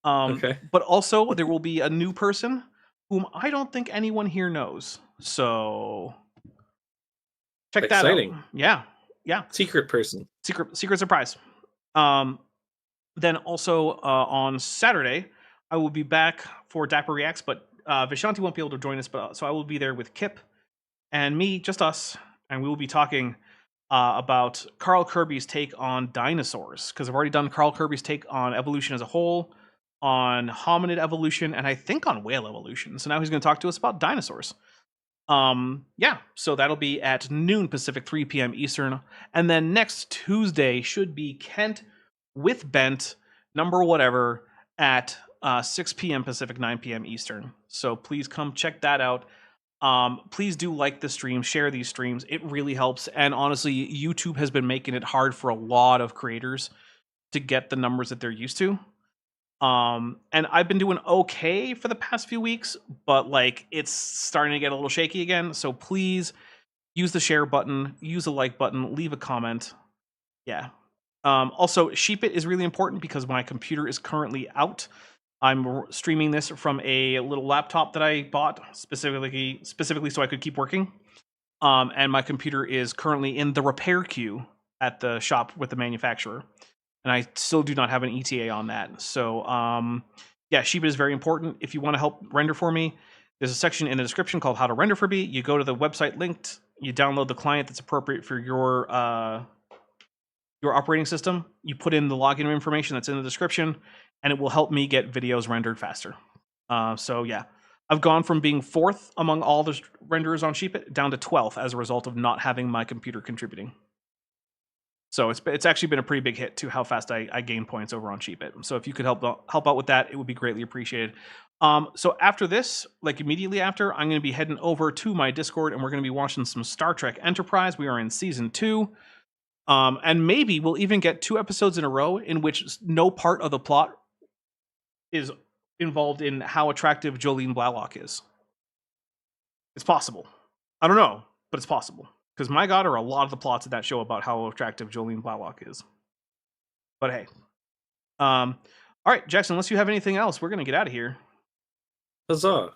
Okay. But also there will be a new person whom I don't think anyone here knows. So check Exciting. that out. Yeah. Yeah. Secret person. Secret surprise. Then also on Saturday, I will be back for Dapper Reacts, but Vishanti won't be able to join us, so I will be there with Kip and me, just us, and we will be talking about Carl Kirby's take on dinosaurs, because I've already done Carl Kirby's take on evolution as a whole, on hominid evolution, and I think on whale evolution. So now he's going to talk to us about dinosaurs. So that'll be at noon Pacific, 3 p.m. Eastern. And then next Tuesday should be Kent with Bent, number whatever, at 6 p.m. Pacific, 9 p.m. Eastern. So please come check that out. Please do like the stream, share these streams. It really helps. And honestly, YouTube has been making it hard for a lot of creators to get the numbers that they're used to. And I've been doing okay for the past few weeks, but like it's starting to get a little shaky again. So please use the share button, use the like button, leave a comment. Yeah. Also, Sheepit is really important because my computer is currently out. I'm streaming this from a little laptop that I bought specifically so I could keep working. And my computer is currently in the repair queue at the shop with the manufacturer. And I still do not have an ETA on that. So, Sheepit is very important. If you want to help render for me, there's a section in the description called How to Render for Me. You go to the website linked, you download the client that's appropriate for your operating system. You put in the login information that's in the description, and it will help me get videos rendered faster. I've gone from being 4th among all the renderers on Sheepit down to 12th as a result of not having my computer contributing. So it's actually been a pretty big hit to how fast I gain points over on Sheepit. So if you could help out with that, it would be greatly appreciated. So after this, like immediately after, I'm going to be heading over to my Discord, and we're going to be watching some Star Trek Enterprise. We are in season 2. And maybe we'll even get 2 episodes in a row in which no part of the plot is involved in how attractive Jolene Blalock is. It's possible. I don't know, but it's possible. Because my God, are a lot of the plots of that show about how attractive Jolene Blalock is. But hey. All right, Jackson, unless you have anything else, we're going to get out of here. Huzzah.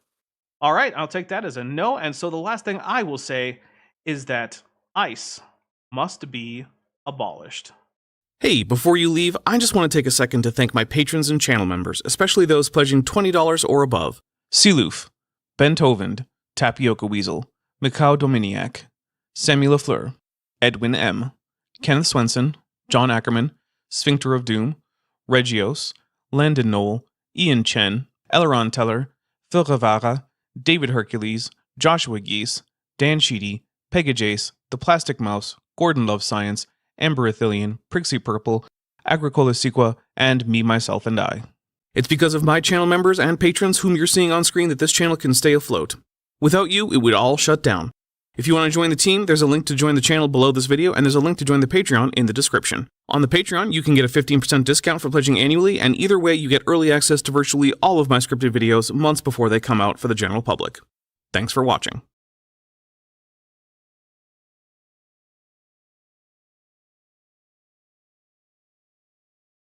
All right, I'll take that as a no. And so the last thing I will say is that ice must be abolished. Hey, before you leave, I just want to take a second to thank my patrons and channel members, especially those pledging $20 or above. Siloof, Ben Tovind, Tapioca Weasel, Mikau Dominiak, Sammy LaFleur, Edwin M., Kenneth Swenson, John Ackerman, Sphincter of Doom, Regios, Landon Knoll, Ian Chen, Eleron Teller, Phil Rivara, David Hercules, Joshua Geese, Dan Sheedy, Pegajace, The Plastic Mouse, Gordon Loves Science, Amber Athelian, Prixie Purple, Agricola Sequa, and me, myself, and I. It's because of my channel members and patrons whom you're seeing on screen that this channel can stay afloat. Without you, it would all shut down. If you want to join the team, there's a link to join the channel below this video, and there's a link to join the Patreon in the description. On the Patreon, you can get a 15% discount for pledging annually, and either way, you get early access to virtually all of my scripted videos months before they come out for the general public. Thanks for watching.